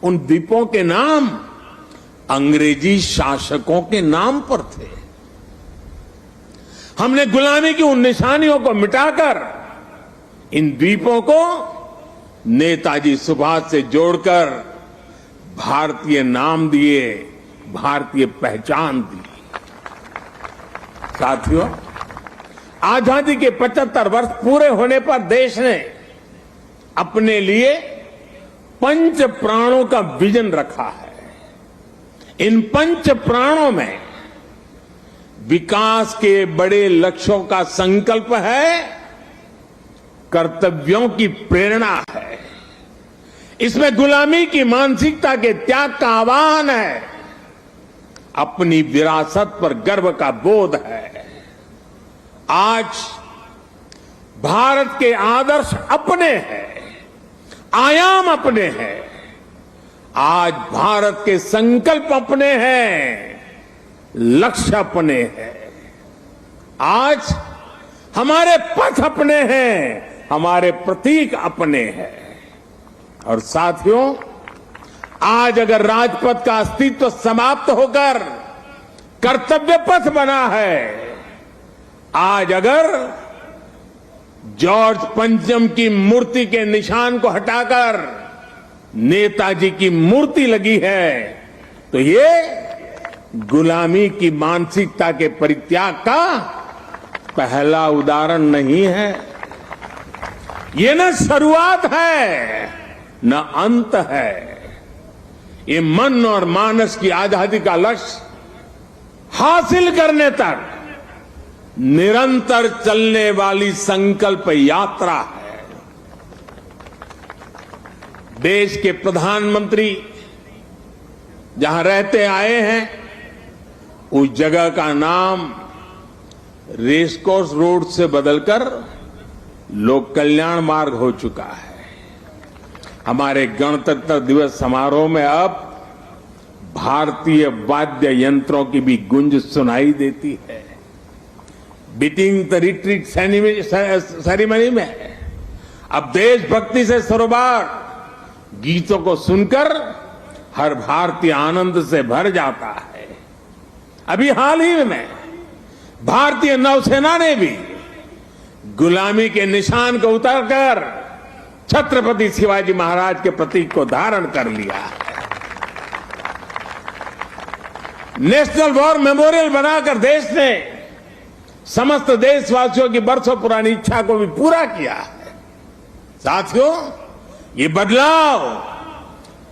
उन द्वीपों के नाम अंग्रेजी शासकों के नाम पर थे। हमने गुलामी की उन निशानियों को मिटाकर इन द्वीपों को नेताजी सुभाष से जोड़कर भारतीय नाम दिए, भारतीय पहचान दी। साथियों, आजादी के 75 वर्ष पूरे होने पर देश ने अपने लिए 5 प्राणों का विजन रखा है। इन 5 प्राणों में विकास के बड़े लक्ष्यों का संकल्प है, कर्तव्यों की प्रेरणा है। इसमें गुलामी की मानसिकता के त्याग का आह्वान है अपनी विरासत पर गर्व का बोध है। आज भारत के आदर्श अपने हैं, आयाम अपने हैं। आज भारत के संकल्प अपने हैं, लक्ष्य अपने हैं। आज हमारे पथ अपने हैं, हमारे प्रतीक अपने हैं। और साथियों, आज अगर राजपथ का अस्तित्व समाप्त होकर कर्तव्य पथ बना है, आज अगर जॉर्ज पंचम की मूर्ति के निशान को हटाकर नेताजी की मूर्ति लगी है, तो ये गुलामी की मानसिकता के परित्याग का पहला उदाहरण नहीं है। ये न शुरुआत है न अंत है। ये मन और मानस की आजादी का लक्ष्य हासिल करने तक निरंतर चलने वाली संकल्प यात्रा है। देश के प्रधानमंत्री जहां रहते आए हैं, उस जगह का नाम रेसकोर्स रोड से बदलकर लोक कल्याण मार्ग हो चुका है। हमारे गणतंत्र दिवस समारोह में अब भारतीय वाद्य यंत्रों की भी गूंज सुनाई देती है। बीटिंग द रिट्रीट सेरेमनी में अब देशभक्ति से सरोबार गीतों को सुनकर हर भारतीय आनंद से भर जाता है। अभी हाल ही में भारतीय नौसेना ने भी गुलामी के निशान को उतारकर छत्रपति शिवाजी महाराज के प्रतीक को धारण कर लिया है। नेशनल वॉर मेमोरियल बनाकर देश ने समस्त देशवासियों की बरसों पुरानी इच्छा को भी पूरा किया है। साथियों, ये बदलाव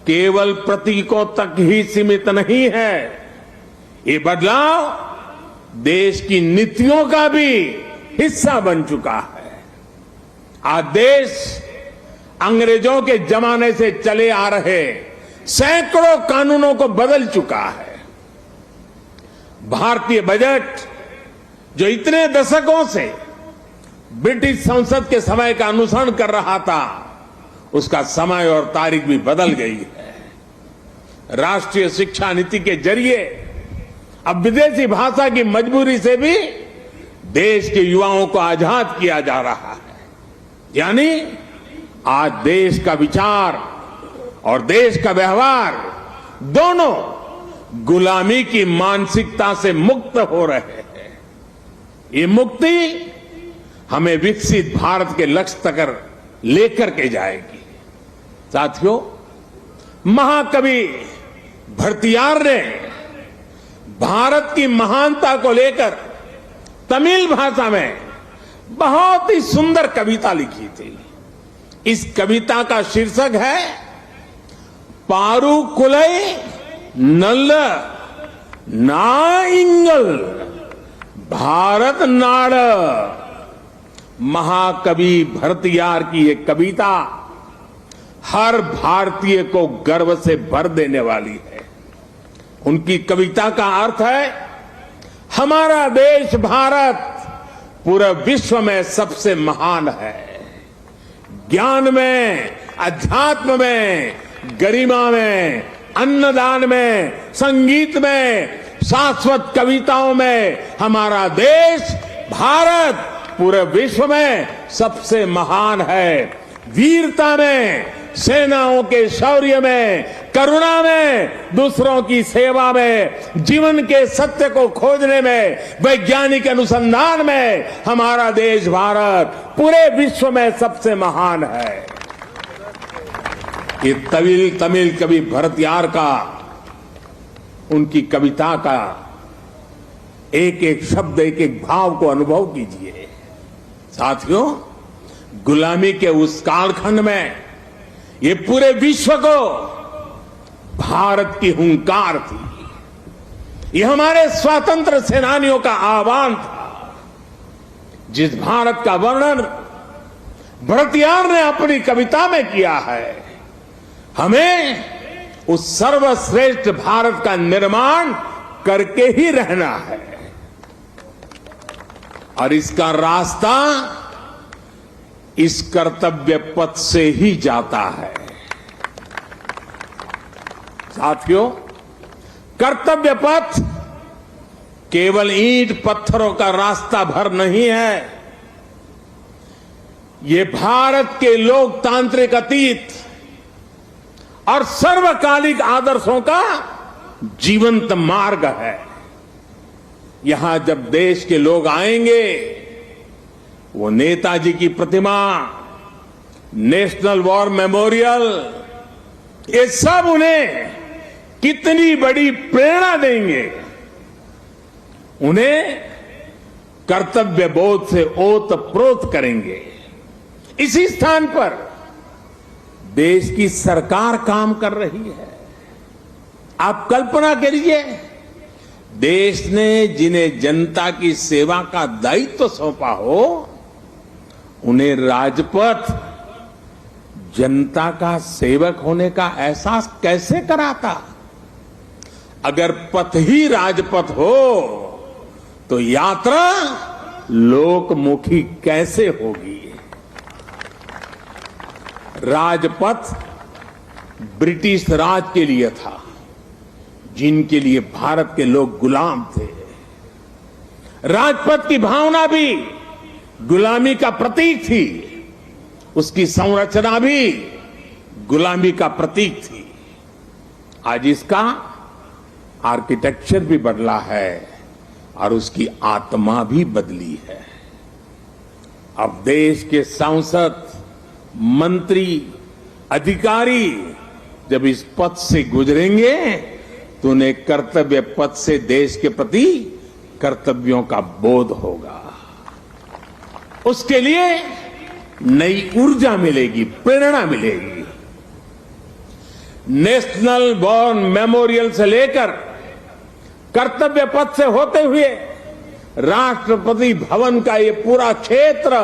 केवल प्रतीकों तक ही सीमित नहीं है। ये बदलाव देश की नीतियों का भी हिस्सा बन चुका है। आज देश अंग्रेजों के जमाने से चले आ रहे सैकड़ों कानूनों को बदल चुका है। भारतीय बजट जो इतने दशकों से ब्रिटिश संसद के समय का अनुसरण कर रहा था, उसका समय और तारीख भी बदल गई है। राष्ट्रीय शिक्षा नीति के जरिए अब विदेशी भाषा की मजबूरी से भी देश के युवाओं को आजाद किया जा रहा है। यानी आज देश का विचार और देश का व्यवहार दोनों गुलामी की मानसिकता से मुक्त हो रहे हैं। ये मुक्ति हमें विकसित भारत के लक्ष्य तक लेकर के जाएगी। साथियों, महाकवि भरतियार ने भारत की महानता को लेकर तमिल भाषा में बहुत ही सुंदर कविता लिखी थी। इस कविता का शीर्षक है पारुकुलई नल्ल नाइंगल भारत नाड़। महाकवि भरतियार की ये कविता हर भारतीय को गर्व से भर देने वाली है। उनकी कविता का अर्थ है, हमारा देश भारत पूरे विश्व में सबसे महान है। ज्ञान में, अध्यात्म में, गरिमा में, अन्नदान में, संगीत में, शाश्वत कविताओं में हमारा देश भारत पूरे विश्व में सबसे महान है। वीरता में, सेनाओं के शौर्य में, करुणा में, दूसरों की सेवा में, जीवन के सत्य को खोजने में, वैज्ञानिक अनुसंधान में हमारा देश भारत पूरे विश्व में सबसे महान है। ये तमिल कवि भरतियार का, उनकी कविता का एक एक शब्द, एक एक भाव को अनुभव कीजिए। साथियों, गुलामी के उस कालखंड में ये पूरे विश्व को भारत की हुंकार थी। ये हमारे स्वतंत्र सेनानियों का आह्वान था। जिस भारत का वर्णन भरतियार ने अपनी कविता में किया है, हमें उस सर्वश्रेष्ठ भारत का निर्माण करके ही रहना है और इसका रास्ता इस कर्तव्य पथ से ही जाता है। साथियों, कर्तव्य पथ केवल ईंट पत्थरों का रास्ता भर नहीं है, ये भारत के लोकतांत्रिक अतीत और सर्वकालिक आदर्शों का जीवंत मार्ग है। यहां जब देश के लोग आएंगे, वो नेताजी की प्रतिमा, नेशनल वॉर मेमोरियल, ये सब उन्हें कितनी बड़ी प्रेरणा देंगे, उन्हें कर्तव्य बोध से ओतप्रोत करेंगे। इसी स्थान पर देश की सरकार काम कर रही है। आप कल्पना करिए, देश ने जिन्हें जनता की सेवा का दायित्व सौंपा हो, उन्हें राजपथ जनता का सेवक होने का एहसास कैसे कराता? अगर पथ ही राजपथ हो तो यात्रा लोकमुखी कैसे होगी? राजपथ ब्रिटिश राज के लिए था, जिनके लिए भारत के लोग गुलाम थे। राजपथ की भावना भी गुलामी का प्रतीक थी, उसकी संरचना भी गुलामी का प्रतीक थी। आज इसका आर्किटेक्चर भी बदला है और उसकी आत्मा भी बदली है। अब देश के सांसद, मंत्री, अधिकारी जब इस पथ से गुजरेंगे तो उन्हें कर्तव्य पथ से देश के प्रति कर्तव्यों का बोध होगा। उसके लिए नई ऊर्जा मिलेगी, प्रेरणा मिलेगी। नेशनल वॉर मेमोरियल से लेकर कर्तव्य पथ से होते हुए राष्ट्रपति भवन का ये पूरा क्षेत्र,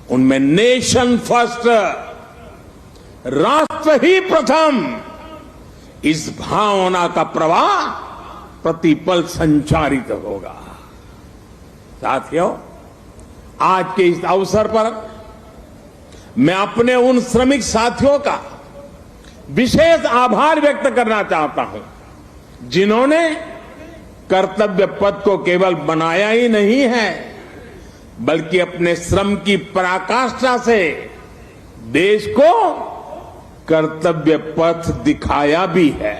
उनमें नेशन फर्स्ट, राष्ट्र ही प्रथम, इस भावना का प्रवाह प्रतिपल संचारित होगा। साथियों, आज के इस अवसर पर मैं अपने उन श्रमिक साथियों का विशेष आभार व्यक्त करना चाहता हूं, जिन्होंने कर्तव्य पथ को केवल बनाया ही नहीं है, बल्कि अपने श्रम की पराकाष्ठा से देश को कर्तव्य पथ दिखाया भी है।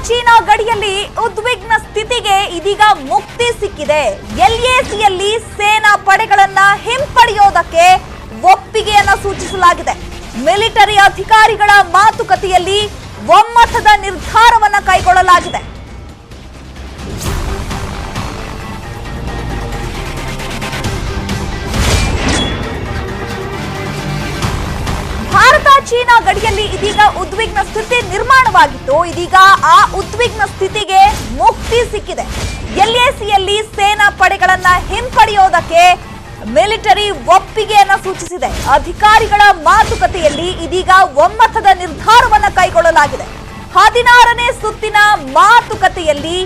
ಚೀನಾ ಗಡಿಯಲ್ಲಿ ಉದ್ವಿಗ್ನ ಸ್ಥಿತಿಗೆ ಇದೀಗ ಮುಕ್ತಿ ಸಿಕ್ಕಿದೆ. LACಯಲ್ಲಿ ಸೇನಾ ಪಡೆಗಳನ್ನ ಹಿಂಪಡೆಯೋದಕ್ಕೆ ಒಪ್ಪಿಗೆಯನ್ನ ಸೂಚಿಸಲಾಗಿದೆ. ಮಿಲಿಟರಿ ಅಧಿಕಾರಿಗಳ ಮಾತುಕತೆಯಲ್ಲಿ ಒಮ್ಮತದ ನಿರ್ಧಾರವನ್ನ ಕೈಗೊಳ್ಳಲಾಗಿದೆ. ಭಾರತ ಚೀನಾ ಗಡಿಯಲ್ಲಿ ಇದೀಗ ಉದ್ವಿಗ್ನ ಸ್ಥಿತಿ ನಿರ್ಮಾಣವಾಗಿತ್ತು. ಇದೀಗ ಆ ಉದ್ವಿಗ್ನ ಸ್ಥಿತಿಗೆ ಮುಕ್ತಿ ಸಿಕ್ಕಿದೆ. LACಯಲ್ಲಿ ಸೇನಾ ಪಡೆಗಳನ್ನ ಹಿಂಪಡೆಯೋದಕ್ಕೆ ಮಿಲಿಟರಿ ಒಪ್ಪಿಗೆಯನ್ನ ಸೂಚಿಸಿದೆ. ಅಧಿಕಾರಿಗಳ ಮಾತುಕತೆಯಲ್ಲಿ ಇದೀಗ ಒಮ್ಮತದ ನಿರ್ಧಾರವನ್ನ ಕೈಗೊಳ್ಳಲಾಗಿದೆ. 16ನೇ ಸುತ್ತಿನ ಮಾತುಕತೆಯಲ್ಲಿ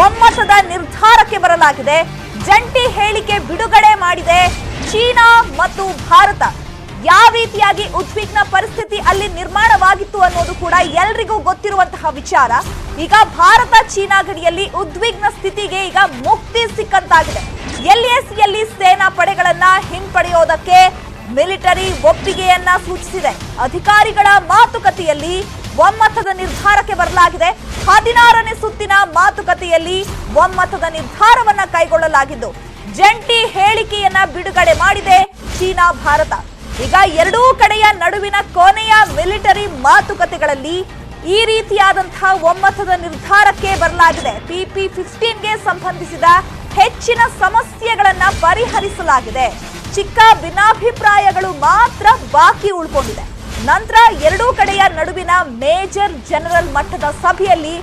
ಒಮ್ಮತದ ನಿರ್ಧಾರಕ್ಕೆ ಬರಲಾಗಿದೆ. ಜಂಟಿ ಹೇಳಿಕೆ ಬಿಡುಗಡೆ ಮಾಡಿದೆ ಚೀನಾ ಮತ್ತು ಭಾರತ. ಯಾವ ರೀತಿಯಾಗಿ ಉದ್ವಿಗ್ನ ಪರಿಸ್ಥಿತಿ ಅಲ್ಲಿ ನಿರ್ಮಾಣವಾಗಿತ್ತು ಅನ್ನೋದು ಕೂಡ ಎಲ್ರಿಗೂ ಗೊತ್ತಿರುವಂತಹ ವಿಚಾರ. ಈಗ ಭಾರತ ಚೀನಾ ಗಡಿಯಲ್ಲಿ ಉದ್ವಿಗ್ನ ಸ್ಥಿತಿಗೆ ಈಗ ಮುಕ್ತಿ ಸಿಕ್ಕಂತಾಗಿದೆ. LACಯಲ್ಲಿ ಸೇನಾ ಪಡೆಗಳನ್ನ ಹಿಂಪಡೆಯೋದಕ್ಕೆ ಮಿಲಿಟರಿ ಒಪ್ಪಿಗೆಯನ್ನ ಸೂಚಿಸಿದೆ. ಅಧಿಕಾರಿಗಳ ಮಾತುಕತೆಯಲ್ಲಿ ಒಮ್ಮತದ ನಿರ್ಧಾರಕ್ಕೆ ಬರಲಾಗಿದೆ. 16ನೇ ಸುತ್ತಿನ ಮಾತುಕತೆಯಲ್ಲಿ ಒಮ್ಮತದ ನಿರ್ಧಾರವನ್ನ ಕೈಗೊಳ್ಳಲಾಗಿದ್ದು ಜಂಟಿ ಹೇಳಿಕೆಯನ್ನ ಬಿಡುಗಡೆ ಮಾಡಿದೆ ಚೀನಾ ಭಾರತ. ಈಗ ಎರಡೂ ಕಡೆಯ ನಡುವಿನ ಕೊನೆಯ ಮಿಲಿಟರಿ ಮಾತುಕತೆಗಳಲ್ಲಿ ಈ ರೀತಿಯಾದಂತಹ ಒಮ್ಮತದ ನಿರ್ಧಾರಕ್ಕೆ ಬರಲಾಗಿದೆ. PP-15ಗೆ ಸಂಬಂಧಿಸಿದ ಹೆಚ್ಚಿನ ಸಮಸ್ಯೆಗಳನ್ನ ಪರಿಹರಿಸಲಾಗಿದೆ. ಚಿಕ್ಕ ಭಿನ್ನಾಭಿಪ್ರಾಯಗಳು ಮಾತ್ರ ಬಾಕಿ ಉಳ್ಕೊಂಡಿದೆ. ನಂತರ ಎರಡೂ ಕಡೆಯ ನಡುವಿನ ಮೇಜರ್ ಜನರಲ್ ಮಟ್ಟದ ಸಭೆಯಲ್ಲಿ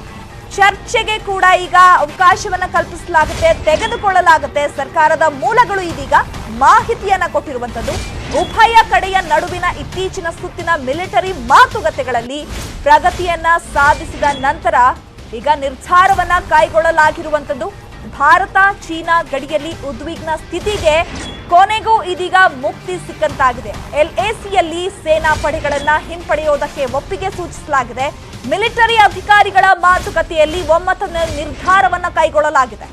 ಚರ್ಚೆಗೆ ಕೂಡ ಈಗ ಅವಕಾಶವನ್ನ ಕಲ್ಪಿಸಲಾಗುತ್ತೆ, ತೆಗೆದುಕೊಳ್ಳಲಾಗುತ್ತೆ. ಸರ್ಕಾರದ ಮೂಲಗಳು ಇದೀಗ ಮಾಹಿತಿಯನ್ನ ಕೊಟ್ಟಿರುವಂತದ್ದು. ಉಭಯ ಕಡೆಯ ನಡುವಿನ ಇತ್ತೀಚಿನ ಸುತ್ತಿನ ಮಿಲಿಟರಿ ಮಾತುಕತೆಗಳಲ್ಲಿ ಪ್ರಗತಿಯನ್ನ ಸಾಧಿಸಿದ ನಂತರ ಈಗ ನಿರ್ಧಾರವನ್ನ ಕೈಗೊಳ್ಳಲಾಗಿರುವಂತದ್ದು. ಭಾರತ ಚೀನಾ ಗಡಿಯಲ್ಲಿ ಉದ್ವಿಗ್ನ ಸ್ಥಿತಿಗೆ ಕೊನೆಗೂ ಇದೀಗ ಮುಕ್ತಿ ಸಿಕ್ಕಂತಾಗಿದೆ. LACಯಲ್ಲಿ ಸೇನಾ ಪಡೆಗಳನ್ನ ಹಿಂಪಡೆಯುವುದಕ್ಕೆ ಒಪ್ಪಿಗೆ ಸೂಚಿಸಲಾಗಿದೆ. ಮಿಲಿಟರಿ ಅಧಿಕಾರಿಗಳ ಮಾತುಕತೆಯಲ್ಲಿ ಒಮ್ಮತದ ನಿರ್ಧಾರವನ್ನ ಕೈಗೊಳ್ಳಲಾಗಿದೆ.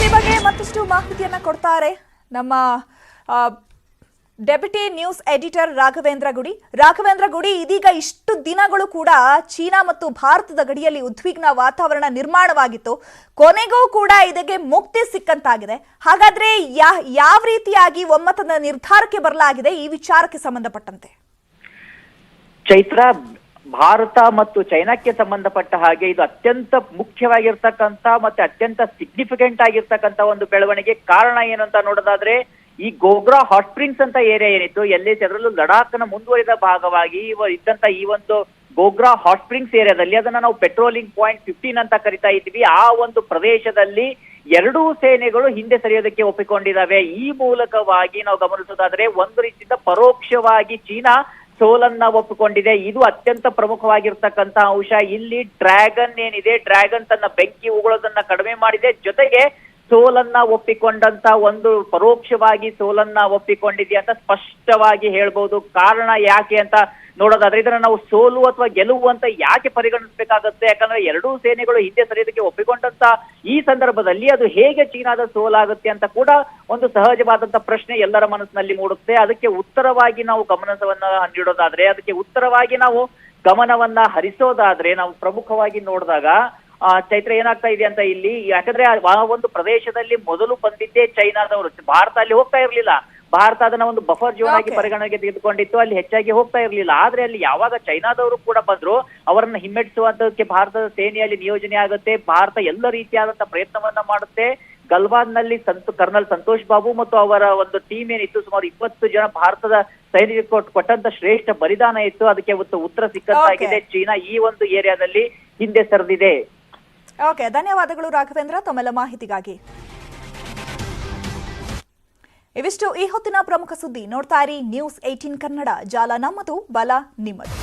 ಈ ಬಗ್ಗೆ ಮತ್ತಷ್ಟು ಮಾಹಿತಿಯನ್ನ ಕೊಡ್ತಾರೆ ನಮ್ಮ ಡೆಪ್ಯೂಟಿ ನ್ಯೂಸ್ ಎಡಿಟರ್ ರಾಘವೇಂದ್ರ ಗುಡಿ. ಇದೀಗ ಇಷ್ಟು ದಿನಗಳು ಕೂಡ ಚೀನಾ ಮತ್ತು ಭಾರತದ ಗಡಿಯಲ್ಲಿ ಉದ್ವಿಗ್ನ ವಾತಾವರಣ ನಿರ್ಮಾಣವಾಗಿತ್ತು. ಕೊನೆಗೂ ಕೂಡ ಇದಕ್ಕೆ ಮುಕ್ತಿ ಸಿಕ್ಕಂತಾಗಿದೆ. ಹಾಗಾದ್ರೆ ಯಾವ ರೀತಿಯಾಗಿ ಒಮ್ಮತದ ನಿರ್ಧಾರಕ್ಕೆ ಬರಲಾಗಿದೆ ಈ ವಿಚಾರಕ್ಕೆ ಸಂಬಂಧಪಟ್ಟಂತೆ? ಚೈತ್ರ, ಭಾರತ ಮತ್ತು ಚೈನಾಕ್ಕೆ ಸಂಬಂಧಪಟ್ಟ ಹಾಗೆ ಇದು ಅತ್ಯಂತ ಮುಖ್ಯವಾಗಿರ್ತಕ್ಕಂಥ ಮತ್ತೆ ಅತ್ಯಂತ ಸಿಗ್ನಿಫಿಕೆಂಟ್ ಆಗಿರ್ತಕ್ಕಂಥ ಒಂದು ಬೆಳವಣಿಗೆ. ಕಾರಣ ಏನು ಅಂತ ನೋಡೋದಾದ್ರೆ, ಈ ಗೋಗ್ರಾ ಹಾಟ್ ಸ್ಪ್ರಿಂಗ್ಸ್ ಅಂತ ಏರಿಯಾ ಏನಿತ್ತು, ಅದರಲ್ಲೂ ಲಡಾಖ್ನ ಮುಂದುವರಿದ ಭಾಗವಾಗಿ ಇದ್ದಂತ ಈ ಒಂದು ಗೋಗ್ರಾ ಹಾಟ್ ಸ್ಪ್ರಿಂಗ್ಸ್ ಏರಿಯಾದಲ್ಲಿ, ಅದನ್ನ ನಾವು ಪೆಟ್ರೋಲಿಂಗ್ ಪಾಯಿಂಟ್ 15 ಅಂತ ಕರಿತಾ ಇದ್ವಿ. ಆ ಒಂದು ಪ್ರದೇಶದಲ್ಲಿ ಎರಡೂ ಸೇನೆಗಳು ಹಿಂದೆ ಸರಿಯೋದಕ್ಕೆ ಒಪ್ಪಿಕೊಂಡಿದ್ದಾವೆ. ಈ ಮೂಲಕವಾಗಿ ನಾವು ಗಮನಿಸೋದಾದ್ರೆ ಒಂದು ರೀತಿಯಿಂದ ಪರೋಕ್ಷವಾಗಿ ಚೀನಾ ಸೋಲನ್ನ ಒಪ್ಪಿಕೊಂಡಿದೆ. ಇದು ಅತ್ಯಂತ ಪ್ರಮುಖವಾಗಿರ್ತಕ್ಕಂಥ ಅಂಶ. ಇಲ್ಲಿ ಡ್ರ್ಯಾಗನ್ ಏನಿದೆ, ಡ್ರ್ಯಾಗನ್ ತನ್ನ ಬೆಂಕಿ ಉಗುಳೋದನ್ನ ಕಡಿಮೆ ಮಾಡಿದೆ, ಜೊತೆಗೆ ಸೋಲನ್ನ ಒಪ್ಪಿಕೊಂಡಂತ ಒಂದು ಪರೋಕ್ಷವಾಗಿ ಸೋಲನ್ನ ಒಪ್ಪಿಕೊಂಡಿದೆ ಅಂತ ಸ್ಪಷ್ಟವಾಗಿ ಹೇಳ್ಬಹುದು. ಕಾರಣ ಯಾಕೆ ಅಂತ ನೋಡೋದಾದ್ರೆ, ಇದನ್ನ ನಾವು ಸೋಲು ಅಥವಾ ಗೆಲುವು ಅಂತ ಯಾಕೆ ಪರಿಗಣಿಸಬೇಕಾಗುತ್ತೆ? ಯಾಕಂದ್ರೆ ಎರಡೂ ಸೇನೆಗಳು ಹಿಂದೆ ಸರಿಯೋದಕ್ಕೆ ಒಪ್ಪಿಕೊಂಡಂತ ಈ ಸಂದರ್ಭದಲ್ಲಿ ಅದು ಹೇಗೆ ಚೀನಾದ ಸೋಲಾಗುತ್ತೆ ಅಂತ ಕೂಡ ಒಂದು ಸಹಜವಾದಂತ ಪ್ರಶ್ನೆ ಎಲ್ಲರ ಮನಸ್ಸಿನಲ್ಲಿ ಮೂಡುತ್ತೆ. ಅದಕ್ಕೆ ಉತ್ತರವಾಗಿ ನಾವು ಗಮನವನ್ನ ನೀಡೋದಾದ್ರೆ, ಅದಕ್ಕೆ ಉತ್ತರವಾಗಿ ನಾವು ಗಮನವನ್ನ ಹರಿಸೋದಾದ್ರೆ, ನಾವು ಪ್ರಮುಖವಾಗಿ ನೋಡಿದಾಗ ಚೈತ್ರ ಏನಾಗ್ತಾ ಇದೆ ಅಂತ ಇಲ್ಲಿ, ಯಾಕಂದ್ರೆ ಆ ಒಂದು ಪ್ರದೇಶದಲ್ಲಿ ಮೊದಲು ಬಂದಿದ್ದೇ ಚೈನಾದವರು. ಭಾರತ ಅಲ್ಲಿ ಹೋಗ್ತಾ ಇರ್ಲಿಲ್ಲ. ಭಾರತ ಅದನ್ನ ಒಂದು ಬಫರ್ ಝೋನ್ ಆಗಿ ಪರಿಗಣನೆಗೆ ತೆಗೆದುಕೊಂಡಿತ್ತು, ಅಲ್ಲಿ ಹೆಚ್ಚಾಗಿ ಹೋಗ್ತಾ ಇರ್ಲಿಲ್ಲ. ಆದ್ರೆ ಅಲ್ಲಿ ಯಾವಾಗ ಚೈನಾದವರು ಕೂಡ ಬಂದ್ರು, ಅವರನ್ನ ಹಿಮ್ಮೆಟ್ಟಿಸುವಂತಕ್ಕೆ ಭಾರತದ ಸೇನೆಯಲ್ಲಿ ನಿಯೋಜನೆ ಆಗುತ್ತೆ. ಭಾರತ ಎಲ್ಲ ರೀತಿಯಾದಂತಹ ಪ್ರಯತ್ನವನ್ನ ಮಾಡುತ್ತೆ. ಗಲ್ವಾನ್ನಲ್ಲಿ ಕರ್ನಲ್ ಸಂತೋಷ್ ಬಾಬು ಮತ್ತು ಅವರ ಒಂದು ಟೀಮ್ ಏನಿತ್ತು, ಸುಮಾರು 20 ಜನ ಭಾರತದ ಸೈನಿಕರು ಕೊಟ್ಟಂತ ಶ್ರೇಷ್ಠ ಬಲಿದಾನ ಇತ್ತು. ಅದಕ್ಕೆ ಉತ್ತರ ಸಿಕ್ಕಂತಾಗಿದೆ. ಚೀನಾ ಈ ಒಂದು ಏರಿಯಾದಲ್ಲಿ ಹಿಂದೆ ಸರಿದಿದೆ. ಓಕೆ, ಧನ್ಯವಾದಗಳು ರಾಘವೇಂದ್ರ ತಮ್ಮೆಲ್ಲ ಮಾಹಿತಿಗಾಗಿ. ಇವಿಷ್ಟು ಈ ಹೊತ್ತಿನ ಪ್ರಮುಖ ಸುದ್ದಿ. ನೋಡ್ತಾ ಇರಿ ನ್ಯೂಸ್ 18 ಕನ್ನಡ. ಜಾಲ ನಮ್ಮದು, ಬಲ ನಿಮ್ಮದು.